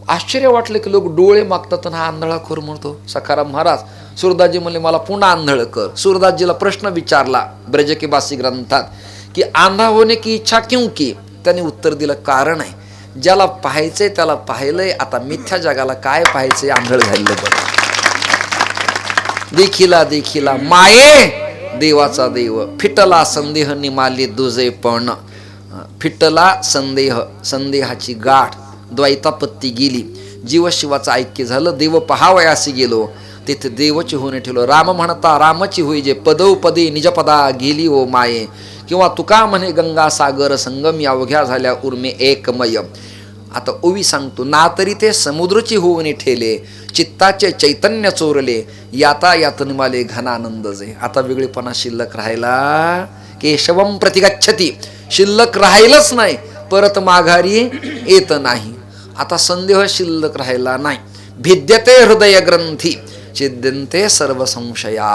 [SPEAKER 2] आश्चर्य वाटलं की लोक डोळे मागतात आणि हा आंधळा खोर म्हणतो. सखाराम महाराज सूरदासजी म्हणले मला पुन्हा आंधळ कर. सूरदासजीला प्रश्न विचारला ब्रज के बासी ग्रंथात की आंधा होने की इच्छा क्यों की. त्यांनी उत्तर दिलं कारण आहे, ज्याला पाहायचंय त्याला पाहिलंय, आता मिथ्या जगाला काय पाहायचंय, आंधळ झालेलं बरं. देखिला देखिला माये देवाचा देव, फिटला संदेह निमाले दुजे पण. फिटला संदेह, संदेहाची गाठ, द्वैतापत्ती गेली, जीव शिवाचं ऐक्य झालं. देव पहावयासी गेलो, तेथे देवची होणे ठेवलं. राम म्हणता रामची होई जे, पदोपदी निजपदा गेली ओ माये. किंवा तुका म्हणे गंगा सागर संगम अवघ्या झाल्या उर्मे एकमय. आता ओवी सांगतो ना तरी ते समुद्रची होऊन ठेले, चित्ताचे चैतन्य चोरले, याता यातनमाले घनानंद जे. आता वेगळेपणा शिल्लक राहिला. केशवम प्रतिगच्छती, शिल्लक राहिलंच नाही, परत माघारी येत नाही. आता संदेह शिल्लक राहिला नाही. भिद्यते हृदय ग्रंथी छिद्यन्ते सर्व संशया.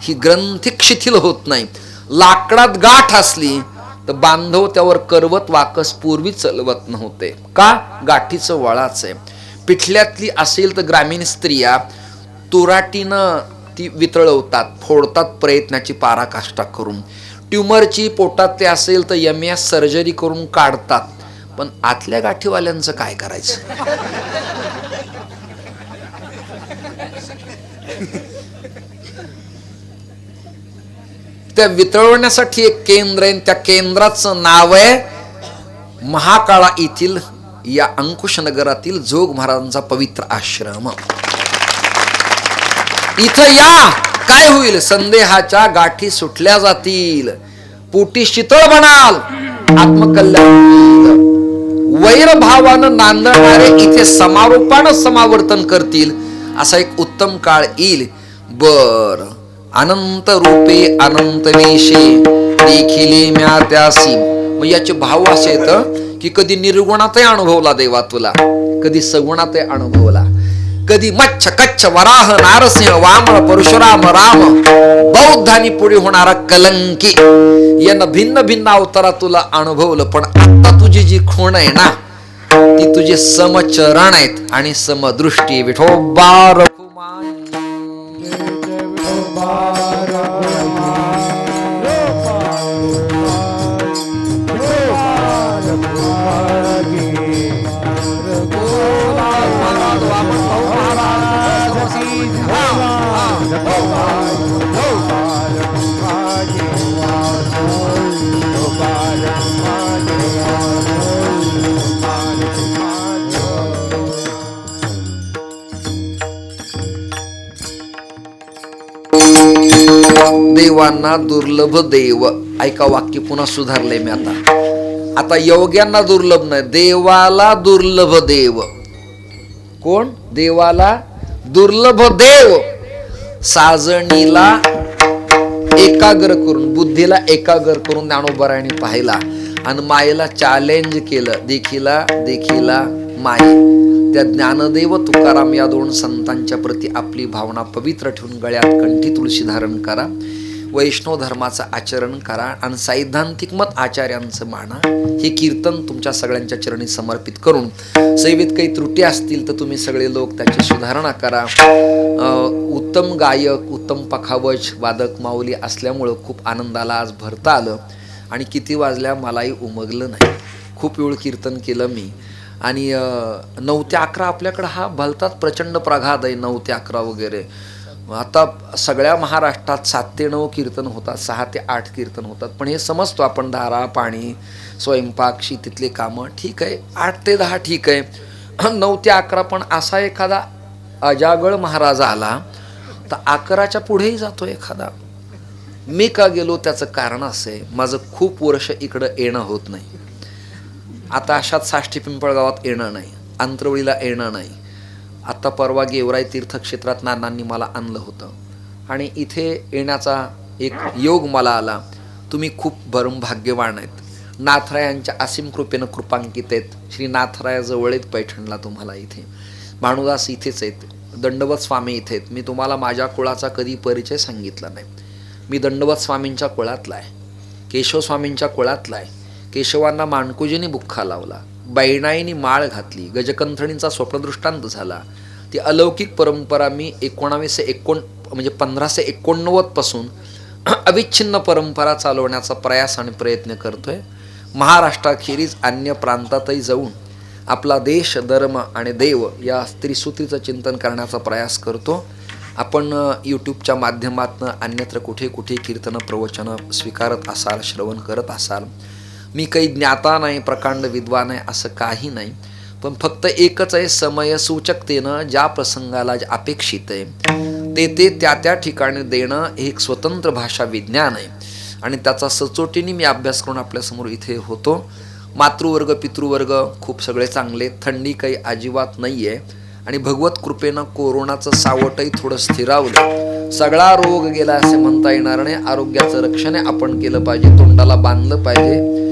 [SPEAKER 2] ही ग्रंथी शिथिल होत नाही. लाकडात गाठ असली तर बांधव त्यावर करवत वाकस पूर्वी चलवत नव्हते. का? गाठीचं वळाच आहे. पिठल्यातली असेल तर ग्रामीण स्त्रिया तुराटीनं ती वितळवतात, फोडतात प्रयत्नाची पराकाष्ठा करून. ट्युमरची पोटात ते असेल तर MS सर्जरी करून काढतात. पण आतल्या गाठीवाल्यांचं काय करायचं. त्या वितळवण्यासाठी एक केंद्र आहे. त्या केंद्राचं नाव आहे महाकाळा येथील या अंकुशनगरातील जोग महाराजांचा पवित्र आश्रम. इथं या, काय होईल, संदेहाच्या गाठी सुटल्या जातील, पोटी शीतळ बनाल, आत्मकल्याण. वैरभावानं नांदणारे इथे समारोपानं समावर्तन करतील, असा एक उत्तम काळ येईल. बर अनंत रूपे अनंत वेशे देखिले म्या त्यासी. मग याचे भाव असे आहेत की कधी निर्गुणातही अनुभवला देवा तुला, कधी सगुणातही अनुभवला, कधी मच्छ कच्छ वराह नारसिंह वामन परशुराम राम बौद्धानी पुढे होणारा कलंकी यांना भिन्न भिन्न अवतारात तुला अनुभवलं. पण आता तुझी जी खूण आहे ना ती तुझे समचरण आहेत आणि समदृष्टी. विठोबा रघुमाई देवांना दुर्लभ देव. ऐका वाक्य पुन्हा सुधारले मी आता. आता योग्यांना दुर्लभ नाही, देवाला दुर्लभ देव. कोण? देवाला दुर्लभ देव. साजणीला एकाग्र करून, बुद्धीला एकाग्र करून ज्ञानोबरायांनी पाहिला आणि मायेला चॅलेंज केलं. देखिला देखिला माये. त्या ज्ञानदेव तुकाराम या दोन संतांच्या प्रती आपली भावना पवित्र ठेवून गळ्यात कंठी तुळशी धारण करा. वैष्णव धर्माचं आचरण करा आणि सैद्धांतिक मत आचार्यांचं माना. हे कीर्तन तुमच्या सगळ्यांच्या चरणी समर्पित करून सेवेत काही त्रुटी असतील तर तुम्ही सगळे लोक त्याची सुधारणा करा. उत्तम गायक, उत्तम पखावज, वादक, माऊली असल्यामुळं खूप आनंदाला आज भरता आलं. आणि किती वाजल्या मलाही उमगलं नाही. खूप वेळ कीर्तन केलं मी. आणि 9 ते 11 आपल्याकडं हा भलताच प्रचंड प्रघात आहे. 9 ते 11 वगैरे. आता सगळ्या महाराष्ट्रात 7 ते 9 कीर्तन होतात, 6 ते 8 कीर्तन होतात. पण हे समजतो आपण, दारा पाणी, स्वयंपाक, शेतीतले कामं ठीक आहे. 8 ते 10 ठीक आहे. 9 ते 11 पण असा एखादा अजागळ महाराज आला तर 11च्या पुढेही जातो एखादा. मी का गेलो त्याचं कारण असं आहे, माझं खूप वर्ष इकडं येणं होत नाही. आता अशात साष्टी पिंपळगावात येणं नाही, अंतरवळीला येणं नाही. आत्ता परवा गेवराई तीर्थक्षेत्रात नानांनी मला आणलं होतं आणि इथे येण्याचा एक योग मला आला. तुम्ही खूप भरम भाग्यवान आहेत. नाथरायांच्या असीम कृपेनं कृपांकित आहेत. श्री नाथरायाजवळ आहेत पैठणला. तुम्हाला इथे भानुदास इथेच आहेत, दंडवत स्वामी इथे आहेत. मी तुम्हाला माझ्या कुळाचा कधी परिचय सांगितला नाही. मी दंडवत स्वामींच्या कुळातला आहे, केशव स्वामींच्या कुळातला आहे. केशवांना माणकुजीने बुख्खा लावला, बैणाईनी माळ घातली, गजकंथणींचा स्वप्नदृष्टांत झाला. ती अलौकिक परंपरा मी 1589 पासून अविच्छिन्न परंपरा चालवण्याचा प्रयास आणि प्रयत्न करतोय. महाराष्ट्राखेरीज अन्य प्रांतातही जाऊन आपला देश, धर्म आणि देव या त्रिसूत्रीचं चिंतन करण्याचा प्रयास करतो. आपण यूट्यूबच्या माध्यमातून अन्यत्र कुठे कुठे कीर्तन प्रवचनं स्वीकारत असाल, श्रवण करत असाल. मी काही ज्ञाता नाही, प्रकांड विद्वान आहे असं काही नाही. पण फक्त एकच आहे, समयसूचकतेनं ज्या प्रसंगाला अपेक्षित आहे ते त्या ठिकाणी देणं हे एक स्वतंत्र भाषा विज्ञान आहे. आणि त्याचा सचोटीने मी अभ्यास करून आपल्यासमोर इथे होतो. मातृवर्ग, पितृवर्ग खूप सगळे चांगले, थंडी काही अजिबात नाही आहे. आणि भगवत कृपेनं कोरोनाचं सावटही थोडं स्थिरावलं. सगळा रोग गेला असे म्हणता येणार नाही. आरोग्याचं रक्षण आपण केलं पाहिजे, तोंडाला बांधलं पाहिजे.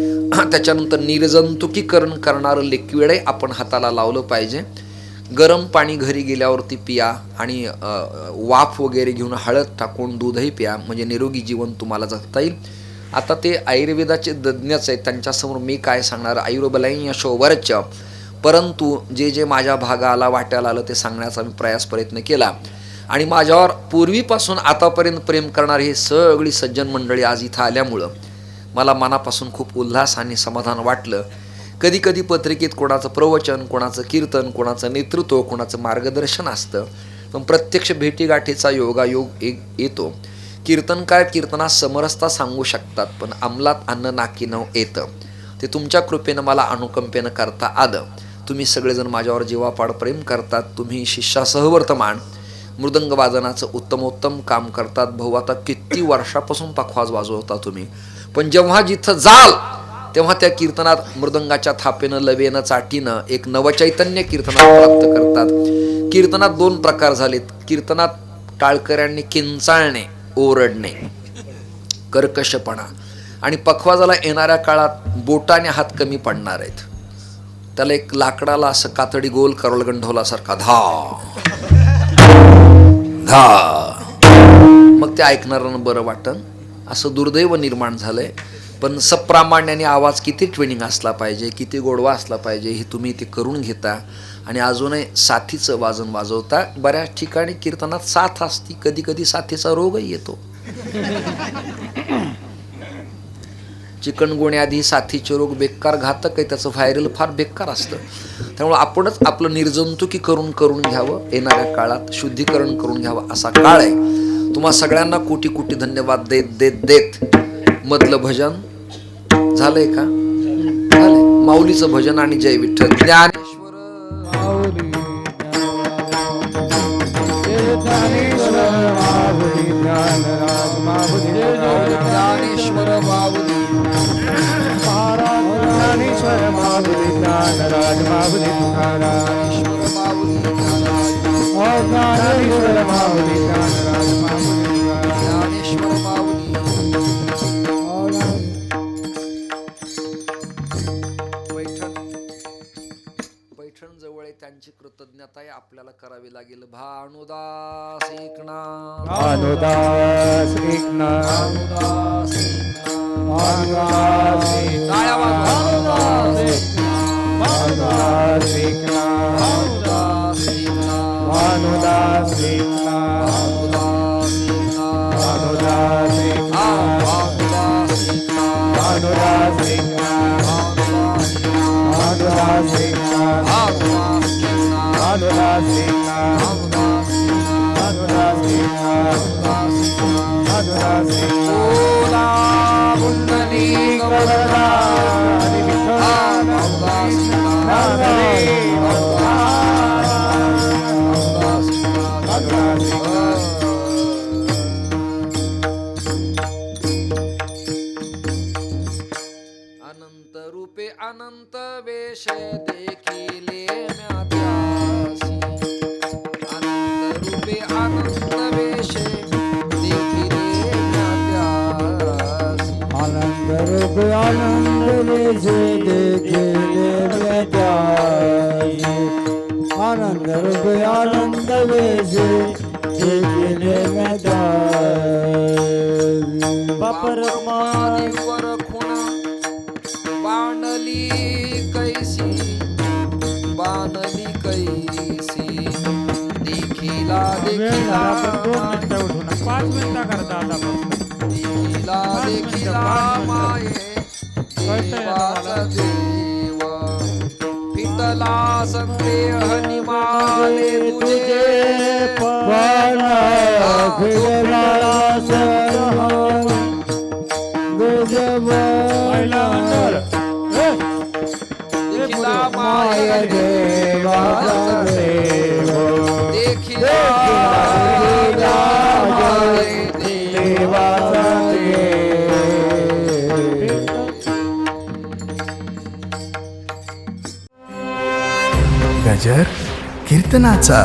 [SPEAKER 2] त्याच्यानंतर निर्जंतुकीकरण करणारं लिक्विडही आपण हाताला लावलं पाहिजे. गरम पाणी घरी गेल्यावरती पिया आणि वाफ वगैरे घेऊन हळद टाकून दूधही प्या, म्हणजे निरोगी जीवन तुम्हाला जगता येईल. आता ते आयुर्वेदाचे तज्ज्ञच आहेत, त्यांच्यासमोर मी काय सांगणार. आयुर्बलाईन यशोवरच, परंतु जे माझ्या भागाला वाट्याला आलं ते सांगण्याचा मी प्रयत्न केला. आणि माझ्यावर पूर्वीपासून आतापर्यंत प्रेम करणारी ही सगळी सज्जन मंडळी आज इथं आल्यामुळं मला मनापासून खूप उल्हास आणि समाधान वाटलं. कधी कधी पत्रिकेत कोणाचं प्रवचन, कोणाचं कीर्तन, कोणाचं नेतृत्व, कोणाचं मार्गदर्शन असतं, पण प्रत्यक्ष भेटीगाठीचा योगायोग येतो. कीर्तनकार कीर्तनात समरसता सांगू शकतात, पण अंमलात आणणं नाकीनव येतं. ते तुमच्या कृपेनं मला अनुकंपेनं करता आलं. तुम्ही सगळेजण माझ्यावर जीवापाड प्रेम करतात. तुम्ही शिष्यासह वर्तमान मृदंग वादनाचं उत्तमोत्तम काम करतात. भाऊ आता किती वर्षापासून पखवाज वाजवता तुम्ही, पण जेव्हा जिथं जाल तेव्हा त्या कीर्तनात मृदंगाच्या थापेनं, लवेनं, चाटीनं एक नवचैतन्य कीर्तनात प्राप्त करतात. कीर्तनात 2 प्रकार झालेत. कीर्तनात टाळकऱ्यांनी किंचाळणे, ओरडणे, कर्कशपणा, आणि पखवाजाला येणाऱ्या काळात बोटाने हात कमी पडणार आहेत. त्याला एक लाकडाला असं कातडी गोल करवल गंढवल्यासारखा धा धा, मग ते ऐकणाऱ्यांना बरं वाटन. असं दुर्दैव निर्माण झालंय. पण सप्रामाण्याने आवाज किती ट्रेनिंग असला पाहिजे, किती गोडवा असला पाहिजे हे तुम्ही ते करून घेता. आणि अजूनही साथीचं वाजन वाजवता. बऱ्याच ठिकाणी कीर्तनात साथ असती, कधी कधी साथीचा रोगही येतो. चिकनगुन्याआधी साथीचे रोग बेकार घातक आहे, त्याचं व्हायरल फार बेकार असतं. त्यामुळे आपणच आपलं निर्जंतुकीकरण करून घ्यावं, येणाऱ्या काळात शुद्धीकरण करून घ्यावं असा काळ आहे. तुम्हा सगळ्यांना कोटी कोटी धन्यवाद देत मधलं भजन झालंय का? झालंय. माऊलीचं भजन आणि जय विठ्ठल. ज्ञानेश्वर
[SPEAKER 3] माऊली, ज्ञानराज माऊली,
[SPEAKER 2] ज्ञानेश्वर माऊली,
[SPEAKER 3] ज्ञानेश्वर माऊली, ज्ञानराज माऊली,
[SPEAKER 2] ज्ञानेश्वर माऊली,
[SPEAKER 3] ज्ञानेश्वर माऊली, ज्ञानराज माऊली,
[SPEAKER 2] ज्ञानेश्वर माऊली. पैठण जवळ आहे. त्यांची कृतज्ञताही आपल्याला करावी लागेल. भानुदास एकनाथ,
[SPEAKER 3] भानुदास एकनाथ,
[SPEAKER 2] भानुदास एकनाथ.
[SPEAKER 3] भानुदास एकनाथ,
[SPEAKER 2] टाळ्या वाजवा.
[SPEAKER 3] भानुदास एकनाथ,
[SPEAKER 2] भानुदास एकनाथ,
[SPEAKER 3] भानुदास एकनाथ,
[SPEAKER 2] भानुदास एकनाथ,
[SPEAKER 3] भानुदास एकनाथ,
[SPEAKER 2] भानुदास एकनाथ,
[SPEAKER 3] भानुदास एकनाथ, भानुदास एकनाथ, भानुदास एकनाथ, भानुदास एकनाथ.
[SPEAKER 2] बोला पुंडलिक वरदा.
[SPEAKER 3] हरी विठ्ठल,
[SPEAKER 2] भानुदास एकनाथ,
[SPEAKER 3] हरी
[SPEAKER 2] भानुदास एकनाथ.
[SPEAKER 3] भानुदास एकनाथ.
[SPEAKER 2] अनंत रूपे अनंत वेश देखिले म्या त्यासी. अनंत रूपे अनंत वेश देखिले म्या त्यासी.
[SPEAKER 3] आनंद रूप आनंद वेशे देखिले मैं त्यासी. आनंद रूप आनंद वेशे देखिले मैं त्यासी. बापर
[SPEAKER 2] मारी वर खुणा बांधली कैसी, बांधली कैसी. देखिला देखिला
[SPEAKER 3] पाच मिनिटं करता आता
[SPEAKER 2] देखिला देखिला माये देवाचा देव. पितला संदेह निमाले तुझे. देखिला माये देवाचा देव. देखिला माये देवाचा
[SPEAKER 1] गजर कीर्तनाचा.